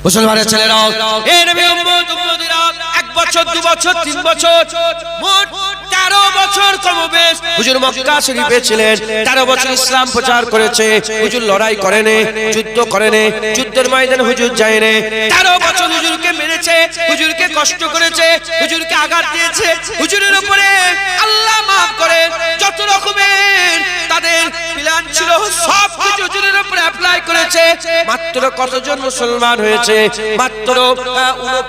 মুসলমানের ছেলেরাও, এই নবী উম্মতিরা 1 বছর 2 বছর 3 বছর মোট 13 বছর কমবেশ হুজুর মক্কা শরীফে ছিলেন। 13 বছর ইসলাম প্রচার করেছে। হুজুর লড়াই করেনি, যুদ্ধ করেনি, যুদ্ধের ময়দানে হুজুর যায়নি। 13 বছর হুজুরকে মেরেছে, হুজুরকে কষ্ট করেছে, হুজুরকে আঘাত দিয়েছে। হুজুরের উপরে আল্লাহ মাফ করেন যত রকমের তাদের প্ল্যান ছিল সব কিছু হুজুরের উপরে অ্যাপ্লাই করেছে। মাত্র কতজন মুসলমান হয়েছে? মাত্র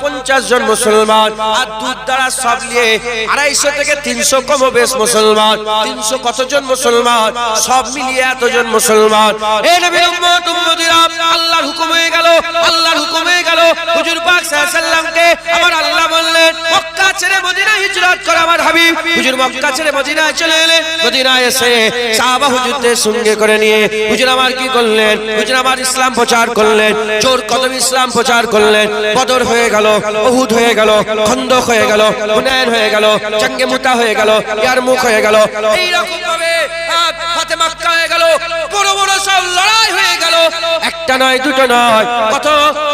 49 জন মুসলমান। আর দুধ দ্বারা সব নিয়ে 250 থেকে 300 কমবেশ মুসলমান। 300 কতজন মুসলমান? সব মিলিয়ে এতজন মুসলমান। এই নবীর উম্মত উম্মতিরা, আল্লাহর হুকুম হয়ে গেল, আল্লাহর হুকুম হয়ে গেল। হুজুর পাক সাল্লাল্লাহু আলাইহি সাল্লামকে আমার আল্লাহ বললেন মক্কা ছেড়ে মদিনায় হিজরত কর আমার হাবিব। হুজুর মক্কা ছেড়ে মদিনায় চলে এলেন। মদিনায় এসে সাহাবা হুজুরদের সঙ্গে করে নিয়ে হুজুর আমার কি করলেন? হুজুর আমার ইসলাম প্রচার করলেন, জোর কদম ইসলাম প্রচার করলেন। বদর হয়ে গেল, উহুদ হয়ে গেল, খন্দক হয়ে গেল, হুনাইন হয়ে গেল, জঙ্গে মুতা হয়ে গেল, ইয়ারমুক হয়ে গেল। এই রকম ভাবে ফাতে মক্কা হয়ে গেল, বড় বড় সব লড়াই হয়ে গেল। একটা নয়, দুটো নয়, কত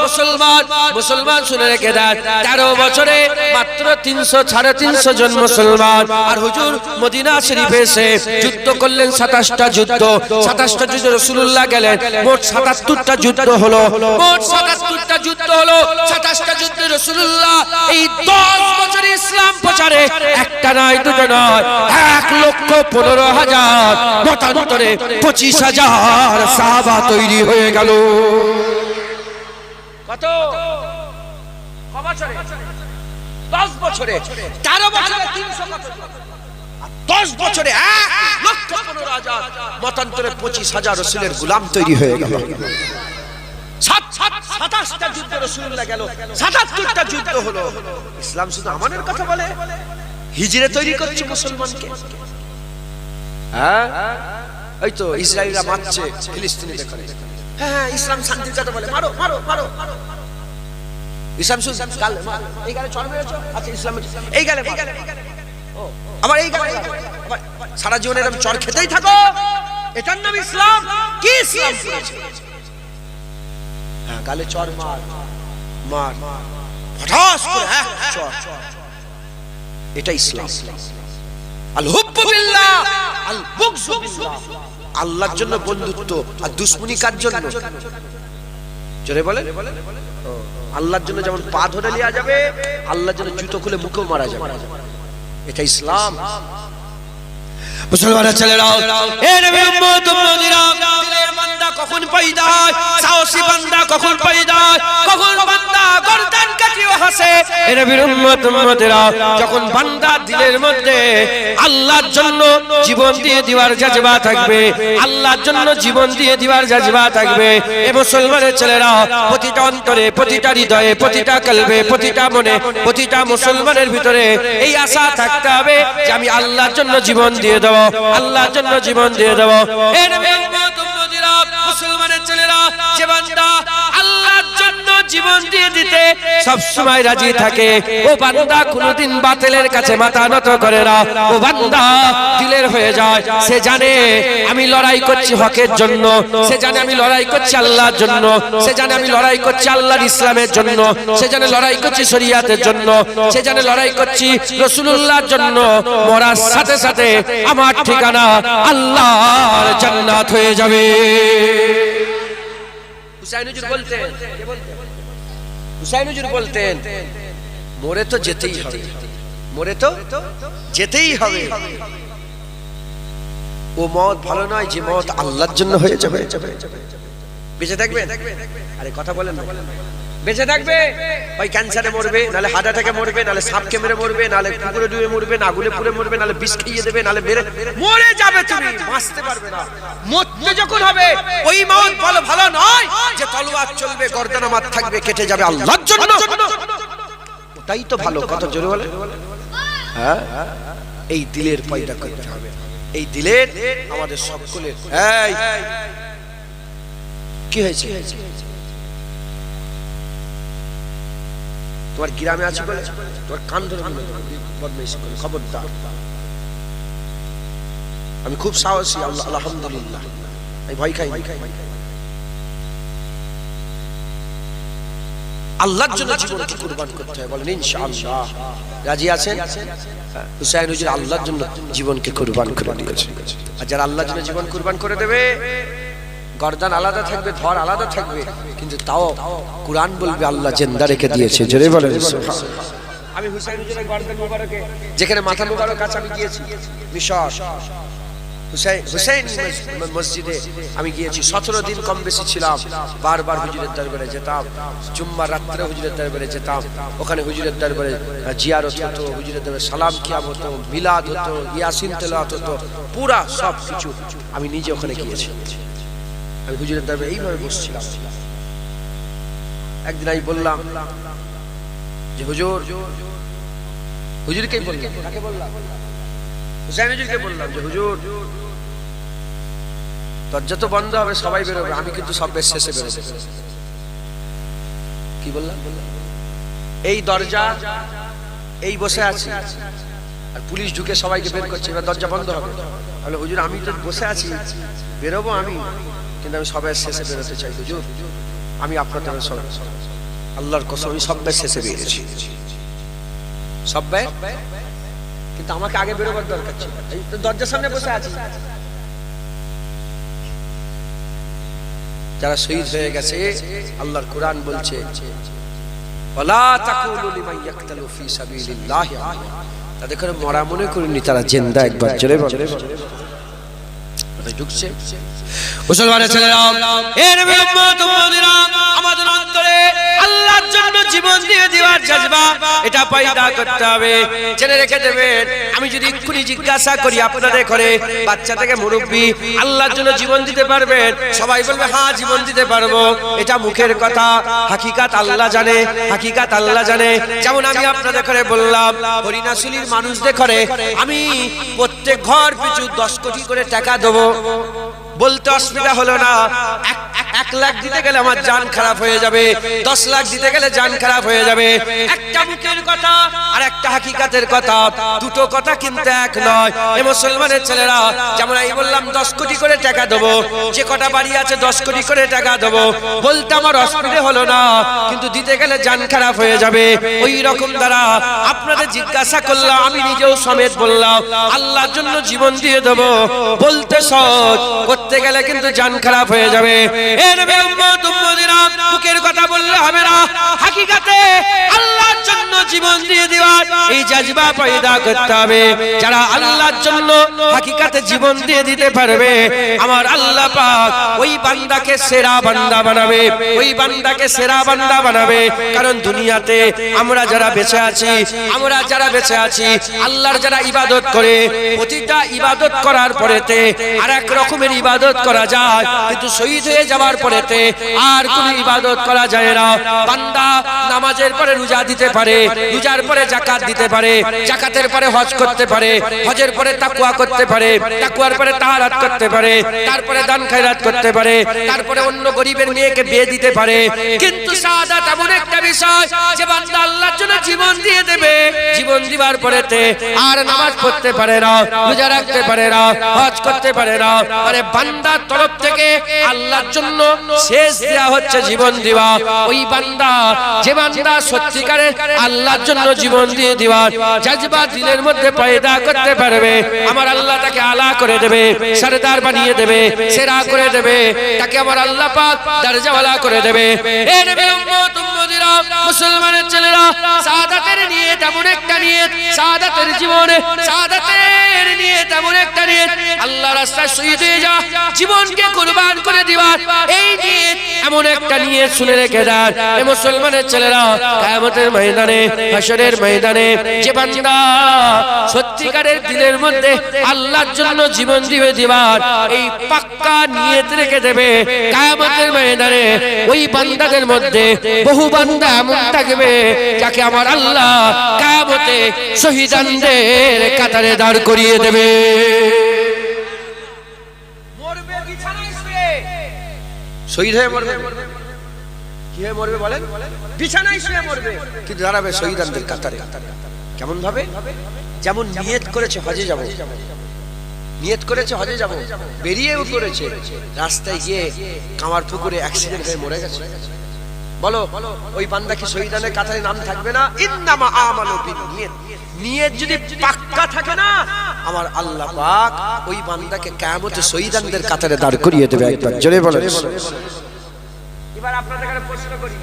মুসলমান মুসলমান শুনে রেখে দেন। 13 বছরে মাত্র 300-350 জন মুসলমান। আর হুজুর মদিনা শরীফে এসে যুদ্ধ করলেন 27টা যুদ্ধ। 27টা যুদ্ধ রাসূলুল্লাহ গেলেন। মোট 77টা যুদ্ধ হলো। মোট 77টা যুদ্ধ হলো। 27টা যুদ্ধে রাসূলুল্লাহ এই 10 বছরে ইসলাম প্রচারে একটা নয়, দুটো নয়, 1,15,000 মতান্তরে 25,000 সাহাবা তৈরি হয়ে গেল। কত? বছরে 10 বছরে 13 বছরে 300 কত? 10 বছরে 1,15,000 মতান্তরে 25,000 রাসূলের গোলাম তৈরি হয়ে গেল। 27টা যুদ্ধ রাসূলুল্লাহ গেল, 77টা যুদ্ধ হলো। ইসলাম শুধু আমাদের কথা বলে, হিজরে তৈরি করছে মুসলমানকে। হ্যাঁ, এই তো ইসরায়েলরা মারছে ফিলিস্তিনিদের করে। হ্যাঁ, ইসলাম শান্তির কথা বলে, মারো মারো মারো। ইসলাম শুধু কাল এই গালে চড় মেরেছো, আচ্ছা ইসলাম এই গালে ও আবার এই গালে, আবার সারা জীবন এরকম চড় খেতেই থাকো, এটার নাম ইসলাম? কি ইসলাম করেছে? হ্যাঁ, গালে চড় মার মার ফটাস করে, হ্যাঁ চড়, এটা ইসলাম। আল হুব্বু বিল্লাহ আল বুগযু বিল্লাহ। আল্লাহর জন্য বন্ধুত্ব আর দুশমনি কার জন্য? জোরে বলেন। আল্লাহর জন্য যেমন পা ধরে নেওয়া যাবে, আল্লাহর জন্য জুতো খুলে মুখেও মারা যাবে, এটা ইসলাম। মুসলমানের ছেলেরাও, এই নবী উম্মত উম্মতিরা, দিলের বান্দা কখন পয়দা হয়, সাহসী বান্দা কখন পয়দা হয়, কখন বান্দা গর্দান কাটিয়ে হাসে। এই নবীর উম্মত উম্মতিরা, যখন বান্দা দিলের মধ্যে আল্লাহর জন্য জীবন দিয়ে দিবার জজবা থাকবে, আল্লাহর জন্য জীবন দিয়ে দিবার জজবা থাকবে। এই মুসলমানের ছেলেরা, প্রতিটা অন্তরে, প্রতিটা হৃদয়ে, প্রতিটা কলবে, প্রতিটা মনে, প্রতিটা মুসলমানের ভিতরে এই আশা থাকতে হবে যে আমি আল্লাহর জন্য জীবন দিয়ে দেব, আল্লাহর জন্য জীবন দিয়ে দেব। এই নবী উম্মত উম্মতিরা, মুসলমানের ছেলেরা, যে বান্দা আল্লাহর জন্য জীবন দিয়ে দিতে সব সময় রাজি থাকে, ও বান্দা কোনদিন বাতিলের কাছে মাথা নত করে না। ও বান্দা দিলের হয়ে যায়। সে জানে আমি লড়াই করছি হকের জন্য, সে জানে আমি লড়াই করছি আল্লাহর জন্য, সে জানে আমি লড়াই করছি আল্লাহর ইসলামের জন্য, সে জানে লড়াই করছি শরীয়তের জন্য, সে জানে লড়াই করছি রাসূলুল্লাহর জন্য। মরার সাথে সাথে আমার ঠিকানা আল্লাহর জান্নাত হয়ে যাবে। হুসাইন হুজুর বলতেন, হুসাইন হুজুর বলতেন, মরে তো যেতেই হবে, মরে তো যেতেই হবে। ও মত ভালো নয় যে মত আল্লাহর জন্য হয়ে যাবে। বেঁচে থাকবেন? আরে কথা বলেন না। বেঁচে থাকবে, ওই ক্যান্সারে মরবে, নালে হার্ট অ্যাটাকে মরবে, নালে সাপকে মেরে মরবে, নালে পুকুরে ডুবে মরবে, না আগুনে পুড়ে মরবে, নালে বিষ খেয়ে দেবে, নালে মেরে মরে যাবে। তুমি বাঁচতে পারবে না। মরতে যখন হবে ওই মত ভালো ভালো নয় যে তলোয়ার চলবে, গর্দান আমার থাকবে, কেটে যাবে আল্লাহর জন্য, ওটাই তো ভালো। কত জোরে বলে। হ্যাঁ, এই দিলের পয়দা করতে হবে, এই দিলের আমাদের সকলের। এই কি হয়েছে? তোমার গ্রামে আছে বলে তোমার কান ধরে বদমাইশি করে, খবরদার। আমি খুব সাহসী, আলহামদুলিল্লাহ, আমি ভয় খাই। আল্লাহর জন্য জীবনকে কুরবান করতে হয়। বলেন ইনশাআল্লাহ। রাজি আছেন? হুসাইন হুজুর আল্লাহর জন্য জীবনকে কুরবান করে দিয়েছে। আর যারা আল্লাহর জন্য জীবন কুরবান করে দেবে, গর্দান আলাদা থাকবে, ধর আলাদা থাকবে, কিন্তু তাও কুরআন বলবে আল্লাহ জিন্দা রেখে দিয়েছে। জোরে বলেন সুবহানাল্লাহ। আমি হুসাইন হুজুরের গর্দান মুবারকে, যেখানে মাথা মুবারক আছে, আমি গিয়েছি মিশর হুসাইন মসজিদে আমি গিয়েছি। 17 দিন কম বেশি ছিলাম। বারবার হুজুরের দরবারে যেতাম, জুম্মার রাত্রে হুজুরের দরবারে যেতাম। ওখানে হুজুরের দরবারে জিয়ারত হতো, হুজুরের দরবারে সালাম কিয়াম হতো, মিলাদ হতো, ইয়াসিন তেলাওয়াত হতো, পুরা সব কিছু আমি নিজে ওখানে গিয়েছি। আমি হুজুরের দরবারে এইভাবে বসছিলাম। একদিন আমি বললাম যে হুজুরকেই বললাম, কাকে বললাম? হুসাইন হুজুরকে বললাম যে হুজুর, দরজা তো বন্ধ হবে, সবাই বেরোবে, আমি কিন্তু সব বেশ শেষে বেরোবে। কি বললাম? এই দরজা এই বসে আছি আর পুলিশ ঢুকে সবাইকে বের করছে, এবার দরজা বন্ধ হবে। তাহলে হুজুর আমি তো বসে আছি, বেরোবো আমি, কিন্তু আমি সবাই শেষে বেরোতে চাই হুজুর। আমি আপনাদের সব আল্লাহর কসম, আমি সব বেশ শেষে বেরিয়েছি, সব বেশ, কিন্তু আমাকে আগে বেরোবার দরকার ছিল। এই তো দরজার সামনে বসে আছি। যারা শহীদ হয়ে গেছে, আল্লাহর কোরআন বলছে ওয়ালা তাকুলু লিমান ইয়াকতালু ফি সাবিলিল্লাহি তাদের করে মরা মনে করেনি, তারা জিন্দা। একবার জোরে বলে ঢুকছে। মুসলমানের ছেলেরা, এর উম্মত উম্মতিরা, আমাদের অন্তরে আল্লাহর জন্য জীবন দিয়ে দেওয়ার জজবা এটা পয়দা করতে হবে। জেনে রেখে দেবেন, আমি যদি এক্ষুনি জিজ্ঞাসা করি আপনাদের ঘরে বাচ্চা থেকে মুরব্বী আল্লাহর জন্য জীবন দিতে পারবেন? সবাই বলবে হ্যাঁ জীবন দিতে পারবো। এটা মুখের কথা, হাকিকাত আল্লাহ জানে, হাকিকাত আল্লাহ জানে। যেমন আমি আপনাদের ঘরে বললাম, হরিণাশুলির মানুষদের ঘরে আমি প্রত্যেক ঘর পিছু 10 কোটি করে টাকা দেবো, বলতে অসুবিধা হলো না। 1 লাখ দিতে গেলে আমার জান খারাপ হয়ে যাবে, 10 লাখ দিতে গেলে জান খারাপ হয়ে যাবে। একটা মুখের কথা আর একটা হাকিকাতের কথা, দুটো কথা কিন্তু এক নয়। এই মুসলমানের ছেলেরা, যেমন আমি বললাম 10 কোটি করে টাকা দেবো, যে কটা বাড়ি আছে 10 কোটি করে টাকা দেবো, বলতে আমার অসুবিধা হলো না, কিন্তু দিতে গেলে জান খারাপ হয়ে যাবে। ওই রকম দ্বারা আপনাদের জিজ্ঞাসা করলাম, আমি নিজেও সমেত বললাম আল্লাহর জন্য জীবন দিয়ে দেবো, বলতে সহজ, করতে গেলে কিন্তু জান খারাপ হয়ে যাবে। মুখের কথা বললে হবে না, হাকিকাতে আল্লাহর জন্য জীবন দিয়ে দেওয়ার এই জজবা পয়দা করতে হবে। যারা আল্লাহর জন্য হাকিকাতে জীবন দিয়ে দিতে পারবে, আমার আল্লাহ পাক ওই বান্দাকে সেরা বান্দা বানাবে, ওই বান্দাকে সেরা বান্দা বানাবে। কারণ দুনিয়াতে আমরা যারা বেঁচে আছি, আমরা যারা বেঁচে আছি, আল্লাহর যারা ইবাদত করে, প্রতিটা ইবাদত করার পরেতে আর এক রকমের ইবাদত করা যায়, কিন্তু শহীদ হয়ে যাওয়ার পরেতে আর কোন ইবাদত করা যায় না। বান্দা নামাজের পরে রোজা দিতে পারে, রোজার পরে যাকাত দিতে পারে, যাকাতের পরে হজ করতে পারে, হজের পরে তাকওয়া করতে পারে, তাকওয়ার পরে তাহারাত করতে পারে, তারপরে দান খায়রাত করতে পারে, তারপরে অন্য গরিবের মেয়েকে বিয়ে দিতে পারে। কিন্তু শাহাদাত এমন একটা বিষয় যে বান্দা আল্লাহর জন্য জীবন দিয়ে দেবে, জীবন দিবার পরেতে আর নামাজ পড়তে পারে না, রোজা রাখতে পারে না, হজ করতে পারে না। আরে বান্দার তরফ থেকে আল্লাহর জন্য শেষ দেয়া হচ্ছে জীবন দেওয়া। ওই বান্দা, যে বান্দা সত্যিকারে আল্লাহর জন্য জীবন দিয়ে দেওয়ার জজবা দিলের মধ্যে পয়দা করতে পারবে, আমার আল্লাহ তাকে আলা করে দেবে, সরদার বানিয়ে দেবে, সেরা করে দেবে, তাকে আমার আল্লাহ পাক দরজাওয়ালা করে দেবে। এ নবী উম্মত উম্মতিরা, মুসলমানের ছেলেরা, শাহাদাতের নিয়ত এমন একটা নিয়ত, শাহাদাতের জীবনে শাহাদাতের নিয়ত এমন একটা নিয়ত, আল্লাহর রাস্তায় শহীদ হয়ে যা, জীবনকে কুরবান করে দিবার এই নিয়ত এমন একটা নিয়ত শুনে রেখে দেন। এই মুসলমানের ছেলেরা, কিয়ামতের ময়দানে, হাশরের ময়দানে যে বান্দা সত্যিকারের দিলের মধ্যে আল্লাহর জন্য জীবন দিবে দিবার এই পাক্কা নিয়ত রেখে দেবে, কিয়ামতের ময়দানে ওই বান্দাদের মধ্যে বহু বান্দা এমন থাকবে যাকে আমার আল্লাহ কিয়ামতে শহীদানদের কাতারে দাঁড় করিয়ে দেবে। শহীদ হয়ে মরবে, কি হয়ে মরবে বলেন? বিছানায় শুয়ে মরবে, কিন্তু দাঁড়াবে শহীদানদের কাতারে। কেমন ভাবে? যেমন নিয়ত করেছে হজে যাব, নিয়ত করেছে হজে যাব, বেরিয়েও করেছে, রাস্তায় গিয়ে কামার পুকুরে অ্যাক্সিডেন্ট হয়ে মরে গেছে। বলো ওই বান্দা কি শহীদানের কাতারে নাম থাকবে না? ইন্নামা আমালু বিনিয়াত, নিয়ত যদি পাক্কা থাকে না, আমার আল্লাহ পাক ওই বান্দাকে কিয়ামতে শহীদানদের কাতারে দাঁড় করিয়ে দেবে। একবার জোরে বলেন। এবার আপনাদের কাছে প্রশ্ন করি,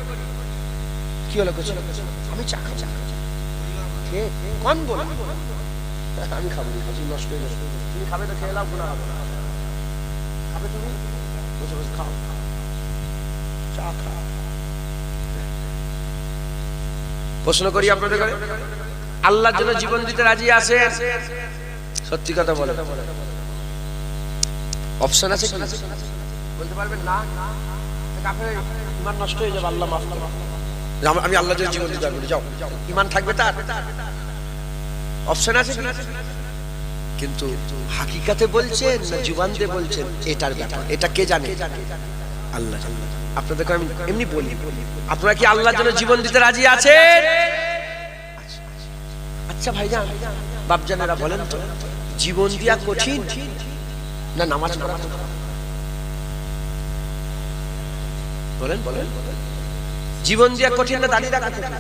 কি হলো? আমি চা খাবো। কে কোন বল? আমি খাবো, নষ্ট হয়ে যাবে। তুমি খাবে তো খেয়ে নাও, গুনাহ হবে না। খাবে তুমি, বসে বসে খাও, চা খাও। প্রশ্ন করি আপনাদের কাছে, আল্লাহর জন্য জীবন দিতে রাজি আছেন? সত্যি কথা বলেন। অপশন আছে কি? বলতে পারবেন না? কাফের ঈমান নষ্ট হয়ে যাবে, আল্লাহ মাফ করবে। আমি আল্লাহর জন্য জীবন দিতে পারবো, যাও। ঈমান থাকবে তার? অপশন আছে কি? কিন্তু হাকিকাতে বলছেন না জীবন দিয়ে বলছেন, এটার ব্যাপার। এটা কে জানে? আল্লাহ জানে। আপনাদেরকে আমি এমনি বলি, আপনারা কি আল্লাহর জন্য জীবন দিতে রাজি আছেন? আচ্ছা ভাইজান, বাপজানেরা বলেন তো, জীবন দিয়া কঠিন না নামাজ পড়া? বলেন বলেন, জীবন দিয়া কঠিন না দাঁড়িয়ে রাখা কঠিন?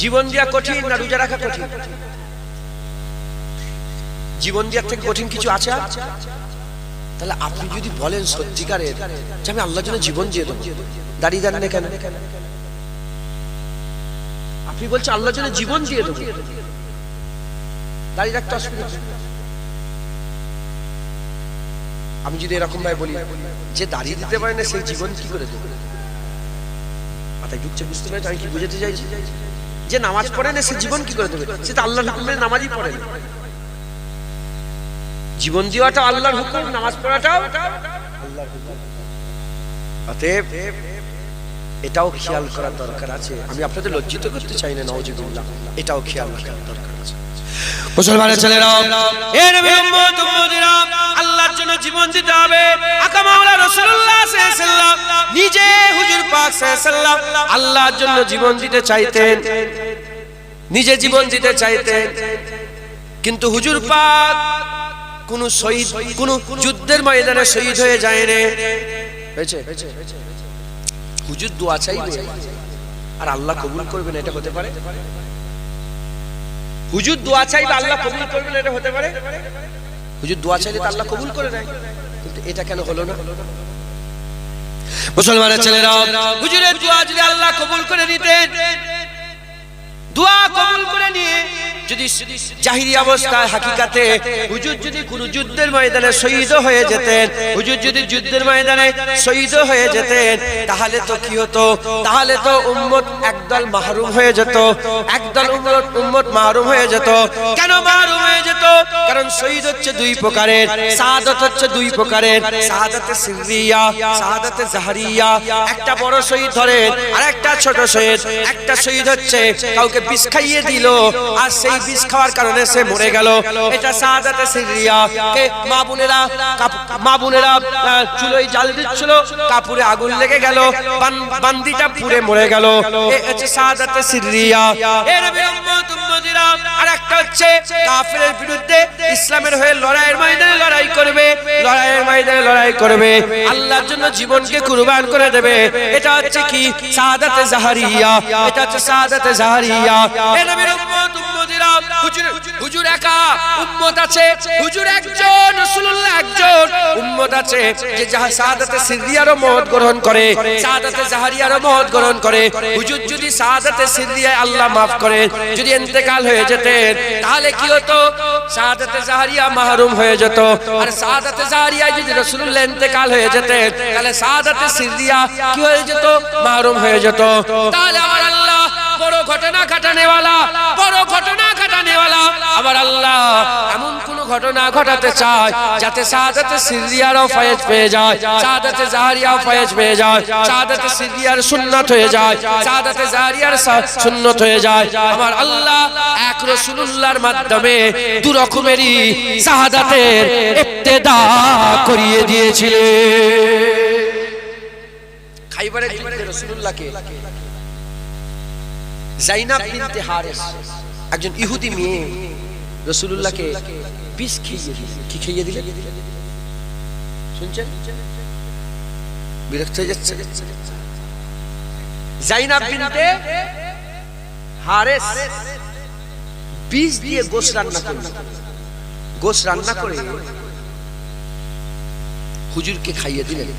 জীবন দিয়া কঠিন না রোজা রাখা কঠিন? জীবন দেওয়ার থেকে কঠিন কিছু আছে? তাহলে আপনি যদি বলেন সত্যিকারের যে আমি আল্লাহর জন্য জীবন দিয়ে দেবো, দাঁড়িয়ে দেন না কেন? আপনি বলছেন আল্লাহর জন্য জীবন দিয়ে দেবো, দাঁড়িয়ে রাখতে অসুবিধা? আমি যদি এরকম ভাবে বলি যে দাঁড়িয়ে দিতে পারে না, সেই জীবন কি করে দেবে? মাথায় ঢুকছে? বুঝতে পারছেন আমি কি বুঝাতে চাইছি? যে নামাজ পড়ে না, সে জীবন কি করে দেবে? সে তো আল্লাহর হুকুমে নামাজই পড়ে না। জীবন দেওয়াটা আল্লাহর হুকুম, নামাজ পড়াটাও আল্লাহর হুকুম। অতএব এটাও খেয়াল করার দরকার আছে। আমি আপনাদের লজ্জিত করতে চাই না, নাউজুবিল্লাহ, এটাও খেয়াল করার দরকার আছে। মুসলমানের ছেলেরা, এ নবী উম্মত উম্মতিরা, আল্লাহর জন্য জীবন দিতে হবে। আকা মাওলা রাসূলুল্লাহ সাল্লাল্লাহু আলাইহি ওয়াসাল্লাম নিজে, হুজুর পাক সাল্লাল্লাহু আলাইহি ওয়াসাল্লাম আল্লাহর জন্য জীবন দিতে চাইতেন, নিজে জীবন দিতে চাইতেন। কিন্তু হুজুর পাক কোন শহীদ, কোন যুদ্ধের ময়দানে শহীদ হয়ে যায় না। হয়েছে? হুজুর দোয়া চাইবে আর আল্লাহ কবুল করবেন, এটা হতে পারে? হুজুর দোয়া চাইবে, আল্লাহ কবুল করবেন, এটা হতে পারে? হুজুর দোয়া চাইলে তো আল্লাহ কবুল করে দেয়, কিন্তু এটা কেন হলো না? মুসলমানের ছেলেরা, হুজুরের দোয়া যদি আল্লাহ কবুল করে নিতেন, দোয়া কবুল করে নিয়ে যদি জাহিরি অবস্থায় হাকিকাতে হুজুর যদি কোন যুদ্ধের ময়দানে শহীদ হয়ে যেতেন, হুজুর যদি যুদ্ধের ময়দানে শহীদ হয়ে যেতেন, তাহলে তো কি হতো? তাহলে তো উম্মত একদল মাহরুম হয়ে যেত, একদল উম্মত মাহরুম হয়ে যেত। কেন মাহরুম হয়ে যেত? কারণ শহীদ হচ্ছে দুই প্রকারের, শাহাদাত হচ্ছে দুই প্রকারের, শাহাদাতে সিররিয়া, শাহাদাতে জাহরিয়া। একটা বড় শহীদ ধরেন আর একটা ছোট শহীদ। একটা শহীদ হচ্ছে কাউকে বিষ খাইয়ে দিল আর সেই বিষ খাওয়ার কারণে সে মরে গেল, এটা শাহাদাতে সিররিয়া। কে মা বোনেরা চুলোয় জাল দিচ্ছিল, কাপড়ে আগুন লেগে গেল, বান্দিটা পুড়ে মরে গেল, এই হচ্ছে শাহাদাতে সিররিয়া। এর উম্মত উম্মতিরা, আর একটা হচ্ছে কাফিরের বিরুদ্ধে ইসলামের হয়ে লড়াইয়ের ময়দানে লড়াই করবে, লড়াইয়ের ময়দানে লড়াই করবে, আল্লাহর জন্য জীবনকে কুরবান করে দেবে, এটা হচ্ছে কি? শাহাদাতে জাহরিয়া। এটা হচ্ছে শাহাদাতে জাহরিয়া। এ নবীর উম্মত উম্মতিরা, হুজুর একা উম্মত আছে, হুজুর একজন, রাসূলুল্লাহ একজন, উম্মত আছে যে শাহাদাতে সিররিয়ারও মওত গ্রহণ করে, শাহাদাতে জাহরিয়ারও মওত গ্রহণ করে। হুজুর যদি শাহাদাতে সিররিয়ায় আল্লাহ মাফ করে যদি ইন্তেকাল হয়ে যেতেন, তাহলে কি হতো? শাহাদাতে জাহরিয়া মাহরুম হয়ে যেত। আর শাহাদাতে জাহরিয়ায় যদি রাসূলুল্লাহ ইন্তেকাল হয়ে যেতেন, তাহলে শাহাদাতে সিররিয়া কি হয়ে যেত? মাহরুম হয়ে যেত। তাহলে আমার আল্লাহ বড় ঘটনা ঘটানেওয়ালা, বড় ঘটনা ঘটানেওয়ালা। আবার আল্লাহ এমন কোন ঘটনা ঘটাতে চায় যাতে শাহাদাতে সিররিয়ারও ফয়েজ পেয়ে যায়, শাহাদাতে জাহরিয়াও ফয়েজ পেয়ে যায়, শাহাদাতে সিররিয়ার সুন্নাত হয়ে যায়, শাহাদাতে জাহরিয়ার সুন্নাত হয়ে যায়। আমার আল্লাহ এক রাসূলুল্লাহর মাধ্যমে দু রকমেরই শাহাদাতের ইবতিদা করিয়ে দিয়েছিলেন। খাইবারের যুদ্ধে রাসূলুল্লাহকে জাইনাব বিনতে হারিস, একজন ইহুদি মেয়ে, রাসূলুল্লাহকে বিষ খাইয়ে দিলেন। কি খাইয়ে দিলেন? শুনছেন? বিরক্ত হয়ে যাচ্ছে। জাইনাব বিনতে হারেস বীজ দিয়ে গোশ রান্না করলেন। গোশ রান্না করে হুজুরকে খাইয়ে দিলেন।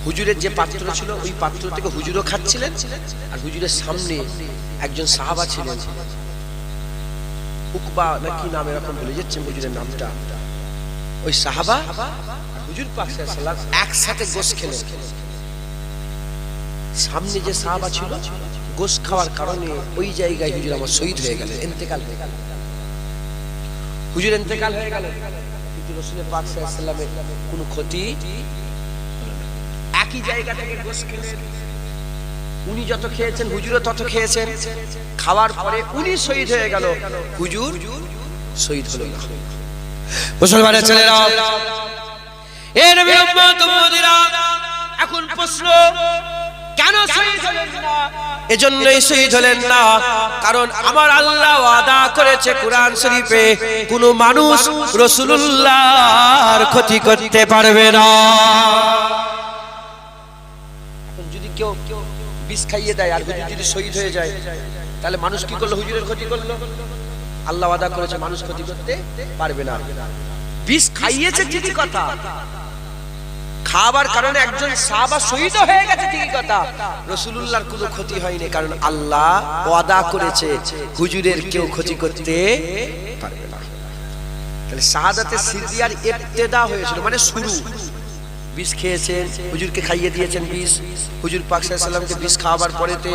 হুজুরের যে পাত্র ছিল ওই পাত্র থেকে হুজুরও খাচ্ছিলেন, আর হুজুরের সামনে একজন সাহাবা ছিলেন, উকবা নাকি নাম এরকম বলে যাচ্ছেন হুজুরের নামটা। ওই সাহাবা হুজুর পাক সাল্লাল্লাহু আলাইহি ওয়াসাল্লাম একসাথে গোশ খেলেন। সামনে যে সাহাবা ছিল গোশ খাওয়ার কারণে ওই জায়গায় হুজুর আমার শহীদ হয়ে গেলেন, ইন্তেকাল হয়ে গেল। হুজুর ইন্তেকাল হয়ে গেল, কিন্তু রাসূল পাক সাল্লাল্লাহু আলাইহি ওয়াসাল্লামের কোনো ক্ষতি হলো না। একই জায়গা থেকে গোশ খেলেন, উনি যত খেয়েছেন হুজুরও তত খেয়েছেন। খাওয়ার পরে উনি শহীদ হয়ে গেল, হুজুর শহীদ হলো না। মুসলমানের ছেলেরা, এ নবীর উম্মত উম্মতিরা, এখন প্রশ্ন, কেন শহীদ হলেন না? এজন্যই শহীদ হলেন না কারণ আমার আল্লাহ ওয়াদা করেছে কোরআন শরীফে, কোন মানুষ রাসূলুল্লাহর ক্ষতি করতে পারবে না। এখন যদি কেউ বিষ খাইয়ে দেয় আর হুজুর যদি শহীদ হয়ে যায়, তাহলে মানুষ কি করলো? হুজুরের ক্ষতি করলো। আল্লাহ ওয়াদা করেছে মানুষ ক্ষতি করতে পারবে না। বিষ খাইয়েছে ঠিকই কথা, খাবার কারণে একজন সাহাবা শহীদ হয়ে গেছে ঠিকই কথা, রাসূলুল্লাহর কোনো ক্ষতি হয়নি, কারণ আল্লাহ ওয়াদা করেছে হুজুরের কেউ ক্ষতি করতে পারবে না। তাহলে শাহাদাতে সিররিয়ার ইবতিদা হয়েছিল, মানে শুরু। বিষ খেয়েছেন, হুজুরকে খাইয়ে দিয়েছেন বিষ। হুজুর পাক সাল্লাল্লাহু আলাইহি ওয়াসাল্লামকে বিষ খাওয়াবার পরেতে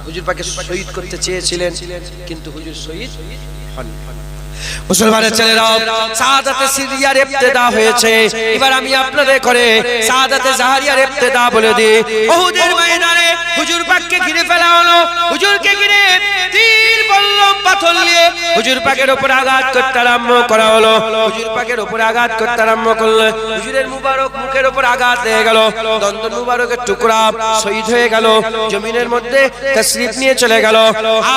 হুজুর পাকে শহীদ করতে চেয়েছিলেন, কিন্তু হুজুর শহীদ হন। মুসলমানের ছেলেরা, শাহাদাতে সিররিয়ার ইবতিদা হয়েছে। এবার আমি আপনাদের করে শাহাদাতে জাহারিয়ার ইবতিদা বলে দিই। উহুদের ময়দানে হুজুর পাককে ঘিরে ফেলা হলো, হুজুরকে ঘিরে তীর বল্লম পাথর নিয়ে হুজুর পাকের উপর আঘাত করতে আরম্ভ করা হলো। হুজুর পাকের উপর আঘাত করতে আরম্ভ করলে হুজুরের মুবারক মুখের উপর আঘাত লেগে গেল, দন্ত মুবারকের টুকরা শহীদ হয়ে গেল, জমিনের মধ্যে তাশরীফ নিয়ে চলে গেল।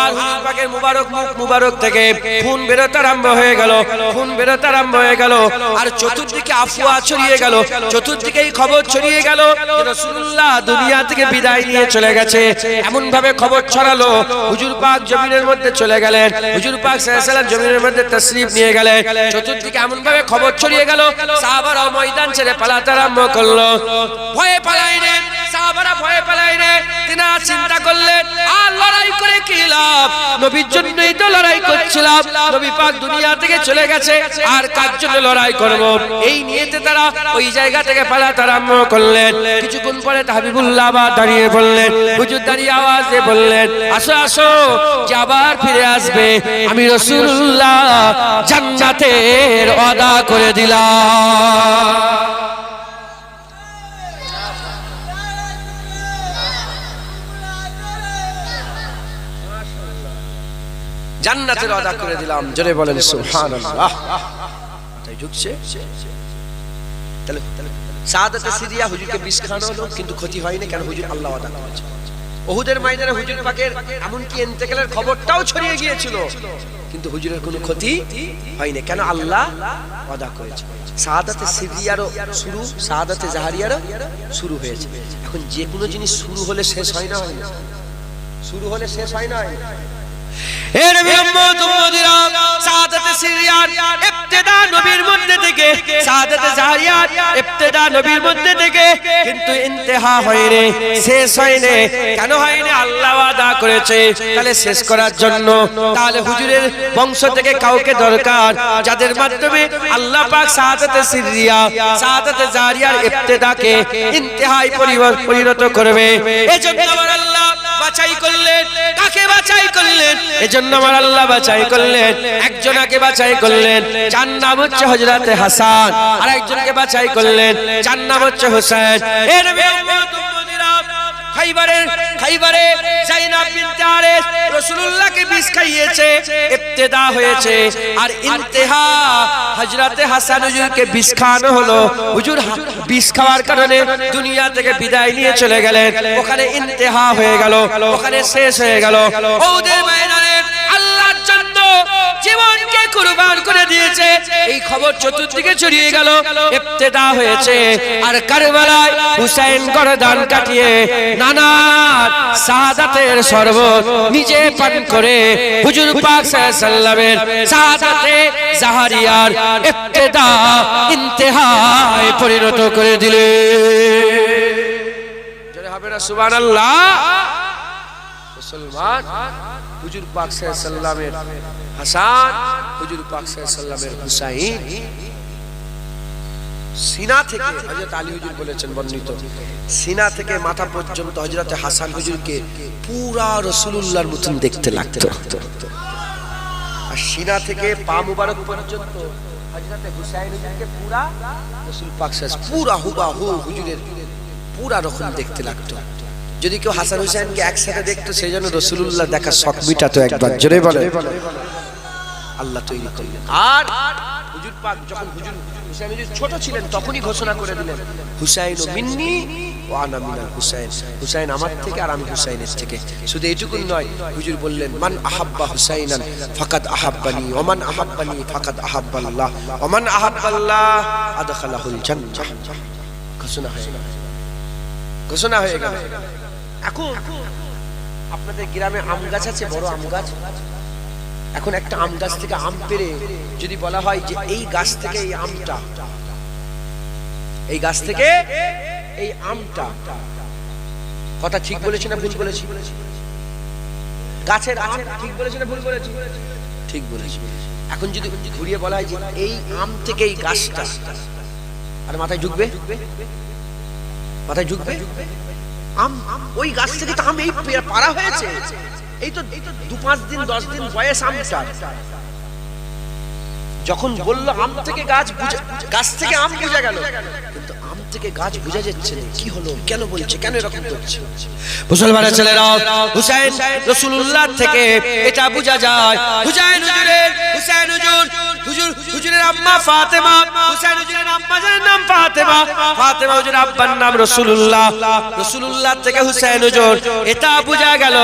আর হুজুর পাকের মুবারক মুখ মুবারক থেকে খুন বেরোতে আরম্ভ হয়ে গেল, খুন বেরোতে আরম্ভ হয়ে গেল। আর চতুর্দিকে আফওয়া ছড়িয়ে গেল, চতুর্দিকেই খবর ছড়িয়ে গেল রাসূলুল্লাহ দুনিয়া থেকে বিদায় নিয়ে চলে গেছে। এমন ভাবে খবর ছড়ালো, হুজুর পাক জমিনের মধ্যে চলে গেলেন, হুজুর পাক সাল্লাল্লাহু আলাইহি ওয়াসাল্লাম জমিনের মধ্যে তাশরীফ নিয়ে গেলেন। চতুর্দিকে এমন ভাবে খবর ছড়িয়ে গেল, সাহাবারা ময়দান ছেড়ে পালাতে আরম্ভ করলো। ভয়ে পালাইনে সাহাবারা, ভয়ে পালাইনে। তিনারা চিন্তা করলেন, আর লড়াই করে কি লাভ? নবীর জন্যই তো লড়াই করছিলাম, নবী পাক দুনিয়া থেকে চলে গেছে, আর কার জন্য লড়াই করব? এই নিয়েতে তারা ওই জায়গা থেকে পালাতে আরম্ভ করলেন। কিছুক্ষণ পরে হাবিবুল্লাহ আবার দাঁড়িয়ে বললেন, হুজুর দাঁড়িয়ে আওয়াজ দিয়ে বললেন, আসো আসো, যে আবার ফিরে আসবে, আমি রাসূলুল্লাহ জান্নাতের ওয়াদা করে দিলাম। জান্নাতের ওয়াদা করে দিলাম, জোরে বলেন সুবহানাল্লাহ। তাই ঝুঁকছে। তাহলে শাহাদাতে সিরিয়া হুজুরকে বিষ খাওয়ানো হলো, কিন্তু ক্ষতি হয়নি, কেন? হুজুর আল্লাহ ওয়াদা করেছে। উহুদের ময়দানে হুজুর পাকের এমনকি ইন্তেকালের খবরটাও ছড়িয়ে গিয়েছিল, কিন্তু হুজুরের কোনো ক্ষতি হয়নি, কেন? আল্লাহ ওয়াদা করেছে। শাহাদাতে সিরিয়ারও শুরু, শাহাদাতে জাহারিয়ারও শুরু হয়েছে। এখন যে কোনো জিনিস শুরু হলে শেষ হয় না, হয় না? শুরু হলে শেষ হয় না, হয় না? এর উম্মত উম্মতিরা, শাহাদাতে সিররিয়ার ইবতিদা নবীর মধ্যে থেকে, শাহাদাতে জাহারিয়ার ইবতিদা নবীর মধ্যে থেকে, কিন্তু ইন্তেহা হয়নি, শেষ হয়নি। কেন হয়নি? আল্লাহ ওয়াদা করেছে তাহলে শেষ করার জন্য। তাহলে হুজুরের বংশ থেকে কাউকে দরকার, যাদের মাধ্যমে আল্লাহ পাক শাহাদাতে সিররিয়া, শাহাদাতে জাহারিয়ার ইবতিদাকে ইন্তেহায় পরিণত করবে। এজন্য আমার আল্লাহ বাছাই করলেন। কাকে বাছাই করলেন? এজন্য আমার আল্লাহ বাছাই করলেন, একজনকে বাছাই করলেন, যার নাম হচ্ছে হযরতে হাসান, আর একজনকে বাছাই করলেন, যার নাম হচ্ছে হোসেন। এর উম্মত উম্মতিরা, খাইবারে জাইনাব বিনতে হারেস রাসূলুল্লাহকে বিষ খাইয়েছে, ইবতিদা হয়েছে, আর ইন্তেহা হযরতে হাসান হুজুরকে বিষ খাওয়ানো হলো। হুজুর বিষ খাওয়ার কারণে দুনিয়া থেকে বিদায় নিয়ে চলে গেলেন, ওখানে ইন্তেহা হয়ে গেল, ওখানে শেষ হয়ে গেল। ওদের ময়দানে আল্লাহর জন্য জীবনকে কুরবান করে দিয়েছে। এই খবর চতুর্দিকে ছড়িয়ে গেল, ইবতিদা হয়েছে। আর কারবালায় হুসাইন গর্দান কাটিয়ে নানা শাহাদাতের শরবত নিজে পান করে হুজুর পাক সাল্লাল্লাহু আলাইহি ওয়াসাল্লামের শাহাদাতে জাহারিয়ার ইবতিদা ইন্তেহায় পরিণত করে দিলেন। জোরে হবে না সুবহানাল্লাহ। মুসলমান হুজুর পাক সাল্লাল্লাহু আলাইহি ওয়াসাল্লামের হাসান, হুজুর পাক সাল্লাল্লাহু আলাইহি ওয়াসাল্লামের হুসাইন সিনা থেকে, হযরত আলী হুজুর বলেছেন বর্ণিত, সিনা থেকে মাথা পর্যন্ত হযরত হাসান হুজুরকে পুরা রাসূলুল্লাহর মতন দেখতে লাগতো। আর সিনা থেকে পা মুবারক পর্যন্ত হযরত হুসাইন হুজুরকে পুরা রাসূল পাক সাল্লাল্লাহু আলাইহি ওয়াসাল্লাম পুরা হুবাহু হুজুরের পুরা রকম দেখতে লাগতো। যদি কেউ হাসান হুসাইনকে একসাথে দেখতো, সেই জন্য রাসূলুল্লাহ দেখার শখ মিটাতো একবার। জোরে বলে আল্লাহ তৈরি করলেন। আর হুজুর পাক যখন হুসাইন হুজুর ছোট ছিলেন তখনই ঘোষণা করে দিলেন, হুসাইন মিন্নি ওয়া আনা মিনাল হুসাইন, হুসাইন আমার থেকে আর আমি হুসাইনের থেকে। শুধু এইটুকুই নয়, হুজুর বললেন মান আহাব্বা হুসাইনান ফাকাদ আহাব্বানি ওয়া মান আহাব্বানি ফাকাদ আহাব্বাল্লাহ ওয়া মান আহাব্বাল্লাহ আদখালাহুল জান্নাহ। ঘোষণা হয়ে গেল। এখন আপনাদের গ্রামে আম গাছ আছে, বড় আম গাছ। এখন একটা আম গাছ থেকে আম পেড়ে যদি বলা হয় যে এই গাছ থেকে এই আমটা, এই গাছ থেকে এই আমটা, কথা ঠিক বলেছি না ভুল বলেছি? গাছের আম ঠিক বলেছি না ভুল বলেছি? ঠিক বলেছি। এখন যদি ঘুরিয়ে বলা হয় যে এই আম থেকে এই গাছটা, আর মাথায় ঢুকবে, মাথায় ঢুকবে আম, ওই গাছ থেকে তো আম এই পারা হয়েছে, এই তো 2-5 দিন 10 দিন বয়স আমটা। যখন বললো আম থেকে গাছ, গাছ থেকে আম বোঝা গেল, কিন্তু আম থেকে গাছ বোঝা যাচ্ছে না। কি হলো, কেন বলছে, কেন এরকম করছে? মুসলমানের ছেলেরা, হুসাইন রাসূলুল্লাহ থেকে এটা বোঝা যায়। হুসাইন হুজুরের আম্মা ফাতেমা, হুসাইন হুজুরের আম্মাজানের নাম ফাতেমা, ফাতেমা হুজুরের আব্বার নাম রাসূলুল্লাহ, রাসূলুল্লাহ থেকে হুসাইন হুজুর, এটা বোঝা গেল।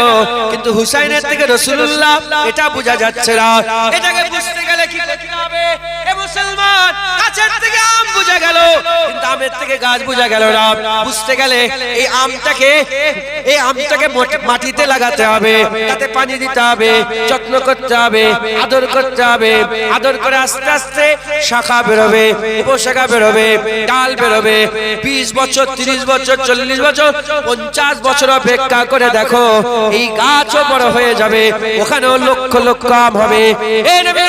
কিন্তু হুসাইনের থেকে রাসূলুল্লাহ এটা বোঝা যাচ্ছে না। এটাকে বুঝতে গেলে কি করতে হবে? এ মুসলমান, গাছের থেকে আম বোঝা গেল, কিন্তু আমের থেকে গাছ বোঝা গেল না। বুঝতে গেলে এই আমটাকে মাটিতে লাগাতে হবে, তাতে পানি দিতে হবে, যত্ন করতে হবে, আদর করতে হবে। আদর করে আস্তে আস্তে শাখা বেরোবে, উপশাখা বেরোবে, ডাল বেরোবে। 20 বছর, 30 বছর, 40 বছর, 50 বছর অপেক্ষা করে দেখো, এই গাছও বড় হয়ে যাবে, ওখানেও লক্ষ লক্ষ আম হবে। এই নবী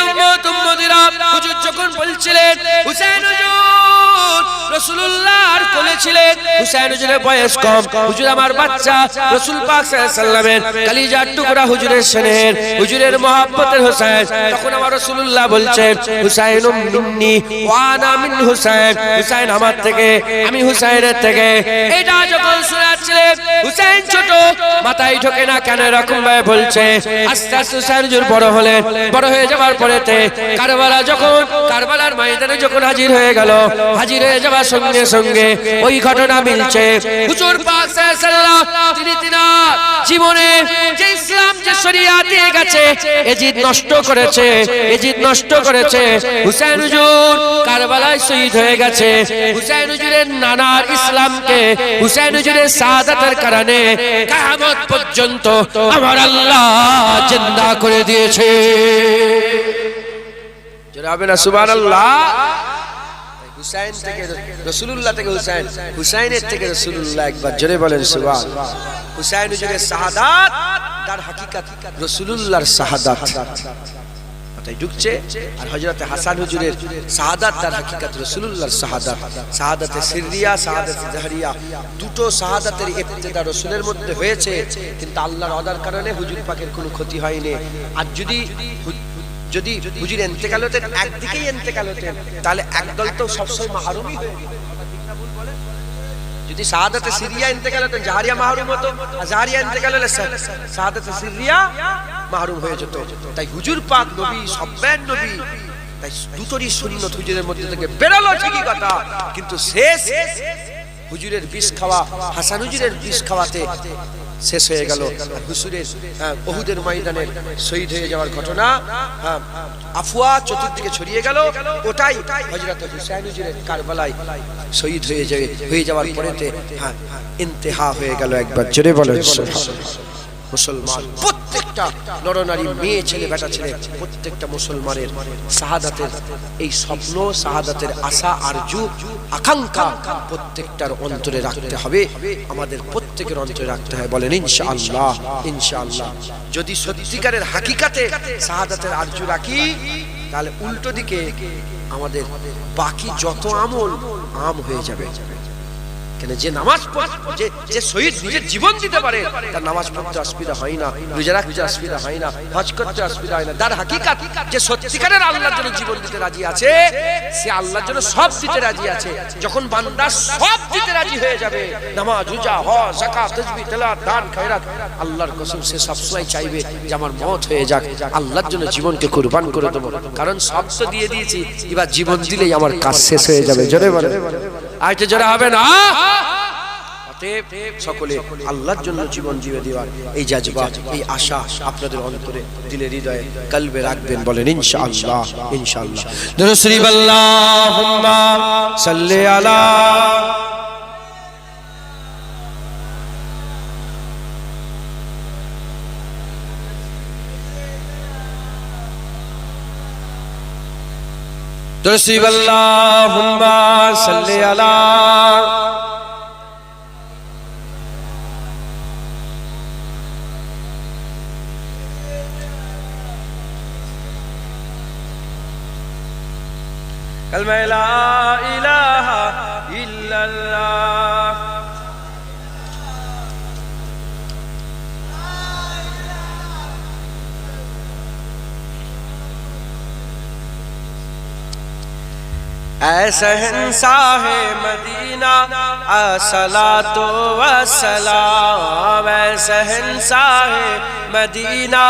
উম্মতিরা হুজুর যখন বলছিলেন হুসাইন হুজুর রাসূলুল্লাহর কোলে ছিলেন, হুসাইন হুজুরের বয়স কম, হুজুর আমার বাচ্চা, রাসূল পাক সাল্লাল্লাহু আলাইহি ওয়াসাল্লামের কলিজার টুকরা, হুজুরের স্নেহের, হুজুরের মহব্বতের হুসাইন। তখন আমার রাসূলুল্লাহ বলছেন হুসাইনুম মিন্নি ওয়া আনা মিন হুসাইন, হুসাইন আমার থেকে, আমি হুসাইনের থেকে। এটা যখন শোনাচ্ছিলেন, হুসাইন ছোট, মাথায় ঢোকে না কেন এরকম ভাবে বলছে। আস্তে আস্তে হুসাইন হুজুর বড় হলেন, বড় হয়ে যাওয়ার পরেতে কারবালার ময়দানে যখন হাজির হয়ে গেল, হাজির হয়ে যাওয়ার সঙ্গে সঙ্গে ওই ঘটনা মিলছে। হুজুর পাক সাল্লাল্লাহু আলাইহি ওয়াসাল্লাম তিনি জীবনে যে ইসলাম, যে শরিয়াত দিয়ে গেছে, এজিদ নষ্ট করেছে, এজিদ নষ্ট করেছে। হুসাইন হুজুর কারবালায় শহীদ হয়ে গেছে। হুসাইন হুজুরের নানার ইসলামকে, হুসাইন হুজুরের শাহাদাতের কারণে কিয়ামত পর্যন্ত আমার আল্লাহ জিন্দা করে দিয়েছে। জোরে হবে না সুবহানাল্লাহ। হুসাইন থেকে রাসূলুল্লাহ থেকে হুসাইন, হুসাইনের থেকে রাসূলুল্লাহ, একবার জোরে বলেন সুবহানাল্লাহ। হুসাইন হুজুরের শাহাদাত তার হাকিকাত রাসূলুল্লাহর শাহাদাত মাথায় ঢুকছে, আর হযরত হাসান হুজুরের শাহাদাত তার হাকিকাত রাসূলুল্লাহর শাহাদাত। শাহাদাতে সিররিয়া, শাহাদাতে জাহরিয়া, দুটো শাহাদাতের ইবতিদা রাসূলের মধ্যে হয়েছে, কিন্তু আল্লাহর ওয়াদার কারণে হুজুর পাকের কোনো ক্ষতি হয়নি। আর যদি হুজুর ইন্তেকাল হতেন, একদিকেই ইন্তেকাল হতেন, তাহলে একদল তো সবসময় মাহরুমই হয়ে যেত। যদি শাহাদাতে সিরিয়া ইন্তেকাল হতেন, জাহরিয়া মাহরুম হতো, আর জাহরিয়া ইন্তেকাল হলে শাহাদাতে সিরিয়া মাহরুম হয়ে যেত। তাই হুজুর পাক নবী, সব্বের নবী, তাই দুটোরই সুন্নত হুজুরের মধ্যে থেকে বেরোলো ঠিকই কথা, কিন্তু শেষ হুজুরের বিষ খাওয়া, হাসান হুজুরের বিষ খাওয়াতে শেষ হয়ে গেল। হুজুরের উহুদের ময়দানের শহীদ হয়ে যাওয়ার ঘটনা আফওয়া চতুর্দিকে ছড়িয়ে গেল। ওটাই হযরত হুসাইন হুজুরের কারবালায় শহীদ হয়ে যাওয়ার পরেতে ইন্তেহা হয়ে গেল। একবার জোরে বলেন সুবহানাল্লাহ। মুসলমান প্রত্যেকটা নরনারী, মেয়ে ছেলে, বেটা ছেলে, প্রত্যেকটা মুসলমানের শাহাদাতের এই স্বপ্ন, শাহাদাতের আশা, আরজু, আকাঙ্ক্ষা প্রত্যেকটার অন্তরে রাখতে হবে। আমাদের প্রত্যেকের অন্তরে রাখতে হয়। বলেন ইনশাআল্লাহ, ইনশাআল্লাহ। যদি সত্যিকারের হাকিকাতে শাহাদাতের আরজু রাখি, তাহলে উল্টো দিকে আমাদের বাকি যত আমল আম হয়ে যাবে। যে নামাজ যে শহীদ নিজের জীবন দিতে পারে, তার নামাজ পড়তে অসুবিধা হয় না, রোজা রাখতে অসুবিধা হয় না, হজ করতে অসুবিধা হয় না। তার হাকিকাত যে সত্যিকারের আল্লাহর জন্য জীবন দিতে রাজি আছে, সে আল্লাহর জন্য সব দিতে রাজি আছে। যখন বান্দা সব দিতে রাজি হয়ে যাবে, নামাজ, রোজা, হজ, যাকাত, তাসবিহ, তেলাওয়াত, দান, খয়রাত, আল্লাহর কসম সে সবসময় চাইবে যে আমার মওত হয়ে যাক, আল্লাহর জন্য জীবনকে কুরবান করে দেব। কারণ সব তো দিয়ে দিয়েছি, এবার জীবন দিলেই আমার কাজ শেষ হয়ে যাবে। জোরে বলে, আইতে জোরে হবে না। সকলে আল্লাহর জন্য জীবন জিয়ে দেওয়ার এই জাজবা, এই আশা আপনাদের অন্তরে, দিলে, হৃদয়ে, কলবে রাখবেন। বলেন ইনশাআল্লাহ, ইনশাআল্লাহ। দুরূদ শরীফ আল্লাহুম্মা সাল্লি আলা দুরূদ শরীফ আল্লাহুম্মা সাল্লি আলা कलमा ला इलाहा इल्लल्लाह। ऐ शहंशाह मदीना अस्सलातु वस्सलाम, ऐ शहंशाह मदीना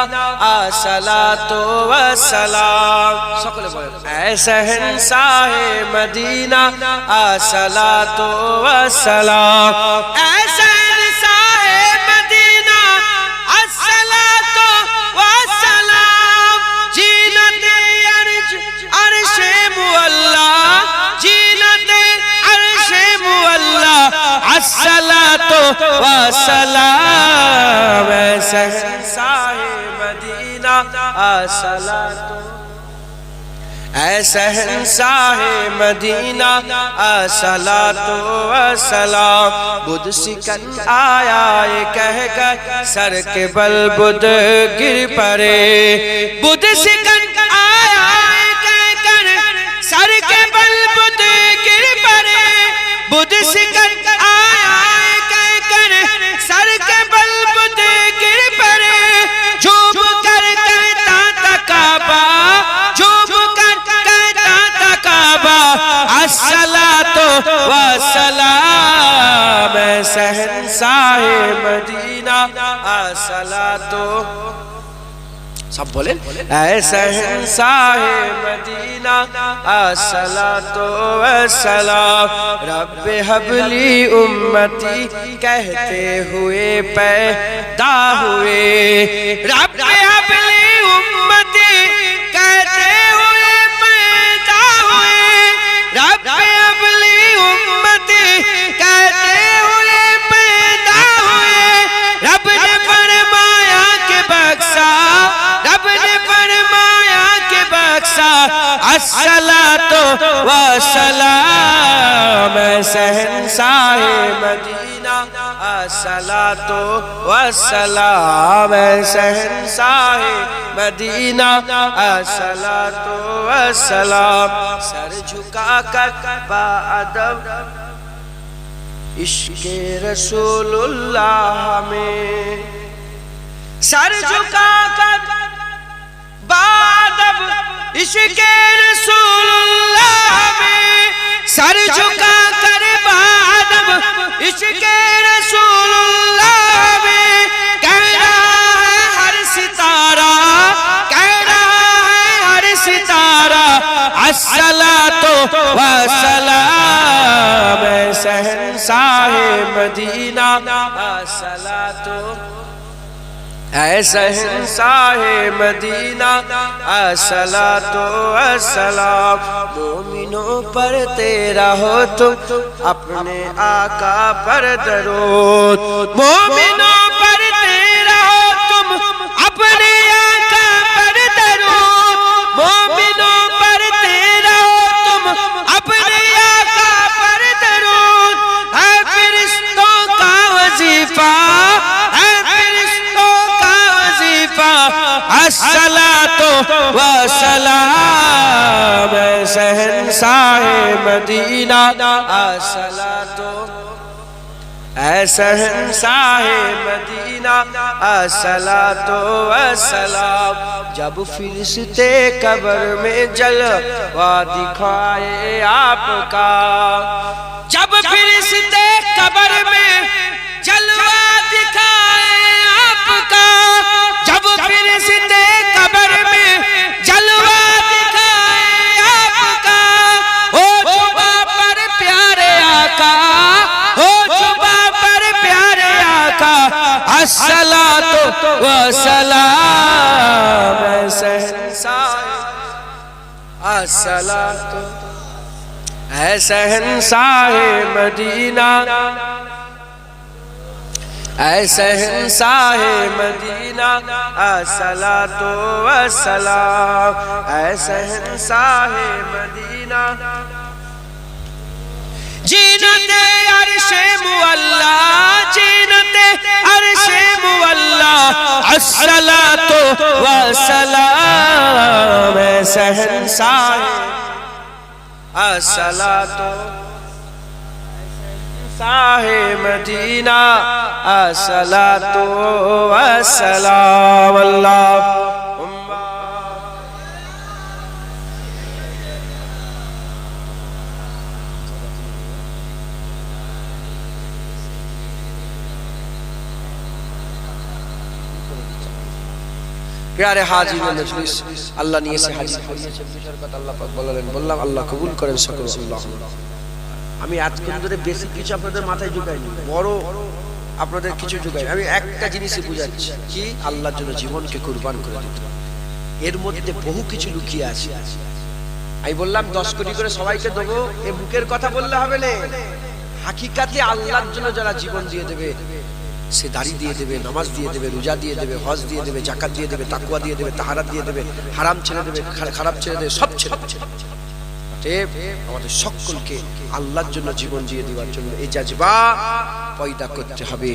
अस्सलातु वस्सलाम। সকলে বলেন ऐ शहंशाह मदीना अस्सलातु वस्सलाम, ऐ शहंशाह मदीना अस्सलातु वस्सलाम। जीनते अर्शे मुअल्ला, जीनते अर्शे मुअल्ला, अस्सलातु वस्सलाम, ऐ शहंशाह मदीना अस्सलातु, ऐ शहंशाह मदीना अस्सलातु वस्सलाम। बुध सिकन आया ये कह कर सर के बल बुध गिर पड़े, बुध सिकन आया ये कह कर सर के बल बुध गिर पड़े, बुध सिकन आया ये कह कर सर के बल बुध गिर पड़े। झूम कर कहता था काबा, झूम कर कहता था काबा, अस्सलातु वस्सलाम, ऐ शहंशाह मदीना अस्सलातु। सब बोले ऐ शहंशाह मदीना अस्सलातु वस्सलाम। रब्बे हबली उम्मती कहते हुए पैदा हुए, रब्बे हबली उम्मती कहते हुए पैदा हुए, रब्बे हबली उम्मती कहते हुए पैदा हुए। रब ने फरमाया के बख्शा, रब ने फरमाया के बख्शा, अस्सलातु वस्सलाम, ऐ शहंशाह मदीना अस्सलातु वस्सलाम, ऐ शहंशाह मदीना अस्सलातु वस्सलाम। सर झुका कर बाअदब इश्क़े रसूलुल्लाह में, सर झुका कर बाअदब इश्क़े रसूलुल्लाह में, सर झुका कर बाअदब इश्क़े रसूलुल्लाह में। कह रहा है हर सितारा, कह रहा है हर सितारा, अस्सलातु वस्सलाम, ऐ शहंशाह शहंशाह मदीना अस्सलातो ऐ शहंशाह मदीना अस्सलातो अस्सलाम मोमिनों पर तेरा हो तुम अपने आका पर दरूद मोमिनों पर तेरा हो तुम अपने आका पर दरूद मोमिनों पर तेरा हो तुम अपने आका पर दरूद है फरिश्तों का वजीफा है फरिश्तों का वजीफा अस्सलातो वस्सलाम शहंशाह मदीना अस्सलातो ऐ शहंशाह मदीना अस्सलातो वस्सलाम जब फरिश्ते कब्र में जलवा दिखाए आपका जब फरिश्ते कब्र में जलवा दिखाए आपका जब फरिश्ते कब्र में जलवा दिखाए आपका हो जुबा पर प्यारे आका हो जुबा पर प्यारे आका अस्सलातो वस्सलाम शहंशाह अस्सलातो ऐ शहंशाह मदीना ऐ शहंशाह मदीना अस्सलातो वस्सलाम ऐ शहंशाह मदीना जीनते अर्शे मुअल्ला जीनते अर्शे मुअल्ला अस्सलातो वस्सलाम ऐ शहंशाह अस्सलातो शहंशाह मदीना अस्सलातो वस्सलाम अल्लाहुम्मा प्यारे हाजी मजलिस अल्लाह निये से हाजिर করিয়েছে দুইটার কথা আল্লাহ পাক বললাম আল্লাহ কবুল করেন সকল আল্লাহুম্মা আমি আজকের ধরে বেশি কিছু আপনাদের মাথায় ঢুকাইনি বড় আপনাদের কিছু ঢুকাই আমি একটা জিনিসই বুঝাচ্ছি কি আল্লাহর জন্য জীবনকে কুরবান করে দিতে এর মধ্যে বহু কিছু লুকিয়ে আছে আমি বললাম 10 কোটি করে সবাইকে দেবো এই বুকের কথা বললে হবে না হাকিকাতে আল্লাহর জন্য যারা জীবন দিয়ে দেবে সে দাড়ি দিয়ে দেবে নামাজ দিয়ে দেবে রোজা দিয়ে দেবে হজ দিয়ে দেবে যাকাত দিয়ে দেবে তাকওয়া দিয়ে দেবে তাহারাত দিয়ে দেবে হারাম ছেড়ে দেবে খারাপ ছেড়ে দেবে সব ছেড়ে আমাদের সকলকে আল্লাহর জন্য জীবন দিয়ে দেওয়ার জন্য এই জাজবা পয়দা করতে হবে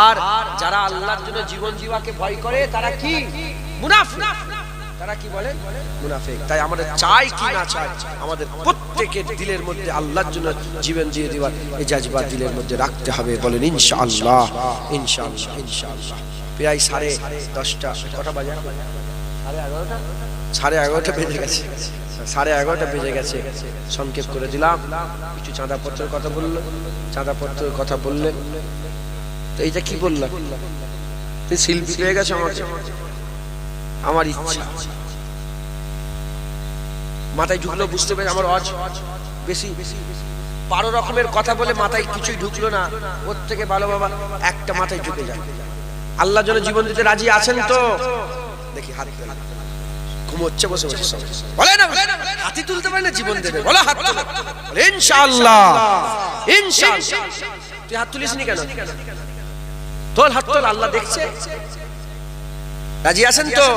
আর যারা আল্লাহর জন্য জীবন জীবাকে ভয় করে তারা কি মুনাফিক তারা কি বলে মুনাফিক তাই আমাদের চাই কি না চাই আমাদের প্রত্যেকের দিলের মধ্যে আল্লাহর জন্য জীবন দিয়ে দেওয়ার এই জাজবা দিলের মধ্যে রাখতে হবে বলেন ইনশাআল্লাহ ইনশাআল্লাহ ইনশাআল্লাহ প্রায় 10:30 কটা বাজে 11:30 বেজে গেছে 11:30 বেজে গেছে সংক্ষেপ করে দিলাম কিছু চাঁদাপত্রের কথা বললো চাঁদাপত্রের কথা বললেন তো এইটা কি বললাম তুই শিল্পী হয়ে গেছে আমার ইচ্ছা মাথায় ঢুকলো বুঝতে পেরে আমার বেশি 12 রকমের কথা বলে মাথায় কিছুই ঢুকলো না ওর থেকে ভালো বাবা একটা মাথায় ঢুকে যায় আল্লাহর জন্য জীবন দিতে রাজি আছেন তো দেখি হাত ঘুমোচ্ছে বসে বসে বলে না হাতি তুলতে পারে না জীবন দেবে বলো হাত ইনশাআল্লাহ ইনশাআল্লাহ তুই হাত তুলিসনি কেন তোল হাত তোল আল্লাহ দেখছে রাজি আছেন তো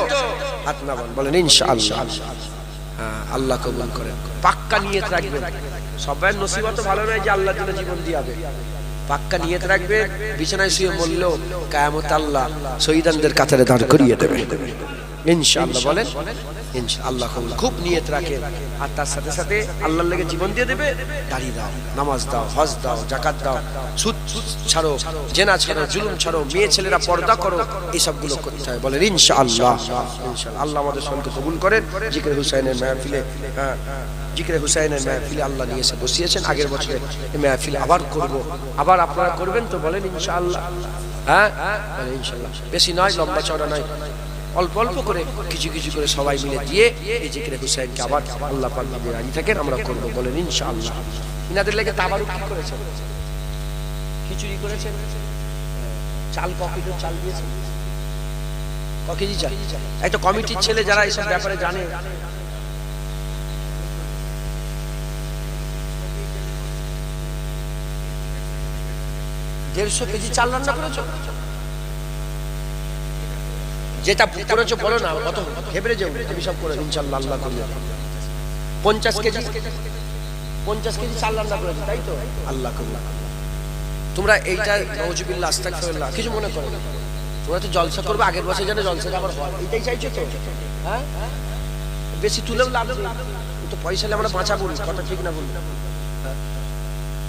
হাত না বলেন ইনশাআল্লাহ হ্যাঁ আল্লাহ কবুল করেন পাক্কা নিয়ত রাখবেন সবার নসিবত ভালো নয় যে আল্লাহর জন্য জীবন দিয়াবে পাক্কা নিয়ত রাখবেন বিছানায় শুয়ে মরলেও কিয়ামত আল্লাহ শহীদদের কাতারে দাঁড় করিয়ে দেবে ইনশাআল্লাহ বলেন ইনশাআল্লাহ খুব নিয়ত রাখেন আর তার সাথে সাথে আল্লাহর লাগি জীবন দিয়ে দেবে দাড়ি দাও নামাজ দাও হজ দাও যাকাত দাও সুদ ছাড়ো জেনা ছাড়ো জুলুম ছাড়ো মেয়ে ছেলেরা পর্দা করো এই সবগুলো করতে হয় বলেন ইনশাআল্লাহ ইনশাআল্লাহ আল্লাহ আমাদের সকলকে কবুল করেন জিকির হুসাইনের মাহফিলে জিকির হুসাইনের মাহফিলে আল্লাহ নিয়ে এসে বসিয়েছেন আগের বছরে এই মাহফিল আবার করব আবার আপনারা করবেন তো বলেন ইনশাআল্লাহ হ্যাঁ বলেন ইনশাআল্লাহ বেশি নয় লম্বা চওড়া নয় অল্প অল্প করে কিছু কিছু করে সবাই মিলে দিয়ে এই জিকির হুসাইনকে আবার আল্লাহ পাক যদি রাজি থাকেন আমরা করব বলেন ইনশাআল্লাহ ইনাদের লেগে তাবারুক কি করেছেন খিচুড়ি করেছেন, চাল ককেজি চাল দিয়েছেন, ককেজি চাল। একটা কমিটির ছেলে যারা এইসব ব্যাপারে জানে, দেড়শো কেজি চাল রান্না করেছো, যেটা করেছো বলো না কত, ঘেবড়ে যাও, আমি সব করে ইনশাআল্লাহ আল্লাহ করবে। 50 কেজি চাল রান্না করেছো, তাই তো? আল্লাহ করবে। তোমরা এইটা নাউজুবিল্লাহ আস্তাগফিরুল্লাহ কিছু মনে করো না, তোমরা তো জলসা করবে, আগের বছর যেন জলসাটা আবার হয়, এটাই চাইছো তো? হ্যাঁ, বেশি তুলেও লাভ নেই, তো পয়সা আমরা বাঁচাবো, কথা ঠিক না বলবো?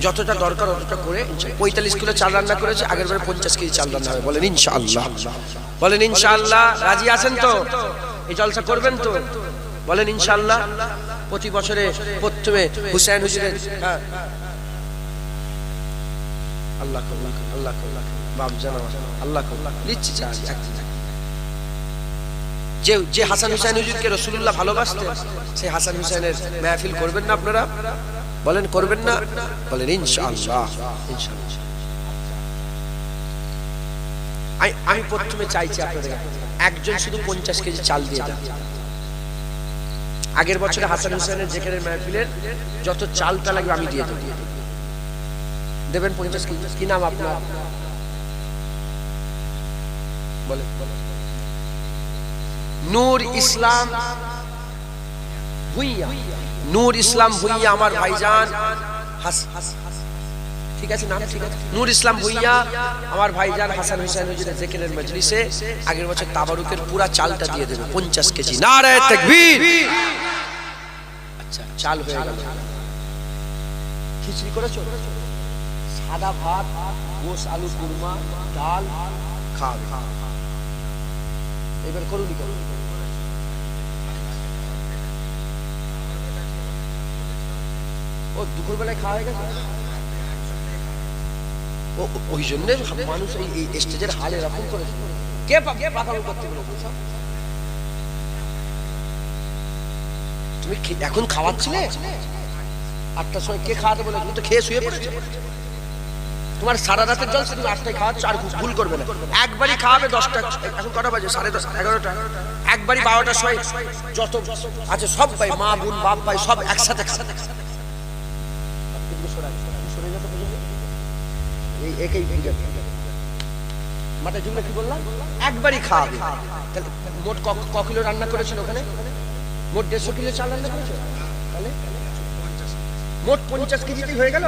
যতটা দরকার অতটা করে 45 কিলো চাল রান্না করেছে, আগের বারে 50 কেজি চাল রান্না হবে। বলেন ইনশাআল্লাহ, বলেন ইনশাআল্লাহ। রাজি আছেন তো? এই জলসা করবেন তো? বলেন ইনশাআল্লাহ। প্রতি বছরে প্রথমে হুসাইন হুজুরের আল্লাহ আল্লাহ আল্লাহ বাপ জানা আল্লাহ লিচ্ছি যে হাসান হুসাইন হুজুরকে রাসূলুল্লাহ ভালোবাসতেন, সেই হাসান হুসাইনের মাহফিল করবেন না আপনারা? বলেন করবেন না? বলেন ইনশাআল্লাহ ইনশাআল্লাহ। আমি প্রথমে চাইছি আপনাদের একজন শুধু 50 কেজি চাল দিয়ে দেন। আগের বছরে হাসান হুসাইনের জিকিরের মাহফিলের যত চালটা লাগবে আমি দিয়ে দেব, দেবেন 50 কেজি। কি নাম আপনার? বলে নূর ইসলাম ভুইয়া, নূর ইসলাম ভুইয়া আমার ভাইজান, ঠিক আছে নাম ঠিক আছে, নূর ইসলাম ভুইয়া আমার ভাইজান হাসান হুসাইন হুজুরের জিকিরের মজলিসে আগের বছর তাবারুকের পুরা চালটা দিয়ে দেবে 50 কেজি। নারে তাকবীর। আচ্ছা চাল হয়ে গেল। খিচুড়ি করেছো, সাদা ভাত, গোশ আলু কুরমা, ডাল খাবে, এবার করুন। ও দুপুর বেলায় খাওয়া হয়ে গেছে, ওই জন্য মানুষ এই স্টেজের হাল এরকম করেছে। কে পাকামি করতে বলেছে? তুমি এখন খাওয়াচ্ছিলে 8টার সময়, কে খাওয়াতে বলে? তুমি তো খেয়ে শুয়ে পড়েছো। তোমার সারা রাতের জল তুমি 8টায় খাওয়াচ্ছ, আর ভুল করবে না। একবারই খাওয়াবে 10টা, এখন কটা বাজে? 10:30 11টা। একবারই 12টার সময় যত আছে সব ভাই, মা বোন বাপ ভাই সব একসাথে মাথায় জুমলে কি বললাম? একবারই খাওয়াবে। তাহলে মোট ক কিলো রান্না করেছিল ওখানে? মোট 150 কিলো চাল রান্না করেছিল, তাহলে মোট 50 কেজিতেই হয়ে গেল।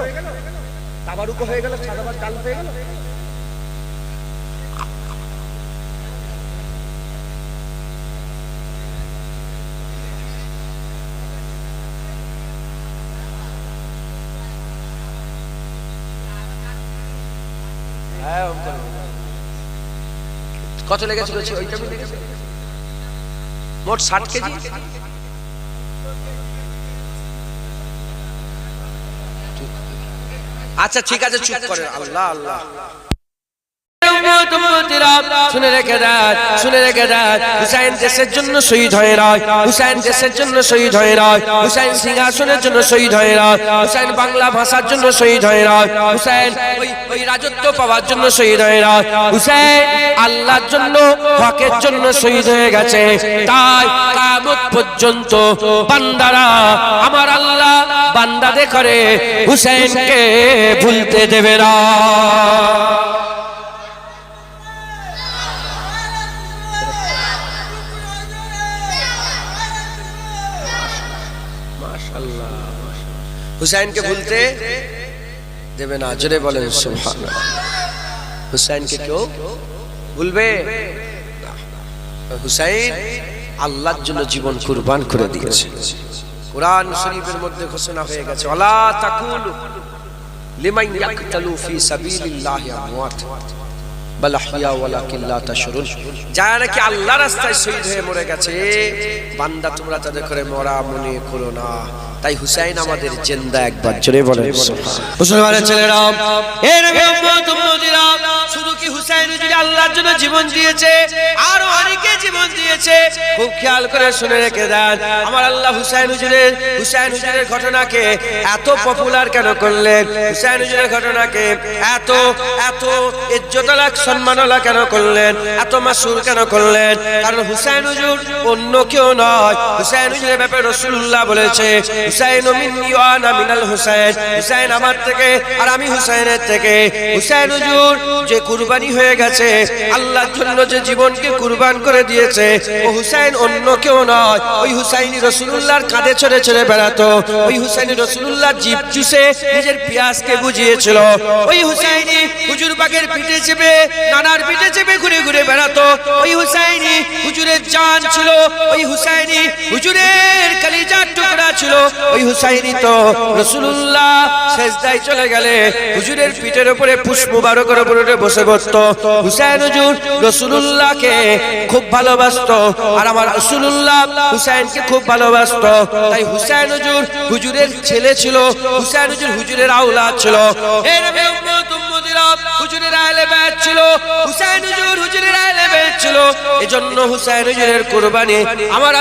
তাবারুকও হয়ে গেল, সাদা ভাত ডাল হয়ে গেল। কত লেগেছে বলছি? ওইটা মোট 60 কেজি। আচ্ছা ঠিক আছে, চুপ করে। আল্লাহ আল্লাহ। শুনে রেখে দেন, শুনে রেখে দেন। হুসাইন দেশের জন্য শহীদ হয়ে রয়, হুসাইন দেশের জন্য শহীদ হয়ে রয়, হুসাইন সিংহাসনের জন্য শহীদ হয়ে রয়, হুসাইন বাংলা ভাষার জন্য শহীদ হয়ে রয়, হুসাইন ওই রাজত্ব পাওয়ার জন্য শহীদ হয়ে রয়, হুসাইন আল্লাহর জন্য হকের জন্য শহীদ হয়ে গেছে। তাই কিয়ামত পর্যন্ত বান্দারা, আমার আল্লাহ বান্দাদের করে হুসাইনকে ভুলতে দেবে না। হুসাইনকে ভুলতে দেবে না। জোরে বলেন সুবহানাল্লাহ। হুসাইনকে কেউ ভুলবে? হুসাইন আল্লাহর জন্য জীবন কুরবান করে দিয়েছে। কোরআন শরীফের মধ্যে ঘোষণা হয়ে গেছে, ওয়ালা তাকুলু লিমান ইয়াকতালু ফি সাবিলিল্লাহি আমওয়াত বাল আহইয়া ওয়ালাকিন লা তাশউরুন। যারা নাকি আল্লাহর রাস্তায় শহীদ হয়ে মরে গেছে, বান্দা তোমরা তাদের করে মরা মনে করো না, তাই হুসাইন আমাদের জিন্দা, একবার জোরে বলেন মুসলমানের ছেলেরা, এর উম্মতিরা, শুধু কি হুসাইন যদি আল্লাহর জন্য জীবন দিয়েছে, আরো অনেকে জীবন দিয়েছে। খুব খেয়াল করে শুনে রেখে দেন, আমার আল্লাহ হুসাইন হুজুরের ঘটনাকে এত পপুলার কেন করলেন? হুসাইন হুজুরের ঘটনাকে এত এত ইজ্জতওয়ালা, সম্মানওয়ালা কেন করলেন? এত মাশহুর কেন করলেন? কারণ হুসাইন হুজুর অন্য কেউ নয়। হুসাইন হুজুরের ব্যাপারে রাসূলুল্লাহ বলেছে, হুসাইন মিন্নি ওয়া আনা মিনাল হুসাইন, হুসাইন আমার থেকে আর আমি হুসাইনের থেকে। হুসাইন হুজুর যে কুরবানি হয়ে গেছে, আল্লাহর জন্য যে জীবনকে কুরবান করে দিয়েছে, ও হুসাইন অন্য কেউ নয়। ওই হুসাইনি রাসূলুল্লাহর কাঁধে চড়ে চড়ে বেড়াতো। ওই হুসাইনি রাসূলুল্লাহ জিভ চুষে নিজের পিয়াসকে বুঝিয়েছিল। ওই হুসাইনি হুজুর পাকের পিঠে চেপে, নানার পিঠে চেপে ঘুরে ঘুরে বেড়াতো। ওই হুসাইনি হুজুরের জান ছিল। ওই হুসাইনি হুজুরের কলিজার টুকরা ছিল। ওই হুসাইনি তো রাসূলুল্লাহ সেজদায় চলে গেলে হুজুরের পিঠের উপরে পুষ্প মুবারকের উপরে বসে পড়তো। হুসাইন হুজুর রাসূলুল্লাহকে খুব ভালোবাসতো, আর আমার রাসূলুল্লাহ হুসাইনকে খুব ভালোবাসতো। তাই হুসাইন হুজুর হুজুরের ছেলে ছিল, হুসাইন হুজুর হুজুরের আওলাদ ছিল। এই নবী উম্মতিরা হুজুরের আহলে বাইত ছিল, হুসাইন হুজুর হুজুরের আহলে বাইত ছিল। এজন্য হুসাইন হুজুরের কুরবানি আমার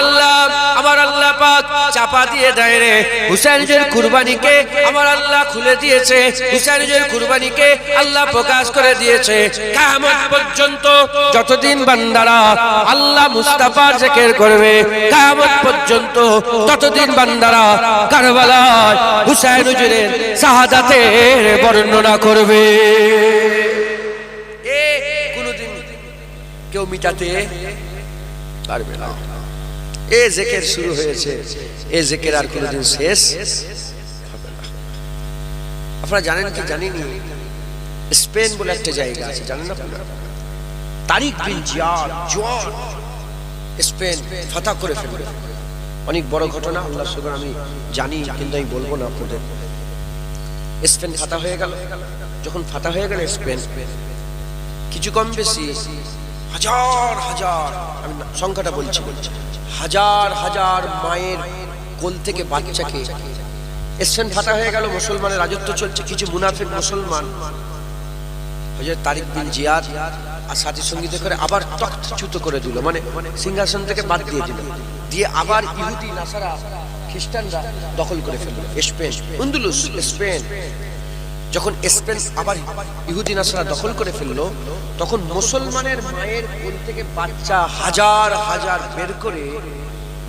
আল্লাহ পাক চাপা দিয়ে দেয় রে। হুসাইন হুজুরের কুরবানিকে আমার আল্লাহ খুলে দিয়েছে। হুসাইন হুজুরের কুরবানিকে আল্লাহ প্রকাশ করে দিয়েছে। কিয়ামত পর্যন্ত যতদিন বান্দারা আল্লাহ মুস্তাফার জিকির করবে, কিয়ামত পর্যন্ত ততদিন বান্দারা কারবালায় হুসাইন হুজুরের শাহাদাতের বর্ণনা করবে। কোনদিন কেউ মিটাতে পারবে না। এ জিকির শুরু হয়েছে, এ জিকির আর কোনদিন শেষ হবে না। আপনারা জানেন কি জানেননি, স্পেন বলে একটা জায়গা আছে, জানেন না আপনারা? তারিক বিন জিয়াদ স্পেন ফাতা করে ফেলবে। অনেক বড় ঘটনা, আল্লাহর শুকর আমি জানি, কিন্তু আমি বলবো না আপনাদের। স্পেন ফাতা হয়ে গেল। যখন ফাতা হয়ে গেল স্পেন, কিছু কম বেশি হাজার হাজার, আমি সংখ্যাটা বলছি, হাজার হাজার মায়ের কোল থেকে বাচ্চাকে, স্পেন ফাতা হয়ে গেল, মুসলমানের রাজত্ব চলছে। কিছু মুনাফিক মুসলমান হযরত তারিক বিন জিয়াদ আর সাথী সঙ্গীতে করে আবার তখ্তচ্যুত করে দিল, মানে সিংহাসন থেকে বাদ দিয়ে দিল, দিয়ে আবার ইহুদি নাসারা খ্রিস্টানরা দখল করে ফেলল স্পেন, আন্দালুস স্পেন। যখন স্পেন আবার ইহুদি নাসারা দখল করে ফেললো, তখন মুসলমানের মায়ের কোল থেকে বাচ্চা হাজার হাজার বের করে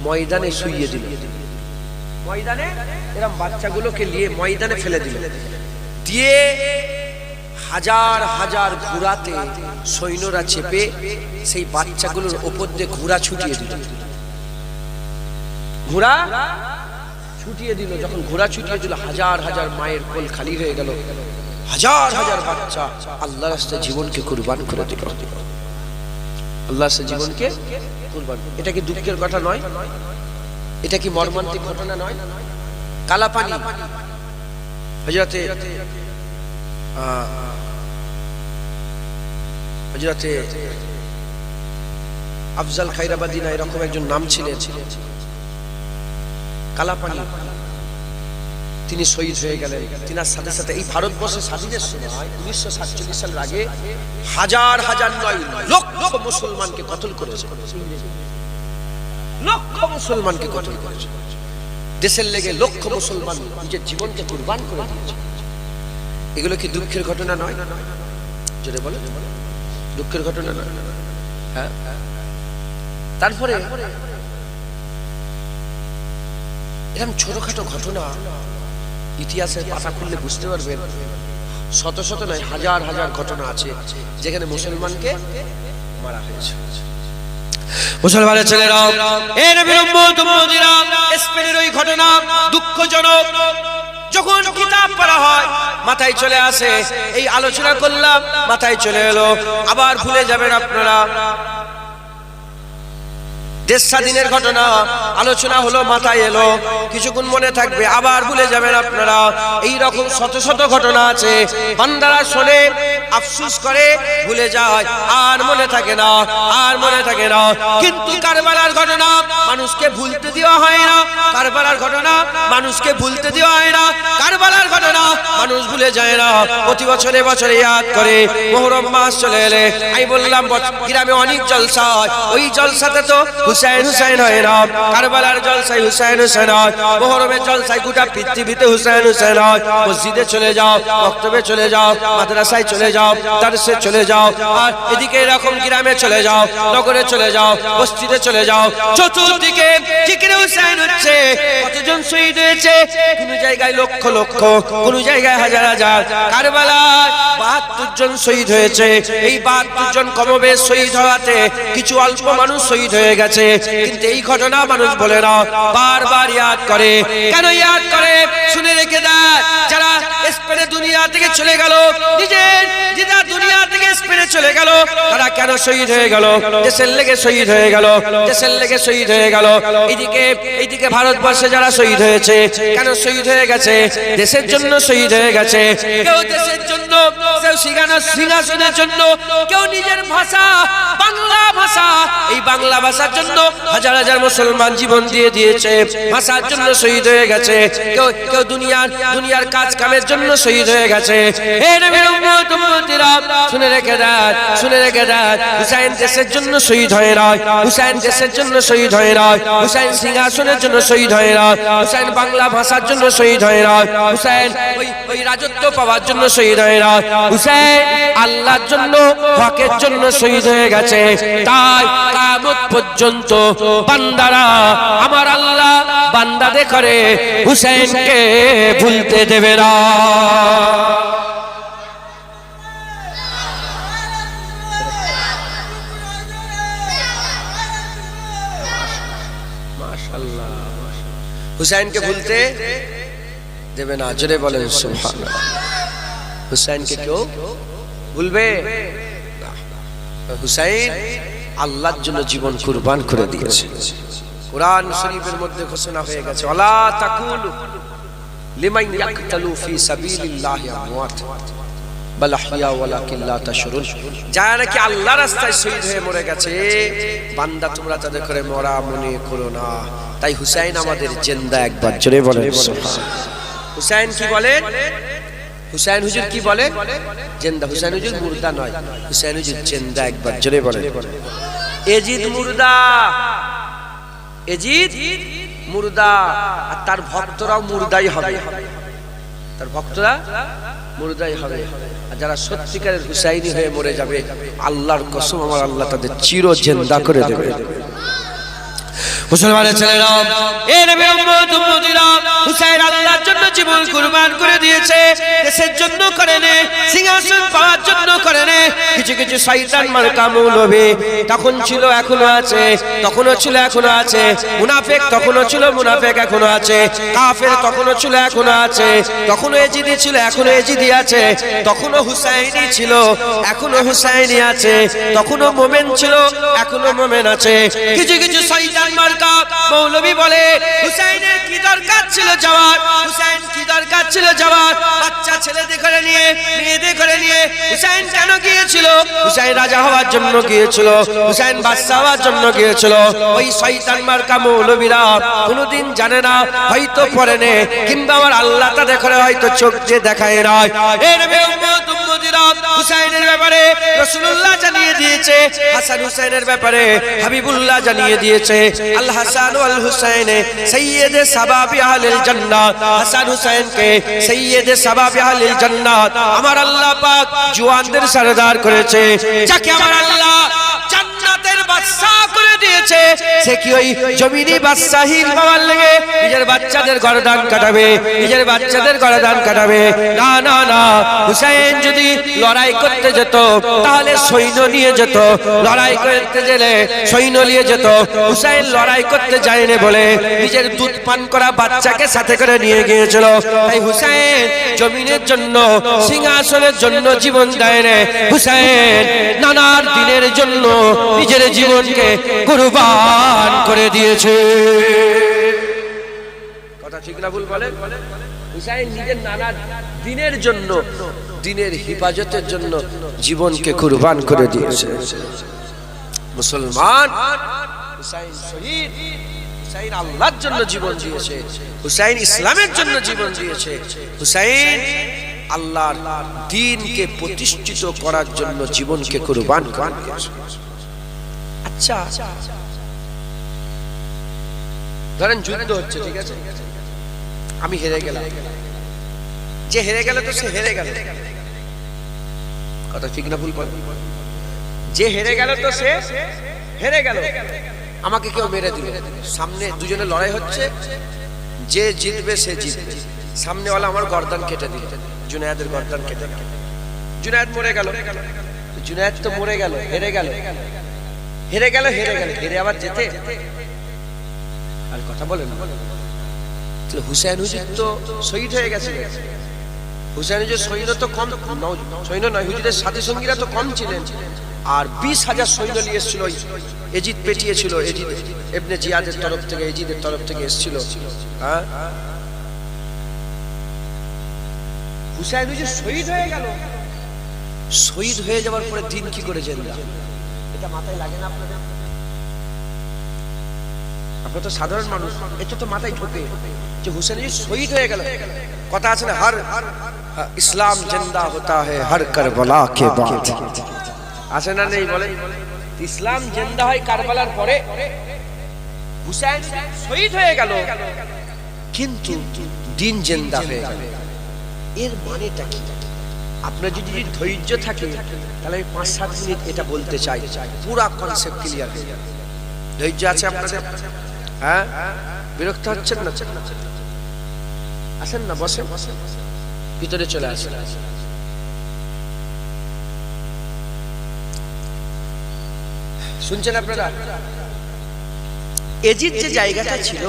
ময়দানে শুইয়ে দিল। ময়দানে এরকম বাচ্চাগুলোকে নিয়ে ময়দানে ফেলে দিল, দিয়ে হাজার হাজার ঘোড়াতে সৈন্যরা চেপে সেই বাচ্চাগুলোর উপর দিয়ে ঘোড়া ছুটিয়ে দিল। ঘোড়া ছুটিয়ে দিল। যখন ঘোড়া ছুটিয়ে দিল, হাজার হাজার মায়ের কোল খালি হয়ে গেল, হাজার হাজার বাচ্চা আল্লাহর রাস্তায় জীবনকে কুরবান করে দিল। আল্লাহর রাস্তায় জীবনকে কুরবান। এটা কি দুঃখের কথা নয়? এটা কি মর্মান্তিক ঘটনা নয়? কালাপানি হযরতে আফজাল খায়রাবাদী না এরকম একজন নাম ছিলেন, কালাপানি, তিনি শহীদ হয়ে গেলেন। তিনার সাথে সাথে এই ভারতবর্ষের স্বাধীনের সময় 1947 সালের আগে হাজার হাজার নয় লক্ষ মুসলমানকে কতল করেছে, লক্ষ মুসলমানকে কতল করেছে। দেশের লেগে লক্ষ মুসলমান নিজের জীবনকে কুরবান করে দিয়েছে। এগুলো কি দুঃখের ঘটনা নয়? জোরে বলে, দুঃখের ঘটনা নয়? হ্যাঁ। তারপরে এরকম ছোটখাটো ঘটনা ইতিহাসের পাতা খুললে বুঝতে পারবেন, শত শত নয় হাজার হাজার ঘটনা আছে যেখানে মুসলমানকে মারা হয়েছে। মুসলমানের ছেলেরা, এই নবীর উম্মত-উম্মতিরা, স্পেনের ওই ঘটনা দুঃখজনক। যখন কিতাব পড়া হয় মাথায় চলে আসে, এই আলোচনা করলাম মাথায় চলে এলো, আবার ভুলে যাবেন আপনারা। দেশ স্বাধীনের ঘটনা আলোচনা হলো, মাথায় এলো, কিছুক্ষণ মনে থাকবে, আবার ভুলে যাবেন আপনারা। এই রকম শত শত ঘটনা আছে, বান্দারা শোনে, আফসোস করে, ভুলে যায়, আর মনে থাকে না, আর মনে থাকে না। কিন্তু কারবালার ঘটনা মানুষকে ভুলতে দেওয়া হয় না, কারবালার ঘটনা মানুষকে ভুলতে দেওয়া হয় না, কারবালার ঘটনা মানুষ ভুলে যায় না। প্রতি বছরে বছরে ইয়াদ করে। মুহররম মাস চলে এলে আমি বললাম গ্রামে অনেক জলসা হয়, ওই জলসাতে তো হুসাইন হুসাইন হয় না, কারবালার জলসায় হুসাইন হুসাইন হয়, মুহররমের জলসায় গোটা পৃথিবীতে হুসাইন হুসাইন হয়। মসজিদে চলে যাও, মক্তবে চলে যাও, মাদ্রাসায় চলে যাও, দারসে চলে যাও, আর এদিকে এরকম গ্রামে চলে যাও, নগরে চলে যাও, মসজিদে চলে যাও, চতুর্দিকে জিকিরে হুসাইন হচ্ছে। কতজন শহীদ হয়েছে? কোন জায়গায় লক্ষ লক্ষ, কোন জায়গায় হাজার হাজার। কারবালায় ৭২ জন শহীদ হয়েছে। এই ৭২ জন কমবেশ শহীদ হওয়াতে কিছু অল্প মানুষ শহীদ হয়ে গেছে, কিন্তু এই ঘটনা মানুষ বলে না, বারবার ইয়াদ করে। কেন ইয়াদ করে? শুনে রেখে দেয়, যারা স্পেনে দুনিয়া থেকে চলে গেল, নিজের যেটা দুনিয়া থেকে স্পেনে চলে গেল, তারা কেন শহীদ হয়ে গেল? দেশের লেগে শহীদ হয়ে গেল, দেশের লেগে শহীদ হয়ে গেল। এইদিকে ভারতবর্ষে যারা শহীদ হয়েছে, কেন শহীদ হয়ে গেছে? দেশের জন্য শহীদ হয়ে গেছে। কেউ দেশের জন্য, কেউ সিংহাসনের জন্য, কেউ নিজের ভাষা বাংলা ভাষা, এই বাংলা ভাষার জন্য হাজার হাজার মুসলমান জীবন দিয়ে দিয়েছে, ভাষার জন্য শহীদ হয়ে গেছে। কেউ দুনিয়ার কাজ কামের জন্য শহীদ হয়ে গেছে। হে নবীর উম্মত উম্মতিরা, শুনে রেখে দেন, শুনে রেখে দেন, হুসাইন দেশের জন্য শহীদ হয় না, হুসাইন দেশের জন্য শহীদ হয় না, হুসাইন সিংহাসনের জন্য শহীদ হয় না, হুসাইন বাংলা ভাষার জন্য শহীদ হয় না, হুসাইন ওই রাজত্ব পাওয়ার জন্য শহীদ হয় না, হুসাইন আল্লাহর জন্য, হকের জন্য শহীদ হয়ে গেছে। তাই কিয়ামত পর্যন্ত বান্দারা, আমার আল্লাহ বান্দাদের করে হুসাইনকে ভুলতে দেবে না। হুসাইনকে ভুলতে দেবে না। জোরে বলেন সুবহানাল্লাহ। হুসাইনকে কেউ ভুলবে না। হুসাইন আল্লাহর জন্য জীবন কুরবান করে দিয়েছে। কুরআন শরীফের মধ্যে ঘোষণা হয়ে গেছে, ওয়ালা তাকুলু লিমান ইয়াকতালু ফি সাবিলিল্লাহি আমওয়াত বাল আহইয়া ওয়ালাকিন লা তাশউরুন। যারা নাকি আল্লাহর রাস্তায় শহীদ হয়ে মরে গেছে, বান্দা তোমরা তাদের করে মরা মনে করো না। তাই হুসাইন আমাদের জিন্দা। একবার জোরে বলেন সুবহানাল্লাহ। হুসাইন কি বলেন? হুসাইন হুজুর কি বলে? জিন্দা। হুসাইন হুজুর মুর্দা নয়, হুসাইন হুজুর জিন্দা। একবার জোরে বলেন। এজিদ মুর্দা, এজিদ মুর্দা, আর তার ভক্তরাও মুর্দাই হবে, তার ভক্তরা মুর্দাই হবে। আর যারা সত্যিকারের হুসাইনি হয়ে মরে যাবে, আল্লাহর কসম আমার আল্লাহ তাদের চির জিন্দা করে দেবে। মুসলমানের ছেলেরা, এ নবীর উম্মত উম্মতিরা, হুসাইন আল্লাহর জন্য জীবন কুরবান করে দিয়েছে। দেশের জন্য করেনি, সিংহাসন পাওয়ার জন্য করেনি। কিছু কিছু শয়তান মার্কা মৌলবী তখন ছিল, এখনো আছে, তখনও ছিল, এখনো আছে। মুনাফিক তখনও ছিল, মুনাফিক এখনো আছে। কাফের তখনও ছিল, এখনো আছে। তখনও এজিদি ছিল, এখনো এজিদি আছে। তখনও হুসাইনি ছিল, এখনো হুসাইনি আছে। তখনও মোমেন ছিল, এখনো মোমেন আছে। কিছু কিছু শয়তান মার্কা মৌলবী বলে, হুসাইনের কি দরকার ছিল যাওয়ার, হুসাইন কি দরকার ছিল যাওয়ার, বাচ্চা ছেলেদের করে নিয়ে, মেয়েদের করে নিয়ে হুসাইন কেন গিয়েছিল? হুসাইন রাজা হওয়ার জন্য গিয়েছিল, হুসাইন বাদশা হওয়ার জন্য গিয়েছিল। ওই শয়তান মার্কা মৌলবীরা কোনোদিন জানে না, হয়তো পড়ে নে, কিংবা আমার আল্লাহ তাদের করে হয়তো চোখ দিয়ে দেখায় না। এর উম্মত উম্মতিরা, হুসাইনের ব্যাপারে রাসূলুল্লাহ জানিয়ে দিয়েছে, হাসান হুসাইনের ব্যাপারে হাবিবুল্লাহ জানিয়ে দিয়েছে। আল হাসান ওয়াল হুসাইন সাইয়্যিদে শাবাবি আহলিল জান্নাত। হাসান হুসাইনকে সাইয়্যিদে শাবাবি আহলিল জান্নাত আমার আল্লাহ পাক জওয়ানদের সরদার করেছে। যাকে আমার আল্লাহ জান্নাতের বাদশা করে দিয়েছে, সে কি ওই জমিনি বাদশাহীর পাওয়ার লেগে নিজের বাচ্চাদের গর্দান কাটাবে, নিজের বাচ্চাদের গর্দান কাটাবে? না না না। হুসাইন যদি লড়াই করতে যেত, তাহলে সৈন্য নিয়ে যেত। লড়াই করতে গেলে সৈন্য নিয়ে যেত। হুসাইন লড়াই করতে যায়নি বলে নিজের দুধ পান করা বাচ্চাকে সাথে করে নিয়ে গিয়েছিল। তাই হুসাইন জমিনের জন্য, সিংহাসনের জন্য জীবন দেয় না। হুসাইন নানার দিনের জন্য নিজের জীবনকে কুরবান করে দিয়েছে। কথা ঠিক না ভুল বলেন? হুসাইন নিজের নানা দিনের জন্য, দিনের হিফাজতের জন্য জীবনকে কুরবান করে দিয়েছে। মুসলমান হুসাইন শহীদ, হুসাইন আল্লাহর জন্য জীবন দিয়েছে, হুসাইন ইসলামের জন্য জীবন দিয়েছে, হুসাইন আল্লাহর দ্বীনকে প্রতিষ্ঠিত করার জন্য জীবনকে কুরবান করে দিয়েছে। আচ্ছা ধরেন যুদ্ধ হচ্ছে, ঠিক আছে, আমি হেরে গেলাম, যে হেরে গেল তো সে হেরে গেল। কথা ঠিক না ভুল বল? যে হেরে গেল তো সে হেরে গেল। আমাকে কেউ মেরে দিল, সামনে দুজনে লড়াই হচ্ছে, যে জিতবে সে জিতবে। সামনেওয়ালা আমার গর্দান কেটে দিল, জুনায়েদের গর্দান কেটে দিল, জুনায়েদ মরে গেল। জুনায়েদ তো মরে গেল, হেরে গেল, হেরে গেল, হেরে গেল, হেরে আবার যেতে আর কথা বলেন। হুসাইন হুজুর তো শহীদ হয়ে গেছে। হুসাইন হুজুর সৈন্য তো কম, সৈন্য নয়, হুজুরের সাথী সঙ্গীরা তো কম ছিলেন। আর 20,000 সৈন্য নিয়ে এসেছিল, এজিদ পেটিয়েছিল, এজিদ ইবনে জিয়াদের তরফ থেকে, এজিদের তরফ থেকে এসেছিল। হ্যাঁ, হুসাইন হুজুর শহীদ হয়ে গেল। শহীদ হয়ে যাওয়ার পরে দিন কি করে জিন্দা, এটা মাথায় লাগে না আপনাদের? আপনারা তো সাধারণ মানুষ, এটা তো মাথায় ঢোকে যে হুসাইন হুজুর শহীদ হয়ে গেল। কথা আছে না, হর ইসলাম জিন্দা হতা হ্যায় হর কারবালা কে বাদ। আছে না নেই বলেন? ইসলাম জিন্দা হয় কারবালার পরে। হুসাইন শহীদ হয়ে গেল কিন্তু দিন জিন্দা হয়ে গেল। এর মানেটা কি? আপনার যদি ধৈর্য থাকে তাহলে আমি 5-7 মিনিট এটা বলতে চাই, পুরো কনসেপ্ট ক্লিয়ার হয়ে যাবে। ধৈর্য আছে আপনাদের? হ্যাঁ, বিরক্ত হচ্ছেন না? আসেন না, বসেন, ভিতরে চলে আসেন। শুনছেন আপনারা? এজিদ যে জায়গাটা ছিল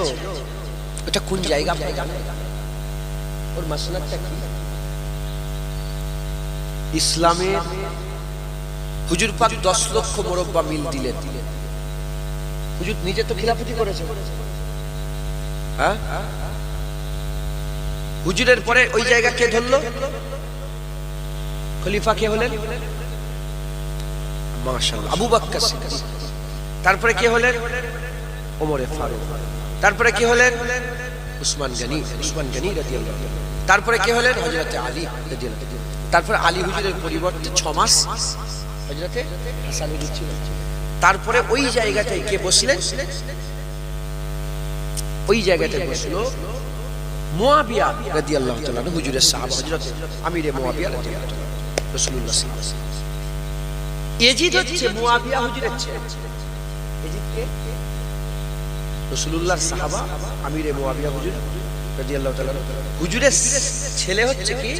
ওটা কোন জায়গা আপনারা জানেন? ওর মাসলাকটা কি? ইসলামের হুজুর পাক 10 লক্ষ মুরব্বা মিল দিলেন। হুজুর নিজে তো খিলাফতি করেছে। হ্যাঁ, হুজুরের পরে ওই জায়গা কে ধরলো? খলিফা কে হলেন? মাশাআল্লাহ, আবু বকর সিদ্দিক। তারপরে কে হলেন? ওমর ফারুক। তারপরে কে হলেন? উসমান গনি, উসমান গনি রাদিয়াল্লাহু আনহু। তারপরে কে হলেন? হযরতে আলী রাদিয়াল্লাহু আনহু। তারপরে আলী হুজুরের পরিবর্তে 6 মাস হযরতে হাসান হুজুর ছিলেন। তারপরে ওই জায়গাটায় কে বসলেন? ওই জায়গাটায় বসলো মুয়াবিয়া রাদিয়াল্লাহু তাআলা আনহু, হুজুরের সাহাবা, হযরত আমিরে মুয়াবিয়া রাদিয়াল্লাহু তাআলা, রাসূলুল্লাহ সাল্লাল্লাহু আলাইহি ওয়াসাল্লাম। এজিদ হচ্ছে মুয়াবিয়া হুজুরের ছেলে। এজিদ কে? রাসূলুল্লাহর সাহাবা, আমিরে মুয়াবিয়া হুজুর রাদিয়াল্লাহু তাআলা আনহু। হুজুরের ছেলে হচ্ছে কি?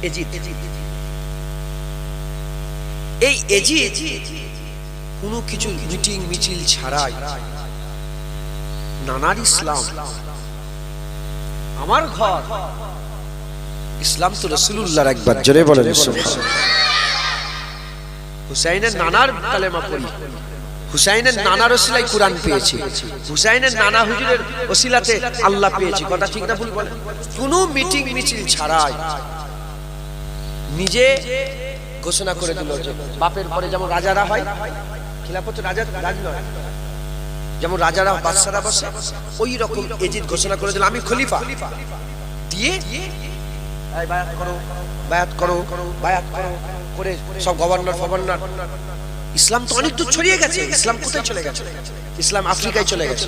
এজিদ। এই এজিদ কোনো কিছু মিটিং মিছিল ছাড়াই নানার ইসলাম, আমার ঘর ইসলাম তো রাসূলুল্লাহর, একবার জোরে বলেন সুবহানাল্লাহ। হুসাইনের নানার কালেমা পড়ি, হুসাইনের নানার ওসিলায় কুরআন পেয়েছি, হুসাইনের নানা হুজুরের ওসিলাতে আল্লাহ পেয়েছি। কথা ঠিক না ভুল বলেন? কোনো মিটিং মিছিল ছাড়াই নিজে ঘোষণা করে দিল যে বাপের পরে যেমন রাজারা হয়, খিলাফত রাজ নয়, যেমন রাজারা বাদশারা বসে, ওই রকম এজিদ ঘোষণা করে দিল আমি খলিফা। দিয়ে বায়াত করো, বায়াত করো, বায়াত করো করে সব গভর্নর ফভর্নর। ইসলাম তো অনেক দূর ছড়িয়ে গেছে। ইসলাম কোথায় চলে গেছে? ইসলাম আফ্রিকায় চলে গেছে,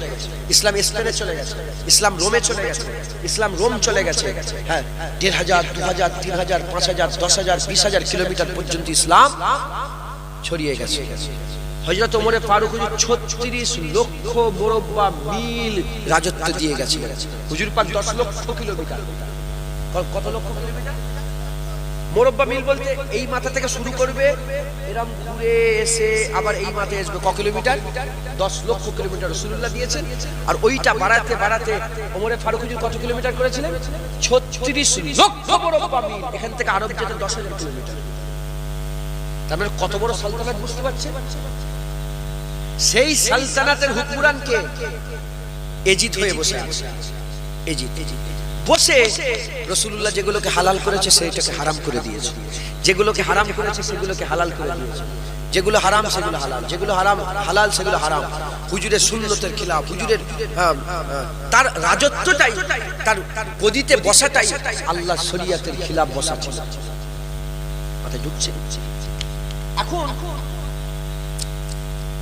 ইসলাম স্পেনে চলে গেছে, ইসলাম রোমে চলে গেছে, ইসলাম রোম চলে গেছে। হ্যাঁ, 1,500, 2,000, 3,000, 5,000, 10,000, 20,000 কিলোমিটার পর্যন্ত ইসলাম ছড়িয়ে গেছে। হযরত ওমরে ফারুক হুজুর 36 লক্ষ মুরব্বা মিল রাজত্ব দিয়ে গেছে। হুজুর পাক 10 লক্ষ কিলোমিটার। কত লক্ষ কিলোমিটার? মুরব্বা মিল বলতে এই মাথা থেকে শুরু করবে, এরকম ঘুরে এসে আবার এই মাথায় আসবে। ক কিলোমিটার? 10 লক্ষ কিলোমিটার রাসূলুল্লাহ দিয়েছেন। আর ওইটা বাড়াতে বাড়াতে ওমরে ফারুক হুজুর কত কিলোমিটার করেছিলেন? 36 লক্ষ মুরব্বা মিল। এখান থেকে আরব যেতে 10,000 কিলোমিটার। তার মানে কত বড় সালতানাত বুঝতে পারছেন? সেই সালতানাতের হুকুমরানকে এজিদ হয়ে বসে আছে। এজিদ বসে রাসূলুল্লাহ যেগুলোকে হালাল করেছে সেটাকে হারাম করে দিয়েছে, যেগুলোকে হারাম করেছে সেগুলোকে হালাল করে দিয়েছে, যেগুলো হারাম সেগুলো হালাল, যেগুলো হারাম হালাল সেগুলো হারাম। হুজুরের সুন্নতের খিলাফ, হুজুরের তার রাজত্বটাই, তার গদিতে বসাটাই আল্লাহর শরীয়তের খিলাফ বসা ছিল। মাথায় ঢুকছে? এখন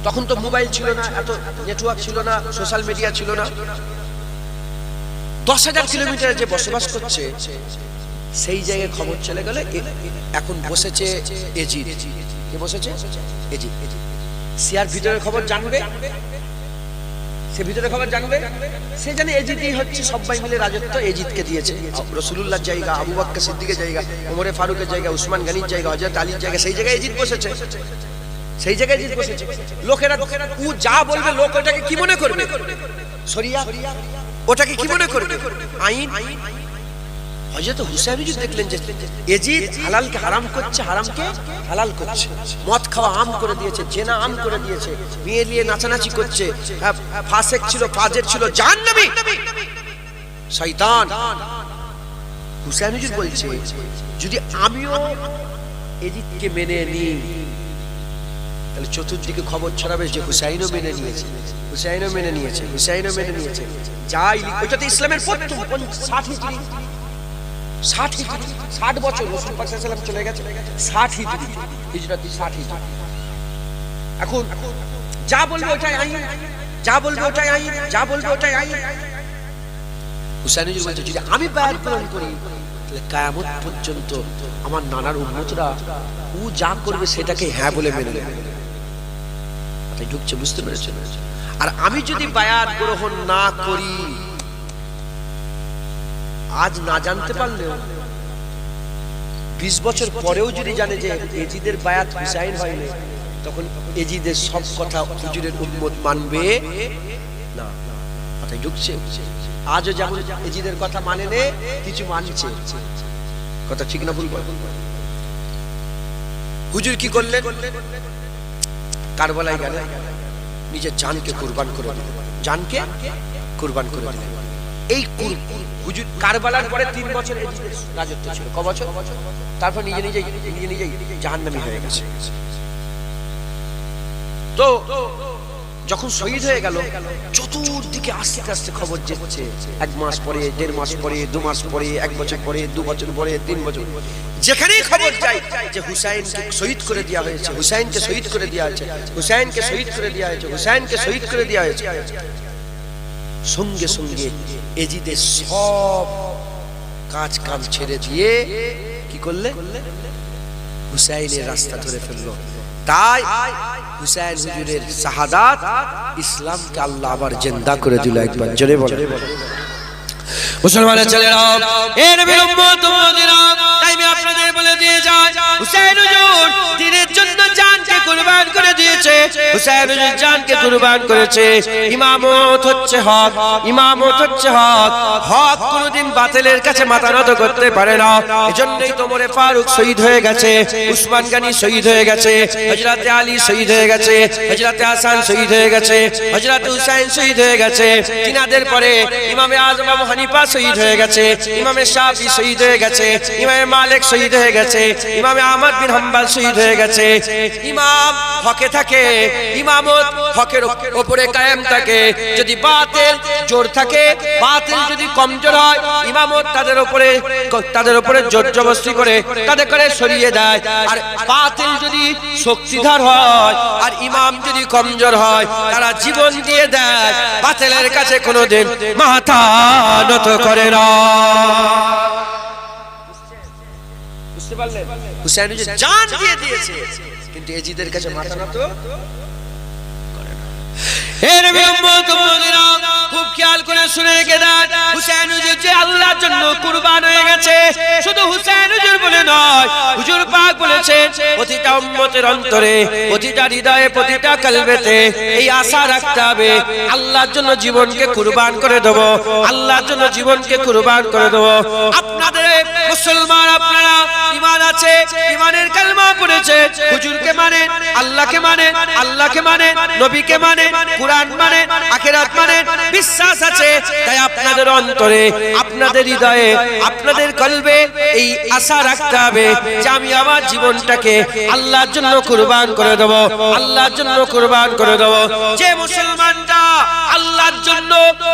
তখন তো মোবাইল ছিল না, এত নেটওয়ার্ক ছিল না, সোশ্যাল মিডিয়া ছিল না। 10,000 কিলোমিটারে যে বসবাস করছে সেই জায়গায় খবর চলে গেল এখন বসেছে এজিদ। কে বসেছে? এজিদ। সিয়ার ভিতরের খবর জানবে, সে ভিতরের খবর জানবে, সে জানে এজিদই হচ্ছে সবাই মিলে রাজত্ব এজিদকে দিয়েছে। রাসূলুল্লাহর জায়গা, আবু বকর সিদ্দিকের জায়গা, ওমর ফারুকের জায়গা, উসমান গনির জায়গা, হযরত আলীর জায়গা, সেই জায়গায় এজিদ বসেছে, সেই জায়গায় এজিদ বসেছে। লোকেরা ও যা বলবে লোক ওটাকে কি মনে করবে? শরিয়াত। ওটাকে কি মনে করবে? আইন। হযরত হুসাইন হুজুর দেখলেন যে এজিদ হালালকে হারাম করছে, হারামকে হালাল করছে, মদ খাওয়া আম করে দিয়েছে, জেনা আম করে দিয়েছে, বিয়ে নিয়ে নাচানাচি করছে, ফাসেক ছিল, ফাজের ছিল, জাহান্নামী, শয়তান। হুসাইন হুজুর বলছে যদি আমিও এজিদকে মেনে নিই তাহলে চতুর্দিকে খবর ছড়াবে যে হুসাইনও মেনে নিয়েছে, হুসাইনও মেনে নিয়েছে, হুসাইনও মেনে নিয়েছে। যাই ওইটাতে ইসলামের প্রথম 60 হিজরি, 60 বছর রাসূল পাক সাল্লাল্লাহু আলাইহি ওয়াসাল্লাম চলে গেছে, 60 হিজরি, হিজরতে 60 হিজরি। এখন যা বলবে ওটাই আইন, যা বলবে ওটাই আইন, যা বলবে ওটাই আইন। হুসাইন হুজুর বলছে যদি আমি বায়াত গ্রহণ করি তাহলে কিয়ামত পর্যন্ত আমার নানার উম্মতরা ও যা করবে সেটাকে হ্যাঁ বলে মেনে নেবে। তাই ঢুকছে, বুঝতে পেরেছেন? আর আমি যদি বায়াত গ্রহণ না করি, আজ না জানতে পারলেও 20 বছর পরেও যদি জানে যে এজিদের বায়াত হুসাইন হয়নি, তখন এজিদের সব কথা হুজুরের উম্মত মানবে না। তাই ঢুকছে? আজও যেমন এজিদের কথা মানে নে, কিছু মানছে। কথা ঠিক না ভুল? হুজুর কি করলেন? কারবালায় গেলেন, নিজের জানকে কুরবান করে দিলেন, জানকে কুরবান করে দিলেন। এই হুজুর কারবালার পরে 3 বছর এজিদের রাজত্ব ছিল। ক বছর? তারপর নিজে নিজেই জাহান্নামী হয়ে গেছে। তো যখন শহীদ হয়ে গেল, চতুর্দিকে আস্তে আস্তে খবর যাচ্ছে, 1 মাস পরে, 1.5 মাস পরে, 2 মাস পরে, 1 বছর পরে, 2 বছর পরে, 3 বছর, যেখানেই খবর যায় যে হুসাইনকে শহীদ করে দেওয়া হয়েছে, হুসাইনকে শহীদ করে দেওয়া হয়েছে, হুসাইনকে শহীদ করে দেওয়া হয়েছে, হুসাইনকে শহীদ করে দেওয়া হয়েছে, সঙ্গে সঙ্গে এজিদের সব কাজ কাম ছেড়ে দিয়ে কি করলে? হুসাইনের রাস্তা ধরে ফেললো। তাই হুসাইন হুজুরের শাহাদাত ইসলামকে আল্লাহ আবার জিন্দা করে দিল। একবার জোরে বলেন মুসলমানের ছেলেরা, এ নবীর উম্মত উম্মতিরা, তাই আমি আপনাদের বলে দিয়ে যাই, হুসাইন হুজুর দ্বীনের জন্য জানকে কুরবান করে দিয়েছে। হুসাইন হুজুর জানকে কুরবান করেছে। ইমামত হচ্ছে হক, ইমামত হচ্ছে হক। হক কোনোদিন বাতিলের কাছে মাথা নত করতে পারে না। এজন্যই তো ওমর ফারুক শহীদ হয়ে গেছে, উসমান গনি শহীদ হয়ে গেছে, হযরত আলী শহীদ হয়ে গেছে, হযরত হাসান শহীদ হয়ে গেছে, হযরত হুসাইন শহীদ হয়ে গেছে। তিনাদের পরে ইমামে আযম আবু হানিফা শহীদ হয়ে গেছে, ইমামে শাফি শহীদ হয়ে গেছে, ইমামে মালিক শহীদ হয়ে গেছে, ইমামে আহমদ বিন হাম্বল শহীদ হয়ে গেছে। ইমাম হকে থাকে, ইমামত হকের উপরে কায়েম থাকে। যদি বাতিল জোর থাকে, বাতিল যদি কমজোর হয়, ইমামত তাদের উপরে জোর জবরদস্তি করে তাদের করে সরিয়ে দেয়। আর বাতিল যদি শক্তিধর হয় আর ইমাম যদি কমজোর হয়, তারা জীবন দিয়ে দেয়, বাতিলের কাছে কোনোদিন মাথা নত করে না। বুঝতে পারলেন? হুসাইন হুজুর জান দিয়ে দিয়েছে, কিন্তু এজিদের কাছে মাথা নত করে না। এর উম্মত উম্মতিরা, খুব খেয়াল করে শুনে রেখে দেন, হুসেন হুজুর যে আল্লাহর জন্য কুরবান হয়ে গেছে, শুধু হুসেন হুজুর বলে নয়, হুজুর পাক বলেছেন প্রতিটা উম্মতের অন্তরে, প্রতিটা হৃদয়ে, প্রতিটা কলবেতে এই আশা রাখতে হবে, আল্লাহর জন্য জীবনকে কুরবান করে দেব, আল্লাহর জন্য জীবনকে কুরবান করে দেব। আপনাদের মুসলমান, আপনারা ঈমান আছে, ঈমানের কালেমা পড়েছে, হুজুরকে মানে, আল্লাহকে মানে, আল্লাহকে মানে, নবীকে মানে, কুরআন মানে, আখিরাত মানে, বিশ্বাস আছে। তাই আপনাদের অন্তরে, আপনাদের হৃদয়ে, আপনাদের কলবে এই আশা রাখতে হবে যে আমি আমার জীবনটাকে আল্লাহর জন্য কুরবান করে দেব, আল্লাহর জন্য কুরবান করে দেব। যে মুসলমানটা আল্লাহর জন্য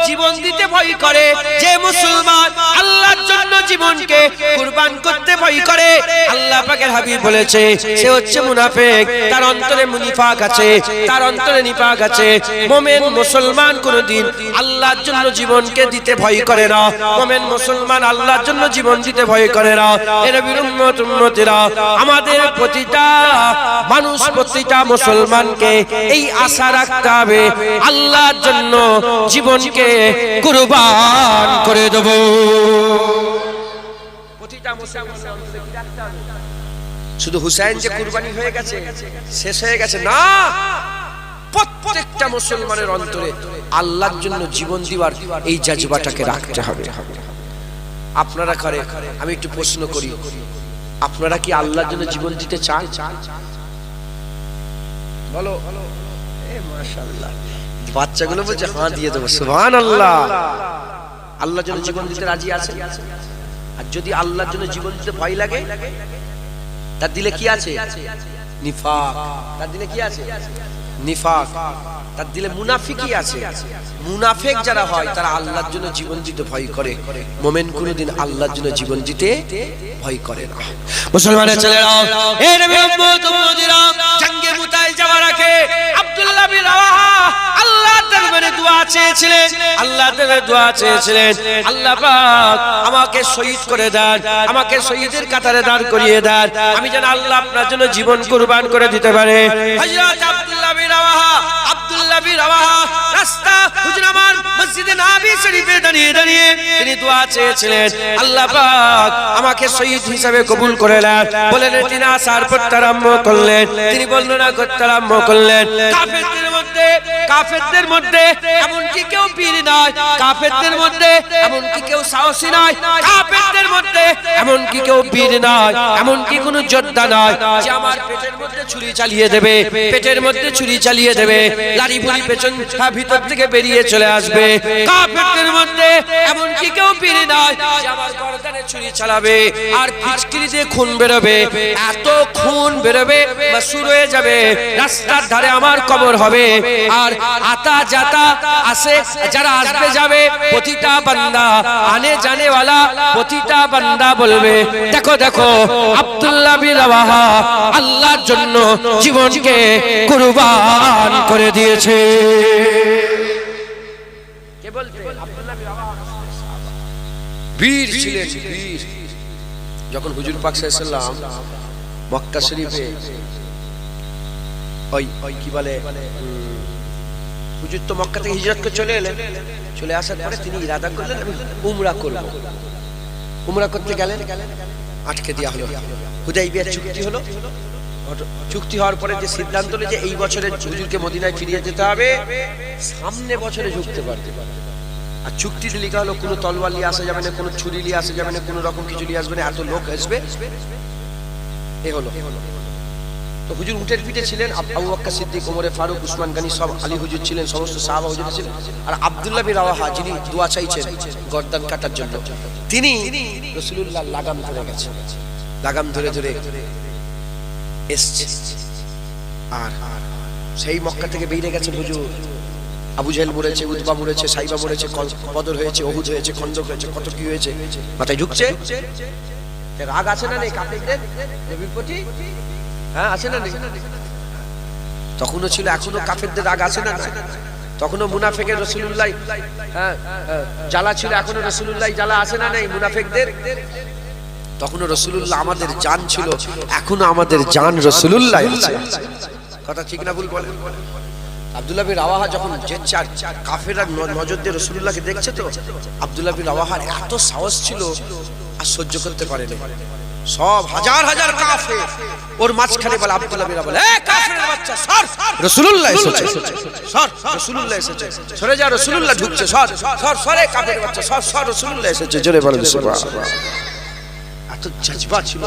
জীবন দিতে ভয় করে, যে মুসলমান আল্লাহর জন্য জীবনকে কুরবান করতে ভয় করে, আল্লাহ পাকের হাবিব বলেছে সে হচ্ছে মুনাফিক, তার অন্তরে নিফাক আছে, তার অন্তরে নিফাক আছে। মুমিন মুসলমান কোনদিন আল্লাহর জন্য জীবনকে দিতে ভয় করে না, মুমিন মুসলমান আল্লাহর জন্য জীবন দিতে ভয় করে না। এর বিরুদ্ধে উম্মতেরা, আমাদের প্রতিটা মানুষ, প্রতিটা মুসলমানকে এই আশা রাখতে হবে আল্লাহর জন্য জীবনকে কুরবান করে দেব। প্রতিটা মুসলমান শুধু হুসাইন যে কুরবানি হয়ে গেছে, শেষ হয়ে গেছে না, প্রত্যেকটা মুসলমানের অন্তরে আল্লাহর জন্য জীবন দিবার এই জাজবাটাকে রাখতে হবে। আপনারা করে, আমি একটু প্রশ্ন করি, আপনারা কি আল্লাহর জন্য জীবন দিতে চান? বলো। মাশাআল্লাহ, বাচ্চাগুলো বলছে হ্যাঁ দিয়ে দেবো, সুবহানাল্লাহ। আল্লাহর জন্য জীবন দিতে রাজি আছে? আর যদি আল্লাহর জন্য জীবন দিতে ভয় লাগে, তার দিলে কি আছে? নিফাক। তার দিলে কি আছে? নিফাক। তার দিলে মুনাফিকি আছে। মুনাফিক যারা হয় তারা আল্লাহর জন্য জীবন দিতে ভয় করে, মুমিন কোনদিন আল্লাহর জন্য জীবন দিতে ভয় করে না। মুসলমানের ছেলেরা, এই নবী উম্মত উম্মতিরা, জঙ্গে মুতায় যাওয়ার আগে আব্দুল্লাহ বিন রাওয়াহা আল্লাহর দরবারে দোয়া চেয়েছিলেন, আল্লাহর দরবারে দোয়া চেয়েছিলেন, আল্লাহ পাক আমাকে শহীদ করে দেন, আমাকে শহীদের কাতারে দাঁড় করিয়ে দেন, আমি যেন আল্লাহ আপনার জন্য জীবন কুরবান করে দিতে পারে। হযরত আব্দুল্লাহ বিন রাওয়াহা, আব্দুল্লাহ বিন রাওয়াহা রাস্তা হুজুর আমার মসজিদে নবী শরীফে দাঁড়িয়ে দাঁড়িয়ে তিনি দোয়া চেয়েছিলেন, আল্লাহ পাক আমাকে শহীদ হিসেবে কবুল করে নেন। বলেন তিনি আসার করতে আরম্ভ করলেন, তিনি বর্ণনা করতে আরম্ভ করলেন, কাফেরদের মধ্যে এমন কি কেউ বীর নয়, কাফেরদের মধ্যে এমন কি কেউ সাহসী নয়, কাফেরদের মধ্যে এমন কি কেউ বীর নয়, এমন কি কোন যোদ্ধা নয় যে আমার পেটের মধ্যে ছুরি চালিয়ে দেবে, পেটের মধ্যে ছুরি চালিয়ে দেবে, লাড়ি বুড়ি পেছন ভিতর থেকে বেরিয়ে চলে আসবে। কাফেরদের মধ্যে এমন কি কেউ বীর নয় যে আমার গর্দানে ছুরি চালাবে আর ফিচকিরি দিয়ে খুন বেরোবে, এত খুন বেরোবে বা শুরু হয়ে যাবে, রাস্তার ধারে আমার কবর হবে। আর আতা জাতা আসে, যারা আসবে যাবে, প্রতিটা বান্দা আনে জানে ওয়ালা, প্রতিটা বান্দা বলবে দেখো দেখো আব্দুল্লাহ বিন রাওয়াহা আল্লাহর জন্য জীবনকে কুরবান করে দিয়েছে। কে বলতে? আব্দুল্লাহ বিন রাওয়াহা বীর ছিলেন, বীর। যখন হুজুর পাক সাল্লাল্লাহু আলাইহি সাল্লাম মক্কা শরীফে ওই কি বলে, হুজুর তো মক্কা থেকে হিজরত করে চলে এলেন, চলে আসার পরে তিনি ইরাদা করলেন আমি উমরা করব। উমরা করতে গেলেন, আটকে দেওয়া হলো। হুদাইবিয়া চুক্তি হলো, চুক্তি হওয়ার পরে যে সিদ্ধান্ত হলো যে এই বছরে হুজুরকে মদিনায় ফিরিয়ে যেতে হবে, সামনে বছরে ঢুকতে পারবে। আর চুক্তিতে লেখা হলো কোনো তলোয়ার নিয়ে আসা যাবে না, কোনো ছুরি নিয়ে আসা যাবে না, কোনো রকম কিছু নিয়ে আসবে না, এত লোক আসবে। এ হলো। তো হুজুর উটের পিঠে ছিলেন, আবু বকর সিদ্দিক, ওমর ফারুক, উসমান গনি, সব আলী হুজুর ছিলেন, সমস্ত সাহাবা হুজুর ছিলেন। আর আব্দুল্লাহ বিন রাওয়াহা যিনি দোয়া চাইছেন গর্দান কাটার জন্য, তিনি রাসূলুল্লাহ লাগাম ধরে গেছেন, লাগাম ধরে ধরে এসছে। আর সেই মক্কা থেকে বেরিয়ে গেছেন হুজুর। আবু জাহেল মরেছে, উতবা মরেছে, সাইবা মরেছে, বদর হয়েছে, উহুদ হয়েছে, খন্দক হয়েছে, কত কি হয়েছে, মাথায় ঢুকছে। রাগ আছে না নেই কাফেরদের নবীর প্রতি? হ্যাঁ আছে না নেই? তখনও ছিল, এখনো কাফেরদের রাগ আছে না? তখনও মুনাফিকের রাসূলুল্লাহ জ্বালা ছিল, এখনো রাসূলুল্লাহ জ্বালা আছে না নেই মুনাফিকদের? তখনও রাসূলুল্লাহ আমাদের জান ছিল, এখনো আমাদের জান রাসূলুল্লাহ আছে। কথা ঠিক না ভুল বলেন? আব্দুল্লাহ বিন রাওয়াহা যখন যে চার কাফেররা নজর দিয়ে রাসূলুল্লাহকে দেখছে, তো আব্দুল্লাহ বিন রাওয়াহার এত সাহস ছিল আর সহ্য করতে পারেনি। সব হাজার হাজার কাফের ওর মাঝখানে বলে, আব্দুল্লাহ বিন রাওয়াহা বলে, এ কাফেরের বাচ্চা সর, রাসূলুল্লাহ এসেছে, সর, রাসূলুল্লাহ এসেছে, সরে যা, রাসূলুল্লাহ ঢুকছে, সর সর সরে, কাফেরের বাচ্চা সর সর, রাসূলুল্লাহ এসেছে। জোরে বলেন সুবহানাল্লাহ। এত জজবা ছিল,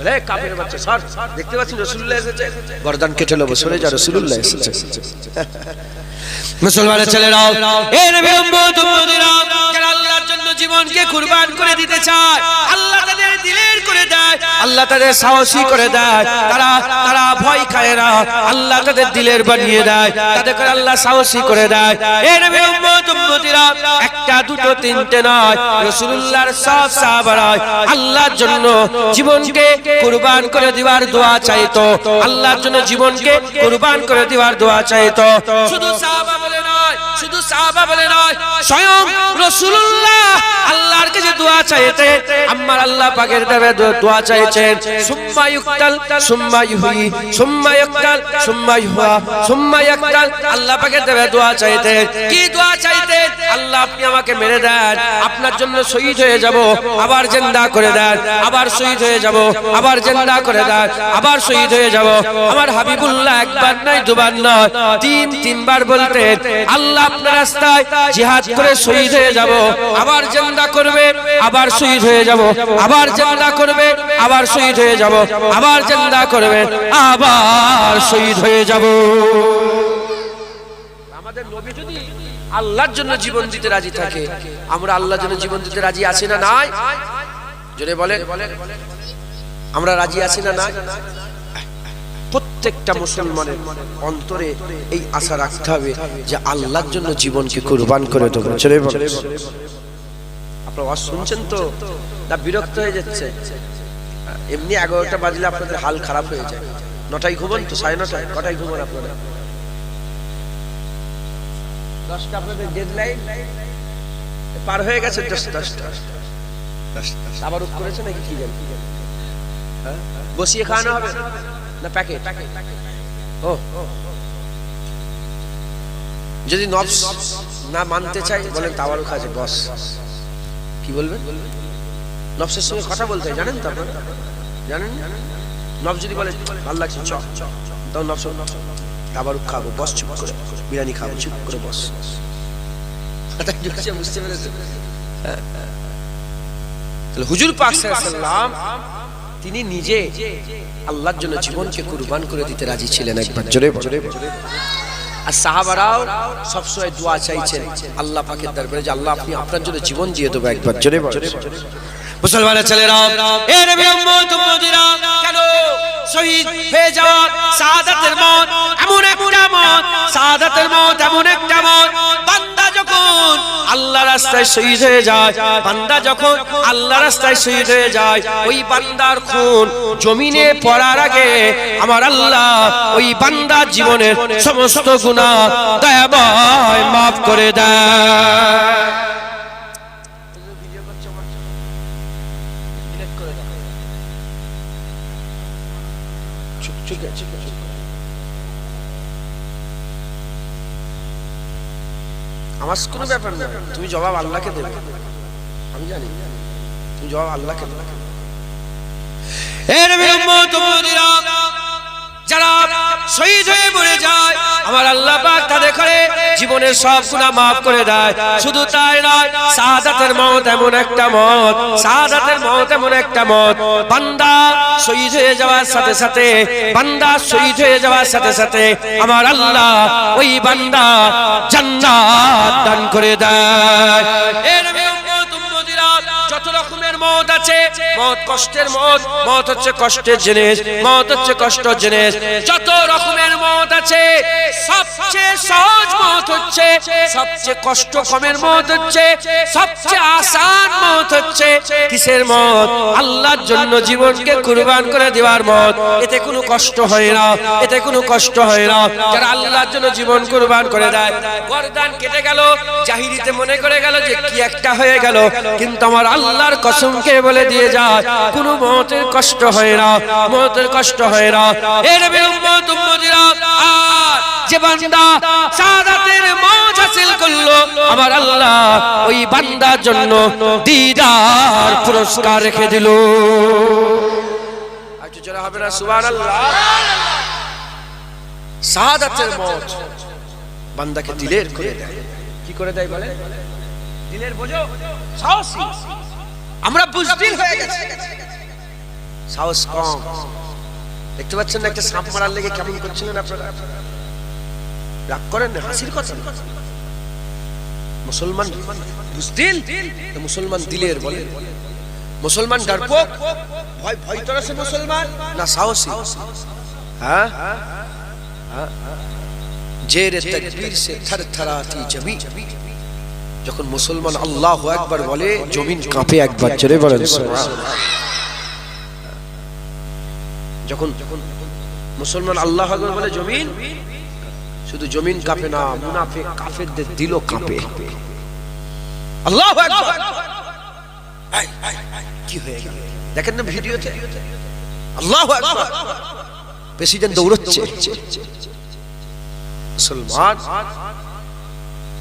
রে কাফেরের বাচ্চা সর, দেখতে পাচ্ছেন রাসূলুল্লাহ এসেছে, গর্দান কেটে নেব, সরে যা, রাসূলুল্লাহ এসেছে। মুসলমানের ছেলেরা, এ নবীর উম্মত-উম্মতিরা, যারা আল্লাহর জন্য জীবনকে কুরবান করে দিতে চায়, আল্লাহ তাদের দিলের করে দেয়, আল্লাহ তাদের সাহসী করে দেয়, তারা ভয় খায় না, আল্লাহ তাদের দিলের বানিয়ে দেয়, তাদের করে আল্লাহ সাহসী করে দেয়। এ নবীর উম্মত-উম্মতিরা, একটা দুটো তিনটে নয়, রাসূলুল্লাহর সব সাহাবারা আল্লাহর জন্য জীবনকে কুরবান করে দেওয়ার দোয়া চাইতো, আল্লাহর জন্য জীবনকে কুরবান করে দেওয়ার দোয়া চাইতো। শুধু সাহাবা বলে নয়, শুধু সাহাবা বলে নয়, স্বয়ং রাসূলুল্লাহ আল্লাহর কাছে দোয়া চাইতে, আমার আল্লাহ পাকের দেবে দোয়া চাইছেন, সুম্মা ইউক্তাল সুম্মা ইউহি সুম্মা ইউক্তাল সুম্মা ইউহা সুম্মা ইউক্তাল, আল্লাহ পাকের দেবে দোয়া চাইতে। কি দোয়া চাইতে? আল্লাহ আপনি আমাকে মেরে দেন, আপনার জন্য শহীদ হয়ে যাব, আবার জিন্দা করে দেন, আবার শহীদ হয়ে যাব, আবার জিন্দা করে দেন, আবার শহীদ হয়ে যাব। আমার হাবিবুল্লাহ একবার নয় দুবার নয়, তিনবার বলতেন, আল্লাহ আপনার রাস্তায় জিহাদ করে শহীদ হয়ে যাব, আবার জিন্দা করবে, আবার শহীদ হয়ে যাব, আবার জিন্দা করবে, আবার শহীদ হয়ে যাব, আবার জিন্দা করবে, আবার শহীদ হয়ে যাব। আমাদের নবী যদি আল্লাহর জন্য জীবন দিতে রাজি থাকে, আমরা আল্লাহর জন্য জীবন দিতে রাজি আছি না নাই? জোরে বলেন, আমরা রাজি আছি না নাই? প্রত্যেকটা মুসলমানের অন্তরে এই আশা রাখতে হবে যে আল্লাহর জন্য জীবনকে কুরবান করে দেবো। জোরে বলেন। আপনারা ওয়াজ শুনছেন তো, না বিরক্ত হয়ে যাচ্ছে? এমনি 11টা বাজলে আপনাদের হাল খারাপ হয়ে যায়। 9টায় ঘুমান তো, 9:30, কটায় ঘুমান আপনারা? 10টা আপনাদের ডেডলাইন পার হয়ে গেছে, 10টা আবার উঠ করেছে নাকি কি জানি? বসিয়ে খাওয়ানো হবে না প্যাকেট? ও, যদি নফস না মানতে চাই বলেন তাওয়ারও খাচ্ছে বস, কি বলবেন? নফসের সঙ্গে কথা বলতে হয়, জানেন তো আপনারা? জানেন? নফস যদি বলে ভালো লাগছে চ, তখন নফস তাওয়ারও খাবো বস, চুপ করে বিরিয়ানি খাবো চুপ করে বস। বুঝতে পেরেছেন? হুজুর পাক সাল্লাল্লাহু আলাইহি ওয়াসাল্লাম তিনি নিজে আল্লাহর জন্য জীবনকে কুরবান করে দিতে রাজি ছিলেন। একবার জোরে জোরে। আর সাহাবারাও সবসময় দোয়া চাইছেন আল্লাহ পাকের দরবারে যে আল্লাহ আপনি আপনার জন্য জীবন দিয়ে দেবো। একবার জোরে জোরে। মুসলমানের ছেলেরা, এ নবী উম্মত-উম্মতিরা, কেন শহীদ হয়ে যাওয়া শাহাদাতের মত এমন একটা মত, শাহাদাতের মত এমন একটা মত, বান্দা যখন আল্লাহর রাস্তায় শহীদ হয়ে যায়, বান্দা যখন আল্লাহর রাস্তায় শহীদ হয়ে যায়, ওই বান্দার খুন জমিনে পড়ার আগে আমার আল্লাহ ওই বান্দার জীবনের সমস্ত গুনাহ দয়াময় মাফ করে দেয়। আমার কোনো ব্যাপার না, তুমি জবাব আল্লাহকে দেবে, আমি জানি তুমি জবাব আল্লাহকে দেবে। যারা শহীদ হয়ে মরে যায় আমার আল্লাহ পাক তাদের করে জীবনের সব গুনাহ মাফ করে দেয়। শুধু তাই নয়, শাহাদাতের মওত এমন একটা মওত, শাহাদাতের মওত এমন একটা মওত, বান্দা শহীদ হয়ে যাওয়ার সাথে সাথে, বান্দা শহীদ হয়ে যাওয়ার সাথে সাথে আমার আল্লাহ ওই বান্দা জান্নাত দান করে দেয়। এর যত রকমের মওত আছে, মওত কষ্টের মওত, মওত হচ্ছে কষ্টের জিনিস, মওত হচ্ছে কষ্টের জিনিস। যত রকমের মওত আছে, সবচেয়ে সহজ মওত হচ্ছে, সবচেয়ে কষ্ট কমের মওত হচ্ছে, সবচেয়ে আসান মওত হচ্ছে কিসের মওত? আল্লাহর জন্য জীবনকে কুরবান করে দেওয়ার মওত। এতে কোনো কষ্ট হয় না, এতে কোনো কষ্ট হয় না। যারা আল্লাহর জন্য জীবন কুরবান করে দেয়, গর্দান কেটে গেল, জাহিরিতে মনে করে গেল যে কি একটা হয়ে গেল, কিন্তু আমার আল্লাহর কসমকে বলে দিয়ে যায় কোনো মওতের কষ্ট হয় না, মওতের কষ্ট হয় না। এর উম্মত-উম্মতিরা, আর যে বান্দা শাহাদাতের মওজ হাসিল করলো আমার আল্লাহ ওই বান্দার জন্য দিদার পুরস্কার রেখে দিল। একটু জোরে হবে না সুবহানাল্লাহ। শাহাদাতের মওজ বান্দাকে দিলের করে দেয়। কি করে দেয় বলে? দিলের বোঝো সাহসী। আমরা বুজদিল হয়ে গেছি, সাহস কম। দেখতে পাচ্ছেন না একটা সাপ মারার লেগে কেমন করছিলেন আপনারা? রাগ করেন না, হাসির কথা। মুসলমান বুজদিল, মুসলমান দিলের বলে। মুসলমান ডরপোক, ভয় ভয় তো আছে মুসলমান না সাহসী? হ্যাঁ, জেরে তাকবীর সে থরথরাতি জমি। যখন মুসলমান আল্লাহু আকবার বলে জমিন কাঁপে একবার, জোরে বলেন সুবহানাল্লাহ। যখন মুসলমান আল্লাহু আকবার বলে জমিন, শুধু জমিন কাঁপে না, মুনাফিক কাফেরদের দিলও কাঁপে। আল্লাহু আকবার, কি হয়ে গেল দেখেন না ভিডিওতে? আল্লাহু আকবার, প্রেসিডেন্ট দৌড়চ্ছে।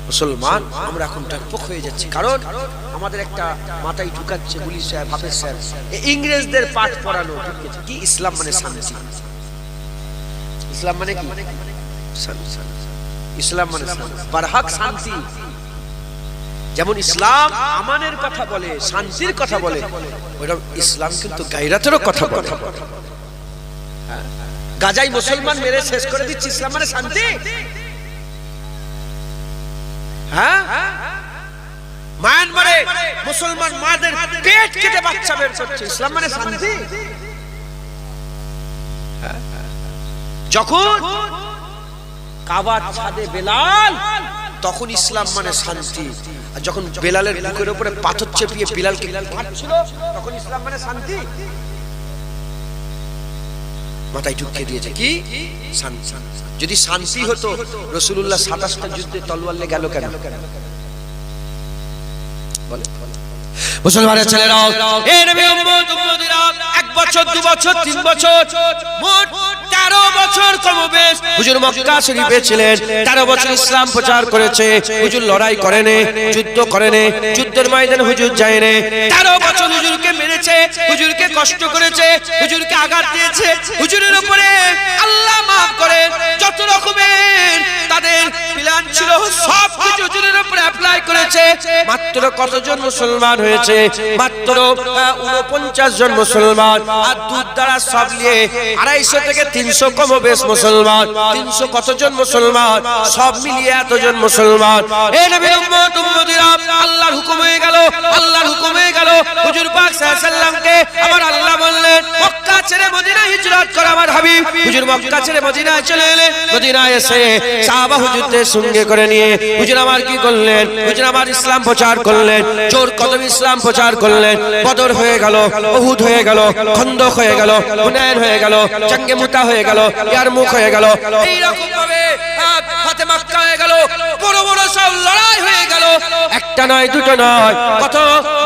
মুসলমান আমরা এখন ডরপোক হয়ে যাচ্ছি, কারণ আমাদের একটা মাথায় ঢুকাচ্ছে পুলিশ সাহেব, হাফেজ সাহেব, ইংরেজদের পাঠ পড়ানো কি ইসলাম মানে শান্তি। ইসলাম মানে কি? ইসলাম মানে বারহাক শান্তি। যেমন ইসলাম আমানের কথা বলে, শান্তির কথা বলে, ওইরকম ইসলাম কিন্তু গায়রাতেরও কথা বলে। গাজাই মুসলমান মেরে শেষ করে দিচ্ছে, ইসলাম মানে শান্তি? হ্যাঁ, মায়ানমারে মুসলমান মাদের পেট কেটে বাচ্চা বের করছে, ইসলাম মানে শান্তি? যখন কাবার ছাদে বেলাল, তখন ইসলাম মানে শান্তি। আর যখন বেলালের বুকের উপরে পাথর চেপিয়ে বিলালকে কাটছিল, তখন ইসলাম মানে শান্তি? মাথায় ঢুকিয়ে দিয়েছে কি শান্তি। যদি শান্তি হতো রাসূলুল্লাহ 27টা যুদ্ধে তলোয়ার নিয়ে গেল কেন? বলে মুসলমানের ছেলেরা, এই নবী উম্মত উম্মতিরা 1 বছর 2 বছর 3 বছর মোট 13 বছর কমবেশ হুজুর মক্কা শরীফে ছিলেন। 13 বছর ইসলাম প্রচার করেছে। হুজুর লড়াই করেনি, যুদ্ধ করেনি, যুদ্ধের ময়দানে হুজুর যায়নি। 13 বছর হুজুরকে মেরেছে, হুজুরকে কষ্ট করেছে, হুজুরকে আঘাত দিয়েছে। হুজুরের উপরে আল্লাহ maaf করে যত রকমের তাদের প্ল্যান ছিল সব কিছু হুজুরের উপরে অ্যাপ্লাই করেছে। মাত্র কতজন মুসলমান হয়েছে? মাত্র 49 জন মুসলমান। আর দুধ দ্বারা সব নিয়ে 250 থেকে 300 কমবেশ মুসলমান। 300 কতজন মুসলমান? সব মিলিয়ে এতজন মুসলমান। এই নবী উম্মত উম্মতিরা, আল্লাহর হুকুম হয়ে গেল, আল্লাহর হুকুম হয়ে গেল। হুজুর পাক সাল্লাল্লাহু আলাইহি সাল্লামকে আমার আল্লাহ বললেন মক্কা ছেড়ে মদিনায় হিজরত কর আমার হাবিব। হুজুর মক্কা ছেড়ে মদিনায় চলে এলেন। মদিনায় এসে সাহাবা হুজুরদের সঙ্গে করে নিয়ে হুজুর আমার কি করলেন? হুজুর আমার ইসলাম প্রচার করলেন, জোর কদম ইসলাম প্রচার করলেন। বদর হয়ে গেল, উহুদ হয়ে গেল, খন্দক হয়ে গেল, হুনাইন হয়ে গেল, জঙ্গে মুতা হয়ে গেল, ইয়ারমুক হয়ে গেল। এই রকম ভাবে ফাতে মক্কা হয়ে গেল, বড় বড় সব লড়াই হয়ে গেল। একটা নয়, দুটো নয়, কত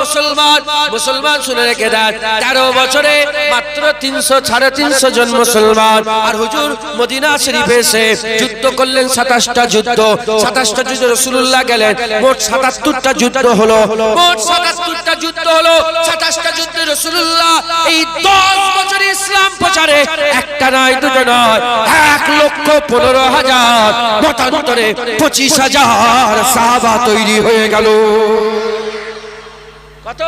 মুসলমান মুসলমান শুনে রেখে দেন। 13 বছরে মাত্র 300 350 জন মুসলমান। আর হুজুর মদিনা শরীফে এসে যুদ্ধ করলেন 27টা যুদ্ধ। 27টা যুদ্ধ রাসূলুল্লাহ গেলেন, মোট 77টা যুদ্ধ হলো। মোট 77টা যুদ্ধ হলো। 27টা যুদ্ধে রাসূলুল্লাহ এই 10 বছরে ইসলাম প্রচারে একটা নয়, দুটো নয়, 1,15,000 মতান্তরে 25,000 সাহাবা তৈরি হয়ে গেল। কত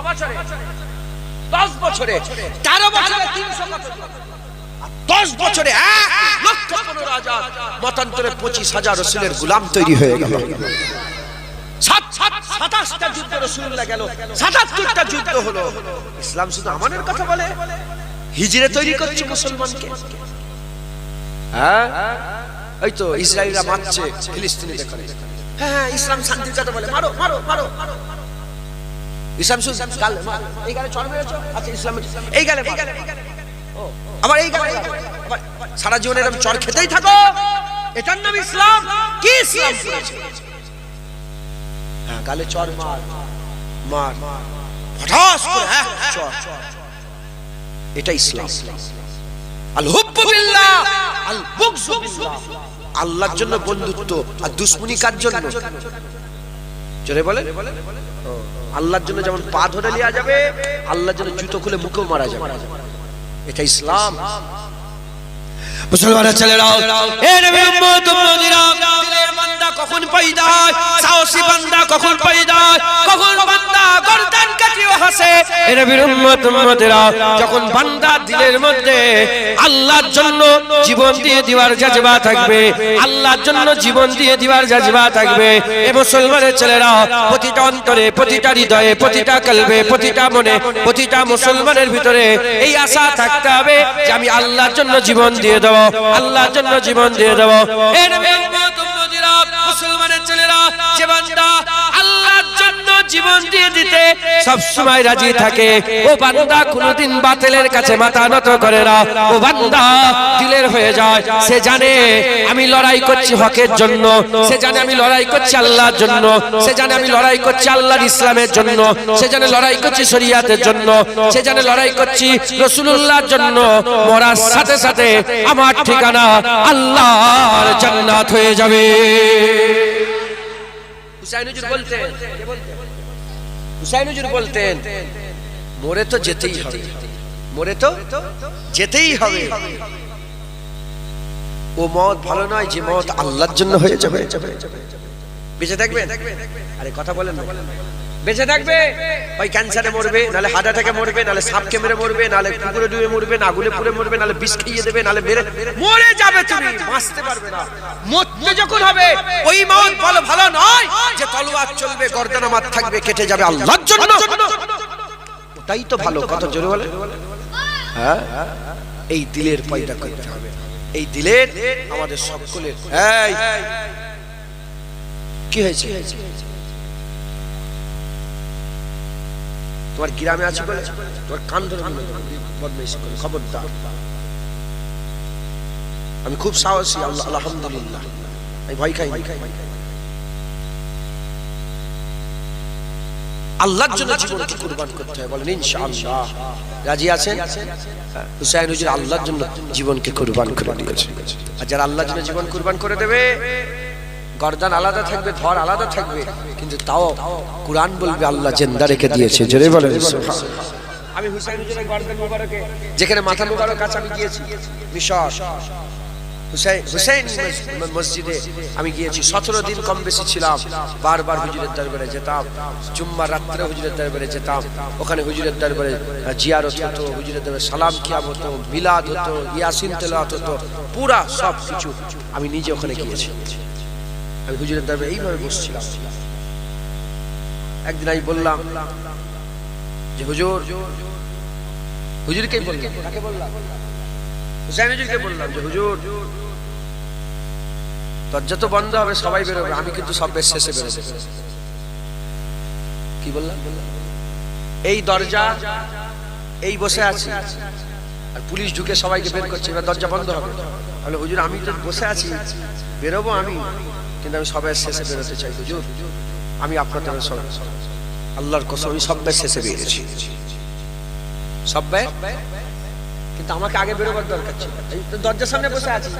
বছরে? 10 বছরে। 13 বছরে 300 কত? 10 বছরে 1,15,000 মতান্তরে 25,000 রাসূলের গোলাম তৈরি হয়ে গেল। 27টা যুদ্ধ রাসূলুল্লাহ গেল, 77টা যুদ্ধ হলো। ইসলাম শুধু আমাদের কথা বলে, হিজরে তৈরি করছে মুসলমানকে। হ্যাঁ, এই তো ইসরায়েলরা মারছে ফিলিস্তিনিদের করে। হ্যাঁ, ইসলাম শান্তির কথা বলে, মারো মারো মারো। ইসলাম শুধু গাল, এই গালে চড় মেরেছো, আচ্ছা ইসলাম এই গালে, আবার এই গালে, আবার সারা জীবন এরকম চড় খেতেই থাকো, এটার নাম ইসলাম? কি ইসলাম? হ্যাঁ, গালে চড় মার মার হঠাৎ করে, হ্যাঁ চড়, এটা ইসলাম। আল হুব্বু বিল্লাহ আল বুগযু বিল্লাহ, আল্লাহর জন্য বন্ধুত্ব আর দুশমনি কার জন্য? জোরে বলেন। আল্লাহর জন্য যেমন পা ধরে লিয়া যাবে, আল্লাহর জন্য জুতো খুলে মুখেও মারা যাবে, এটা ইসলাম। মুসলমানের ছেলেরা, এ নবী উম্মত উম্মতিরা, দিলের বান্দা কখন পয়দা হয়, সাহসী বান্দা কখন পয়দা হয়, কখন বান্দা গর্দান কাটিয়ে হাসে। এ নবীর উম্মত উম্মতিরা, যখন বান্দা দিলের মধ্যে আল্লাহর জন্য জীবন দিয়ে দিবার জজবা থাকবে, আল্লাহর জন্য জীবন দিয়ে দিবার জজবা থাকবে। এ মুসলমানের ছেলেরা, প্রতিটা অন্তরে, প্রতিটা হৃদয়ে, প্রতিটা কলবে, প্রতিটা মনে, প্রতিটা মুসলমানের ভিতরে এই আশা থাকতে হবে যে আমি আল্লাহর জন্য জীবন দিয়ে দেব, আল্লাহর জন্য জীবন দিয়ে দেব। এই নবী উম্মত উম্মতিরা, মুসলমানের ছেলেরা, যে বান্দা আল্লাহর জন্য জীবন দিয়ে দিতে সব সময় রাজি থাকে, ও বান্দা কোনদিন বাতিলের কাছে মাথা নত করে না, ও বান্দা দিলের হয়ে যায়। সে জানে আমি লড়াই করছি হকের জন্য, সে জানে আমি লড়াই করছি আল্লাহর জন্য, সে জানে আমি লড়াই করছি আল্লাহর ইসলামের জন্য, সে জানে লড়াই করছি শরীয়তের জন্য, সে জানে লড়াই করছি রাসূলুল্লাহর জন্য। মরার সাথে সাথে আমার ঠিকানা আল্লাহর জান্নাত হয়ে যাবে। হুসাইন হুজুর বলতেন, হুসাইন হুজুর বলতেন, মরে তো যেতেই হবে, মরে তো যেতেই হবে। ও মত ভালো নয় যে মত আল্লাহর জন্য হয়ে যাবে। বেঁচে থাকবে, আরে কথা বলেন না, বেঁচে থাকবে ওই ক্যান্সারে মরবে, নালে হার্ট অ্যাটাকে মরবে, নালে সাপকে মেরে মরবে, নালে পুকুরে ডুবে মরবে, না আগুনে পুড়ে মরবে, নালে বিষ খেয়ে দেবে, নালে মেরে মরে যাবে, তুমি বাঁচতে পারবে না। মরতে যখন হবে ওই মত ভালো ভালো নয় যে তলোয়ার চলবে, গর্দান আমার থাকবে, কেটে যাবে আল্লাহর জন্য, ওটাই তো ভালো। কত জোরে বলে, হ্যাঁ, এই দিলের পয়দা করতে হবে, এই দিলের আমাদের সকলের। এই কি হয়েছে? তোমার গ্রামে আছে বলে তোমার কান ধরে বদমাইশি করে, খবরদার। আমি খুব সাহসী, আল্লাহ আলহামদুলিল্লাহ, আমি ভয় খাই। আল্লাহর জন্য জীবনকে কুরবান করতে হয়, বলেন ইনশাআল্লাহ। রাজি আছেন? হুসাইন হুজুর আল্লাহর জন্য জীবনকে কুরবান করে দিয়েছে। আর যারা আল্লাহর জন্য জীবন কুরবান করে দেবে, গর্দান আলাদা থাকবে, ধর আলাদা থাকবে, কিন্তু তাও কুরআন বলবে আল্লাহ জিন্দা রেখে দিয়েছে। জোরে বলেন সুবহানাল্লাহ। আমি হুসাইন হুজুরের গর্দান মুবারকে, যেখানে মাথা মুবারক আছে, আমি গিয়েছি মিশর, হুসাইন মসজিদে আমি গিয়েছি। 17 দিন কম বেশি ছিলাম, বারবার হুজুরের দরবারে যেতাম, জুম্মার রাত্রে হুজুরের দরবারে যেতাম, ওখানে হুজুরের দরবারে জিয়ারত হতো, হুজুরের দরবারে সালাম কিয়াম হতো, মিলাদ হতো, ইয়াসিন তেলাওয়াত হতো, পুরা সব কিছু আমি নিজে ওখানে গিয়েছি। আমি হুজুরের দরবারে এইভাবে বসছিলাম। একদিন আমি বললাম যে হুজুর, হুজুরকেই বললাম, কাকে বললাম? হুসাইন হুজুরকে বললাম যে হুজুর, দরজা তো বন্ধ হবে, সবাই বেরোবে, আমি কিন্তু সব বেশ শেষে বেরোবে। কি বললাম? এই দরজা, এই বসে আছি, আর পুলিশ ঢুকে সবাইকে বের করছে, এবার দরজা বন্ধ হবে। বলে হুজুর আমি তো বসে আছি, বেরোবো আমি, কিন্তু আমি সবাই শেষে বেরোতে চাই হুজুর, আমি আপনাদের আল্লাহর কসম আমি সব বেশ শেষে বেরিয়েছি, সব বের, কিন্তু আমাকে আগে বেরোবার দরকার ছিল, দরজার সামনে বসে আছি।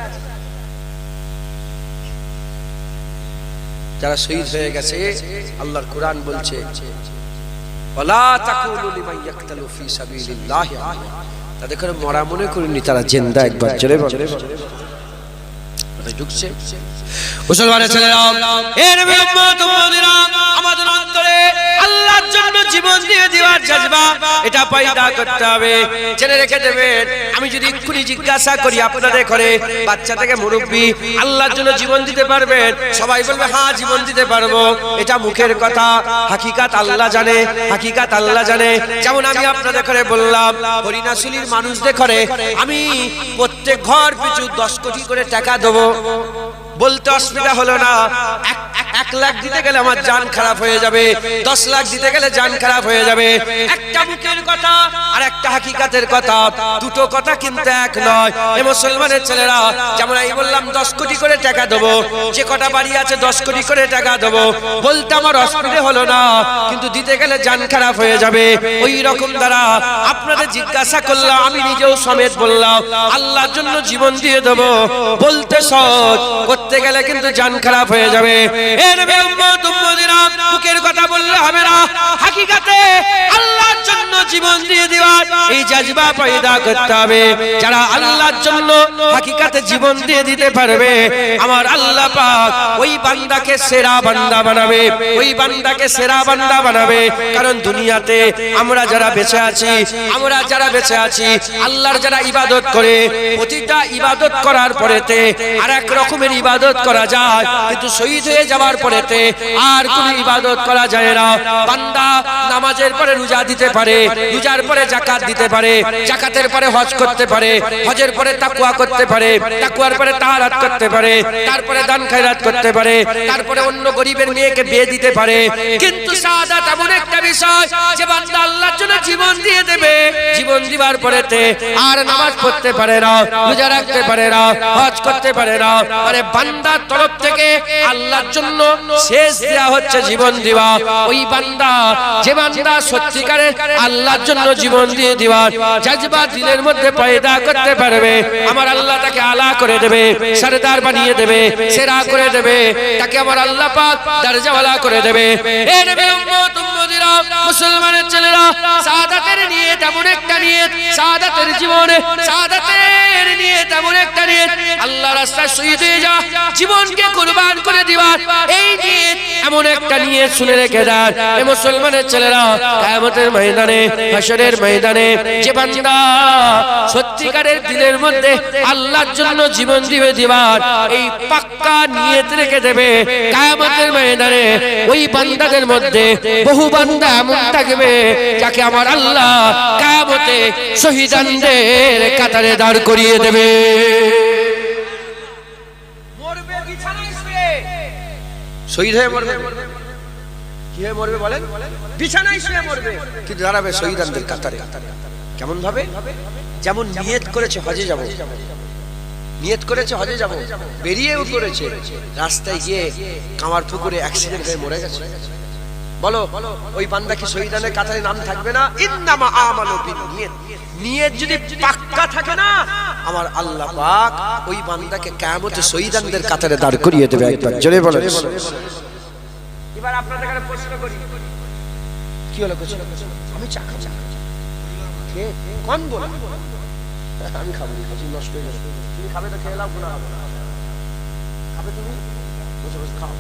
যারা শহীদ হয়ে গেছে, আল্লাহর কোরআন বলছে ওয়ালা তাকুলু লিমান ইয়াকতালু ফি সাবিলিল্লাহ, তাদের করে মরা মনে করিনি, তারা জিন্দা। একবার জোরে বলে ঢুকছে। মুসলমানের ছেলেরা, এ নবী উম্মত উম্মতিরা, আমাদের অন্তরে আল্লাহর জন্য জীবন দিয়ে দেওয়ার জজবা এটা পয়দা করতে হবে। জেনে রেখে দেবেন, আমি যদি এক্ষুনি জিজ্ঞাসা করি আপনাদের ঘরে বাচ্চা থেকে মুরব্বী আল্লাহর জন্য জীবন দিতে পারবেন, সবাই বলবে হ্যাঁ জীবন দিতে পারবো। এটা মুখের কথা, হাকিকাত আল্লাহ জানে, হাকিকাত আল্লাহ জানে। যেমন আমি আপনাদের ঘরে বললাম, হরিণাশুলির মানুষদের ঘরে আমি প্রত্যেক ঘর পিছু 10 কোটি করে টাকা দেবো, বলতে অসুবিধা হলো না। 1 লাখ দিতে গেলে আমার জান খারাপ হয়ে যাবে, 10 লাখ দিতে গেলে জান খারাপ হয়ে যাবে। একটা মুখের কথা আর একটা হাকিকাতের কথা, দুটো কথা কিন্তু এক নয়। এই মুসলমানের ছেলেরা, যেমন আমি বললাম 10 কোটি করে টাকা দেবো, যে কটা বাড়ি আছে 10 কোটি করে টাকা দেবো, বলতে আমার অসুবিধে হলো না, কিন্তু দিতে গেলে জান খারাপ হয়ে যাবে। ওই রকম দ্বারা আপনাদের জিজ্ঞাসা করলাম, আমি নিজেও সমেত বললাম আল্লাহর জন্য জীবন দিয়ে দেবো, বলতে সহজ, করতে গেলে কিন্তু জান খারাপ হয়ে যাবে। এর মুখের কথা বললে হবে না, হাকিকাতে আল্লাহর জন্য জীবন দিয়ে দেওয়ার এই জাজবা পয়দা করতে হবে। যারা আল্লাহর জন্য হাকিকাতে জীবন দিয়ে দিতে পারবে, আমার আল্লাহ পাক ওই বান্দাকে সেরা বান্দা বানাবে, ওই বান্দাকে সেরা বান্দা বানাবে। কারণ দুনিয়াতে আমরা যারা বেঁচে আছি, আল্লাহর যারা ইবাদত করে, প্রতিটা ইবাদত করার পরেতে আর এক রকমের ইবাদত করা যায়, কিন্তু শহীদ হয়ে যাওয়ার পরেতে আর কোনো ইবাদত করা যায় না। বান্দা নামাজের পরে রোজা দিতে পারে, রোজার পরে যাকাত দিতে পারে, যাকাতের পরে হজ করতে পারে, হজের পরে তাকওয়া করতে পারে, তাকওয়ার পরে তাহারাত করতে পারে, তারপরে দান খয়রাত করতে পারে, তারপরে অন্য গরিবের মেয়েকে বিয়ে দিতে পারে। কিন্তু শাহাদাত এমন একটা বিষয় যে বান্দা আল্লাহর জন্য জীবন দিয়ে দেবে, জীবন দিবার পরেতে আর নামাজ পড়তে পারে না, রোজা রাখতে পারে না, হজ করতে পারে না। আরে বান্দার তরফ থেকে আল্লাহর জন্য শেষ দেয়া হচ্ছে জীবন দেওয়া। ওই বান্দা, যে বান্দা সত্যিকারে আল্লাহর জন্য জীবন দিয়ে দেওয়ার জাজবা দিলের মধ্যে পয়দা করতে পারবে, আমার আল্লাহ তাকে আলা করে দেবে, সরদার বানিয়ে দেবে, সেরা করে দেবে, তাকে আমার আল্লাহ পাক দরজাওয়ালা করে দেবে। এ নবী উম্মত উম্মতিরা, মুসলমানের ছেলেরা, শাহাদাতের নিয়ত এমন একটা নিয়ত, শাহাদাতের জীবনে শাহাদাতের নিয়ত এমন একটা নিয়ত, আল্লাহর রাস্তায় শহীদ হয়ে যা, জীবনকে কুরবান করে দিবার এই নিয়ত এমন একটা নিয়ত শুনে রেখে দেন। এই মুসলমানের ছেলেরা, কিয়ামতের ময়দানে, হাশরের ময়দানে যে বান্দা সত্যিকারের দিলের মধ্যে আল্লাহর জন্য জীবন দিবে দিবার এই পাক্কা নিয়ত রেখে দেবে, কিয়ামতের ময়দানে ওই বান্দাদের মধ্যে বহু বান্দা এমন থাকবে যাকে আমার আল্লাহ কিয়ামতে শহীদানদের কাতারে দাঁড় করিয়ে দেবে। মরবে বিছানায় শুয়ে, শহীদ হয়ে মরবে। কি হয়ে মরবে বলেন? বিছানায় শুয়ে মরবে, কিন্তু দাঁড়াবে শহীদানদের কাতারে। কেমন ভাবে? যেমন নিয়ত করেছে হজে যাব, নিয়ত করেছে হজে যাব, বেরিয়েও পড়েছে, রাস্তায় গিয়ে কামার পুকুরে অ্যাক্সিডেন্ট হয়ে মরে গেছে। বলো ওই বান্দা কি শহীদানের কাতারে নাম থাকবে না? ইন্নামা আমালু বিনিয়াত, নিয়ত যদি পাক্কা থাকে না, আমার আল্লাহ পাক ওই বান্দাকে কিয়ামতে শহীদানদের কাতারে দাঁড় করিয়ে দেবে। একবার জোরে বলেন। এবার আপনাদের কাছে প্রশ্ন করি, কি হলো? আমি চা খাবো, কে কোন বল? আমি খাবো, খাচ্ছি নষ্ট হয়ে যাবে। তুমি খাবে তো খেয়ে নাও, গুনাহ হবে না। খাবে তুমি, বসে বসে খাও,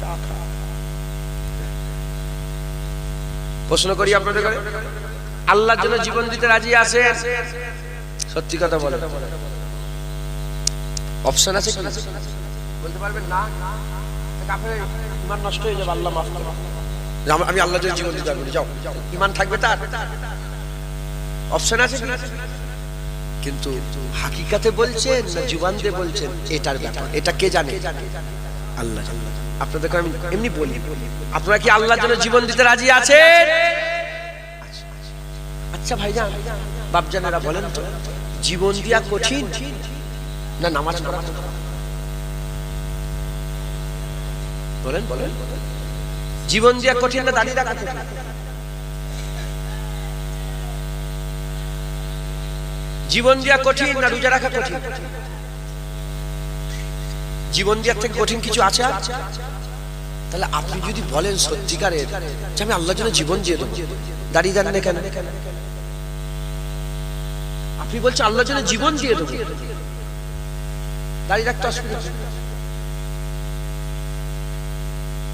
চা খাও। প্রশ্ন করি আপনাদের কাছে, আল্লাহর জন্য জীবন দিতে রাজি আছেন? সত্যি কথা বলেন। অপশন আছে কি? বলতে পারবেন না? আপনার ঈমান নষ্ট হয়ে যাবে, আল্লাহ মাফ করবে। আমি আল্লাহর জন্য জীবন দিতে পারবো, যাও, ঈমান থাকবে তার? অপশন আছে কি? কিন্তু হাকিকাতে বলছেন না জুবান দিয়ে বলছেন, এটার ব্যাপার, এটা কে জানে? আল্লাহ জানে। আপনাদেরকে আমি এমনি বলি, আপনারা কি আল্লাহর জন্য জীবন দিতে রাজি আছেন? আচ্ছা ভাইজান, বাপজানেরা বলেন তো, জীবন দিয়া কঠিন না নামাজ পড়া? বলেন বলেন, জীবন দিয়া কঠিন না দাঁড়িয়ে রাখা কঠিন? জীবন দিয়া কঠিন না রোজা রাখা কঠিন? জীবন দেওয়ার থেকে কঠিন কিছু আছে? তাহলে আপনি যদি বলেন সত্যিকারের যে আমি আল্লাহর জন্য জীবন দিয়ে দেবো, দাঁড়িয়ে দেন না কেন? আপনি বলছেন আল্লাহর জন্য জীবন দিয়ে দেবো, দাঁড়িয়ে রাখতে অসুবিধা?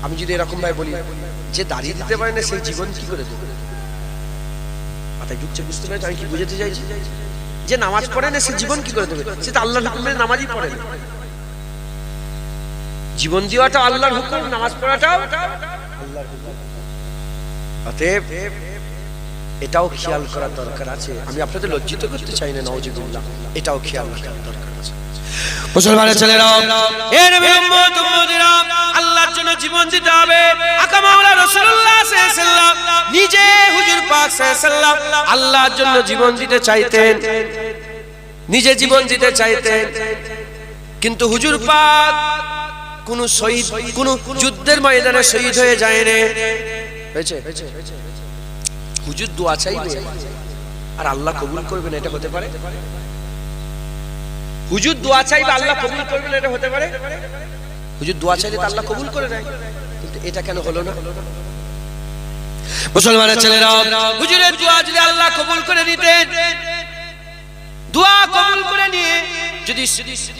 আমি যদি এরকম ভাবে বলি যে দাঁড়িয়ে দিতে পারে না, সেই জীবন কি করে দেবে? মাথায় ঢুকছে? বুঝতে পেরেছি আমি কি বুঝাতে চাইছি? যে নামাজ পড়ে না, সে জীবন কি করে দেবে? সে তো আল্লাহর হুকুমে নামাজই পড়ে না। জীবন দেওয়াটা আল্লাহর হুকুম, নামাজ পড়াটাও আল্লাহর হুকুম। অতএব এটাও খেয়াল করার দরকার আছে। আমি আপনাদের লজ্জিত করতে চাই না, নাউজুবিল্লাহ, এটাও খেয়াল রাখার দরকার আছে। মুসলমানের ছেলেরা, এ নবীর উম্মত উম্মতিরা, আল্লাহর জন্য জীবন দিতে হবে। আকা মাওলা রাসূলুল্লাহ সাল্লাল্লাহু আলাইহি ওয়াসাল্লাম নিজে হুজুর পাক সাল্লাল্লাহু আলাইহি ওয়াসাল্লাম আল্লাহর জন্য জীবন দিতে চাইতেন, নিজে জীবন দিতে চাইতেন, কিন্তু হুজুর পাক কোন শহীদ, কোন যুদ্ধের ময়দানে শহীদ হয়ে যায়নি। হয়েছে হুজুর দোয়া চাইবে আর আল্লাহ কবুল করবেন, এটা হতে পারে? হুজুর দোয়া চাইবে আল্লাহ কবুল করবেন, এটা হতে পারে? হুজুর দোয়া চাইলে তো আল্লাহ কবুল করে নেয়, কিন্তু এটা কেন হলো না? মুসলমানের ছেলেরা, হুজুরের দোয়া যদি আল্লাহ কবুল করে নিতেন, দোয়া কবুল করে নিয়ে যদি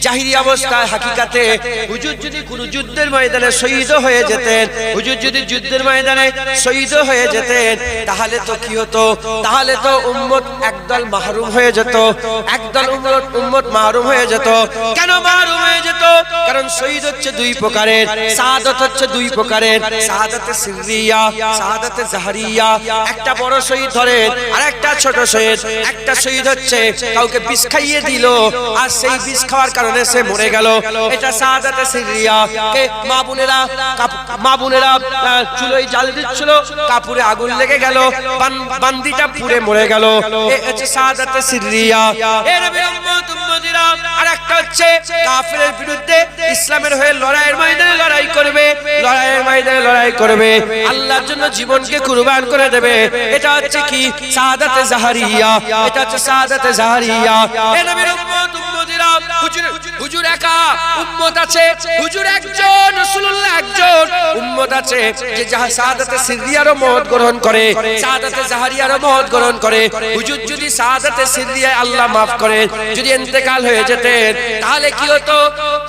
জাহিরি অবস্থায় হাকিকাতে হুজুর যদি কোন যুদ্ধের ময়দানে শহীদ হয়ে যেতেন, হুজুর যদি যুদ্ধের ময়দানে শহীদ হয়ে যেতেন, তাহলে তো কি হতো? তাহলে তো উম্মত একদল মাহরুম হয়ে যেত, একদল উম্মত মাহরুম হয়ে যেত। কেন মাহরুম হয়ে যেত? কারণ শহীদ হচ্ছে দুই প্রকারের, শাহাদাত হচ্ছে দুই প্রকারের, শাহাদাতে সিররিয়া, শাহাদাতে জাহরিয়া। একটা বড় শহীদ ধরেন আর একটা ছোট শহীদ। একটা শহীদ হচ্ছে কাউকে বিষ খাইয়ে দিল আর সেই বিষ খাওয়ার কারণে সে মরে গেল, এটা শাহাদাতে সিররিয়া। কে মা বোনেরা চুলোয় জাল দিচ্ছিল, কাপড়ে আগুন লেগে গেল, বান্দিটা পুড়ে মরে গেল, এটা শাহাদাতে সিররিয়া। এ নবীর উম্মত উম্মতিরা, আরেকটা হচ্ছে কাফিরের বিরুদ্ধে ইসলামের হয়ে লড়াইয়ের ময়দানে লড়াই করবে, লড়াইয়ের ময়দানে লড়াই করবে, আল্লাহর জন্য জীবনকে কুরবান করে দেবে, এটা হচ্ছে কি? শাহাদাতে জাহরিয়া, এটা হচ্ছে শাহাদাতে জাহরিয়া। এ নবীর উম্মত উম্মতিরা, হুজুর একা উম্মত আছে, হুজুর একজন, রাসূলুল্লাহ একজন, উম্মত আছে যে শাহাদাতে সিররিয়ারও মওত গ্রহণ করে, শাহাদাতে জাহরিয়ারও মওত গ্রহণ করে। হুজুর যদি শাহাদাতে সিররিয়ায় আল্লাহ maaf করে যদি ইন্তেকাল হয়ে যেতেন, তাহলে কি হতো?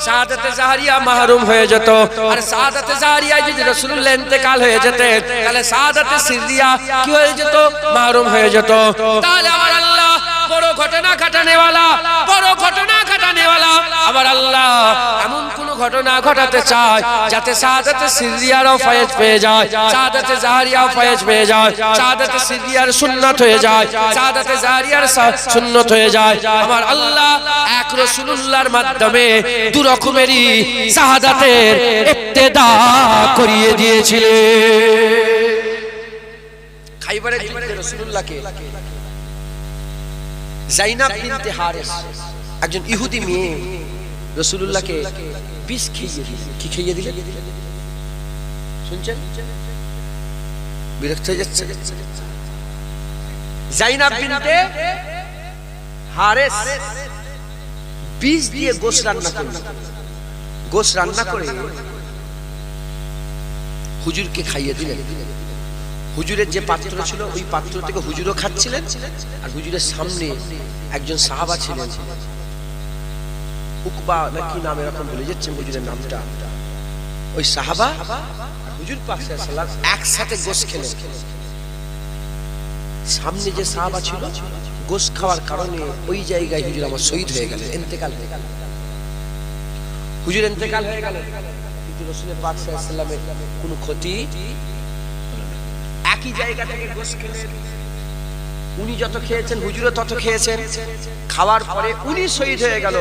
শাহাদাতে জাহরিয়া মাহরুম হয়ে যেত। আর শাহাদাতে জাহরিয়ায় যদি রাসূলুল্লাহ ইন্তেকাল হয়ে যেতেন, তাহলে শাহাদাতে সিররিয়া কি হয়ে যেত? মাহরুম হয়ে যেত। তাহলে আমার আল্লাহ বড় ঘটনা ঘটানেওয়ালা, বড় ঘটনা ঘটানেওয়ালা আমার আল্লাহ এমন কোন ঘটনা ঘটাতে চায় যাতে শাহাদাতে সিররিয়ারও ফয়েজ পেয়ে যায়, শাহাদাতে জাহরিয়াও ফয়েজ পেয়ে যায়, শাহাদাতে সিররিয়ার সুন্নাত হয়ে যায়, শাহাদাতে জাহরিয়ার সুন্নাত হয়ে যায়। আমার আল্লাহ এক রাসূলুল্লাহর মাধ্যমে দু রকমেরই শাহাদাতের ইবতিদা করিয়ে দিয়েছিলেন। খাইবারের যুদ্ধে রাসূলুল্লাহকে জাইনাব বিনতে হারিস, একজন ইহুদি মেয়ে, রাসূলুল্লাহকে বিষ খাইয়ে দিলেন। কি খাইয়ে দিলেন শুনছেন? বিরক্ত হয়ে যাচ্ছে। জাইনাব বিনতে হারিস বিষ দিয়ে গোশ রান্না করলেন, গোশ রান্না করে হুজুরকে খাইয়ে দিলেন। হুজুরের যে পাত্র ছিল ওই পাত্র থেকে হুজুরও খাচ্ছিলেন, আর হুজুরের সামনে একজন সাহাবা ছিলেন, উকবা নাকি নাম এরকম বলে যাচ্ছেন হুজুরের নামটা। ওই সাহাবা হুজুর পাক সাল্লাল্লাহু আলাইহি ওয়াসাল্লাম একসাথে গোশ খেলেন। সামনে যে সাহাবা ছিল গোশ খাওয়ার কারণে ওই জায়গায় হুজুর আমার শহীদ হয়ে গেলেন, ইন্তেকাল হয়ে গেল। হুজুর ইন্তেকাল হয়ে গেল, কিন্তু রাসূল পাক সাল্লাল্লাহু আলাইহি ওয়াসাল্লামের কোনো ক্ষতি একই জায়গা থেকে গোশ খেলেন। উনি যত খেয়েছেন হুজুরও তত খেয়েছেন। খাওয়ার পরে উনি শহীদ হয়ে গেল,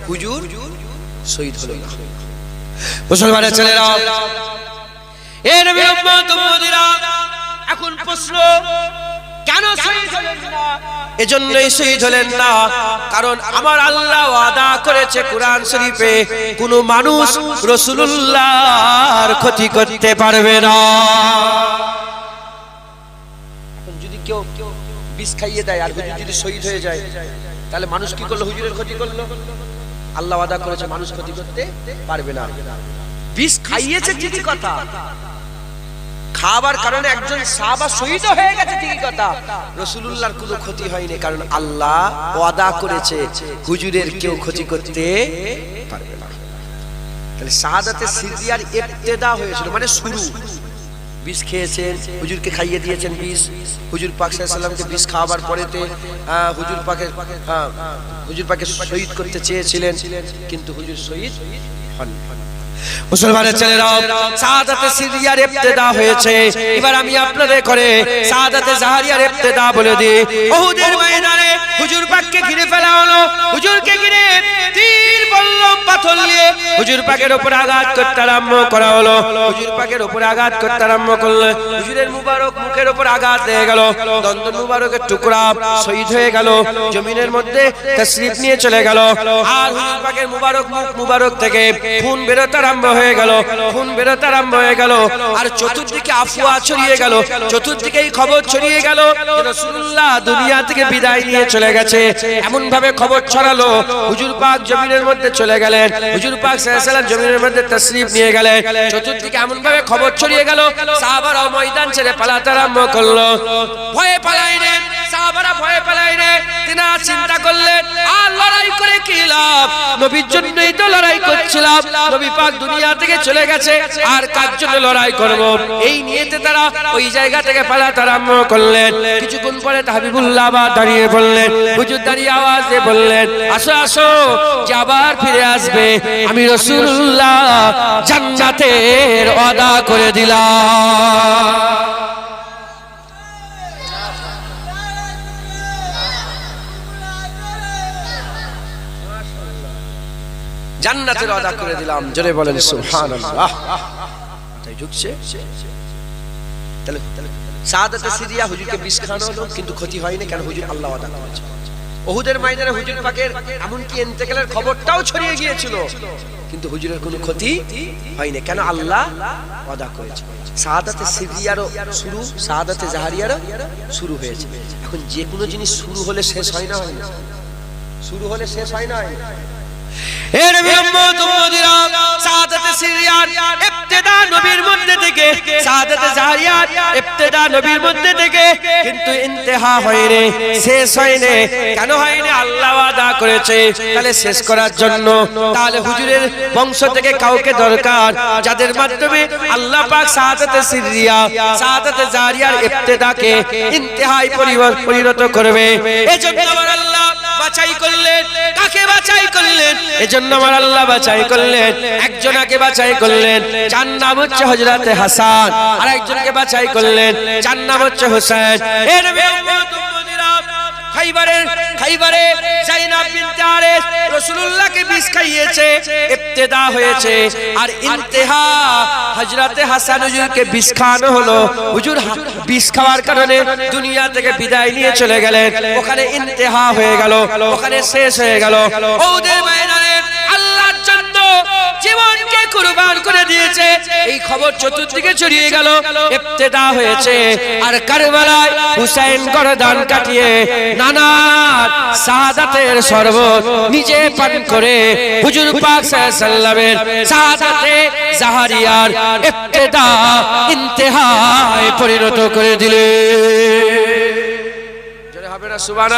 হুজুর শহীদ হলো না। মুসলমানের ছেলেরা, এ নবীর উম্মত উম্মতিরা, এখন প্রশ্ন, কেন শহীদ হলেন না? এজন্যই শহীদ হলেন না কারণ আমার আল্লাহ ওয়াদা করেছে কোরআন শরীফে, কোন মানুষ রাসূলুল্লাহর ক্ষতি করতে পারবে না। কেউ বিষ খাইয়ে দেয় আর হুজুর যদি শহীদ হয়ে যায়, তাহলে মানুষ কি করলো? হুজুরের ক্ষতি করলো। আল্লাহ ওয়াদা করেছে মানুষ ক্ষতি করতে পারবে না। বিষ খাইয়েছে ঠিকই কথা, খাবার কারণে একজন সাহাবা শহীদ হয়ে গেছে ঠিকই কথা, রাসূলুল্লাহর কোনো ক্ষতি হয়নি, কারণ আল্লাহ ওয়াদা করেছে হুজুরের কেউ ক্ষতি করতে পারবে না। তাহলে শাহাদাতে সিররিয়ার ইবতিদা হয়েছিল, মানে শুরু। বিষ খেয়েছেন, হুজুরকে খাইয়ে দিয়েছেন বিষ। হুজুর পাক সাল্লাল্লাহু আলাইহি ওয়াসাল্লামকে বিষ খাওয়াবার পরেতে হুজুর পাকে শহীদ করতে চেয়েছিলেন, কিন্তু হুজুর শহীদ হন। মুসলমানের ছেলেরা, শাহাদাতে সিররিয়ার ইবতিদা হয়েছে। এবার আমি আপনাদের করে শাহাদাতে জাহরিয়ার ইবতিদা বলে দিই। উহুদের ময়দানে হুজুর পাককে ঘিরে ফেলা হলো, হুজুরকে ঘিরে তীর বল্লম পাথর নিয়ে হুজুর পাকের উপর আঘাত করতে আরম্ভ করা হলো। হুজুর পাকের উপর আঘাত করতে আরম্ভ করলে হুজুরের মুবারক মুখের উপর আঘাত লেগে গেল, দন্তন মুবারকের টুকরা শহীদ হয়ে গেল, জমিনের মধ্যে তাশরীফ নিয়ে চলে গেল। আর হুজুর পাকের মুবারক মুখ মুবারক থেকে খুন বেরোতে আরম্ভ হয়ে গেল, খুন বেরোতে আরম্ভ হয়ে গেল। আর চতুর্দিকে আফওয়া ছড়িয়ে গেল, চতুর্দিকে এই খবর ছড়িয়ে গেল রাসূলুল্লাহ দুনিয়া থেকে বিদায় নিয়ে চলে গেছে। এমন ভাবে খবর ছড়ালো, হুজুর পাক জমিনের মধ্যে চলে গেলেন, হুজুর পাক সাল্লাল্লাহু আলাইহি ওয়াসাল্লাম জমিনের মধ্যে তাশরীফ নিয়ে গেলেন। চতুর্দিকে এমন ভাবে খবর ছড়িয়ে গেল, সাহাবারা ময়দান ছেড়ে পালাতে আরম্ভ করলো। ভয়ে পালাইলেন সাহাবারা, ভয়ে পালাইলেন। তিনা চিন্তা করলেন আর লড়াই করে কি লাভ, নবীর জন্যই তো লড়াই করছিলাম, নবী পাক দুনিয়া থেকে চলে গেছে, আর কার জন্য লড়াই করব। এই নিয়েতে তারা ওই জায়গা থেকে পালাতে আরম্ভ করলেন। কিছুক্ষণ পরে হাবিবুল্লাহ আবার দাঁড়িয়ে বললেন, হুজুর দাঁড়িয়ে আওয়াজ দিয়ে বললেন, আসো আসো, যে আবার ফিরে আসবে আমি রাসূলুল্লাহ জান্নাতের ওয়াদা করে দিলাম। জান্নাতের ওয়াদা করে দিলাম, জোরে বলেন সুবহানাল্লাহ। তাই ঢুকছে তাহলে সাদাতে সিরিয়া হুজুরকে বিষ খাওয়ানো হলো, কিন্তু ক্ষতি হয়নি, কেন হুজুর আল্লাহ ওয়াদা করেছে। উহুদের ময়দানে হুজুর পাকের এমনকি ইন্তেকালের খবরটাও ছড়িয়ে গিয়েছিল, কিন্তু হুজুরের কোনো ক্ষতি হয়নি, কেন আল্লাহ ওয়াদা করেছে। সাদাতে সিরিয়ারও শুরু, সাদাতে জাহারিয়ারও শুরু হয়েছে। এখন যে কোনো জিনিস শুরু হলে শেষ হয় না, হয় না? শুরু হলে শেষ হয় না, হয় না? এর উম্মত উম্মতিরা সাদাতে সিরিয়ার ইবতিদা নবীর মধ্যে থেকে, সাদাতে জাহারিয়ার ইবতিদা নবীর মধ্যে থেকে, কিন্তু ইন্তেহা হয়নি, শেষ হয়নি। কেন হয়নি? আল্লাহ ওয়াদা করেছে। তাহলে শেষ করার জন্য তাহলে হুজুরের বংশ থেকে কাউকে দরকার, যাদের মাধ্যমে আল্লাহ পাক সাদাতে সিরিয়া, সাদাতে জাহারিয়ার ইবতিদাকে ইন্তেহায় পরিণত করবে। এজন্য আমার আল্লাহ বাছাই করলেন। কাকে বাছাই করলেন? এজন্য আমার আল্লাহ বাছাই করলেন, একজনকে বাছাই করলেন, যার নাম হচ্ছে হযরতে হাসান, আর একজনকে বাছাই করলেন, যার নাম হচ্ছে হোসেন। এর উম্মত উম্মতিরা খাইবারে যায়নাব বিনতে হারিস রাসূলুল্লাহকে বিষ খাইয়েছে, ইবতিদা হয়েছে, আর ইন্তেহা হযরতে হাসান হুজুরকে বিষ খাওয়ানো হলো। হুজুর বিষ খাওয়ার কারণে দুনিয়া থেকে বিদায় নিয়ে চলে গেলেন, ওখানে ইন্তেহা হয়ে গেল, ওখানে শেষ হয়ে গেল। ওদের ময়দানে আল্লাহর জন্য জীবনকে কুরবান করে দিয়েছে, এই খবর চতুর্দিকে ছড়িয়ে গেল, ইবতিদা হয়েছে। আর কারবালায় হুসাইন গর্দান কাটিয়ে নানা শাহাদাতের শরবত নিজে পান করে হুজুর পাক সাল্লাল্লাহু আলাইহি ওয়াসাল্লামের শাহাদাতে জাহারিয়ার ইবতিদা ইন্তেহায় পরিণত করে দিলেন। জোরে হবে না সুবহানাল্লাহ।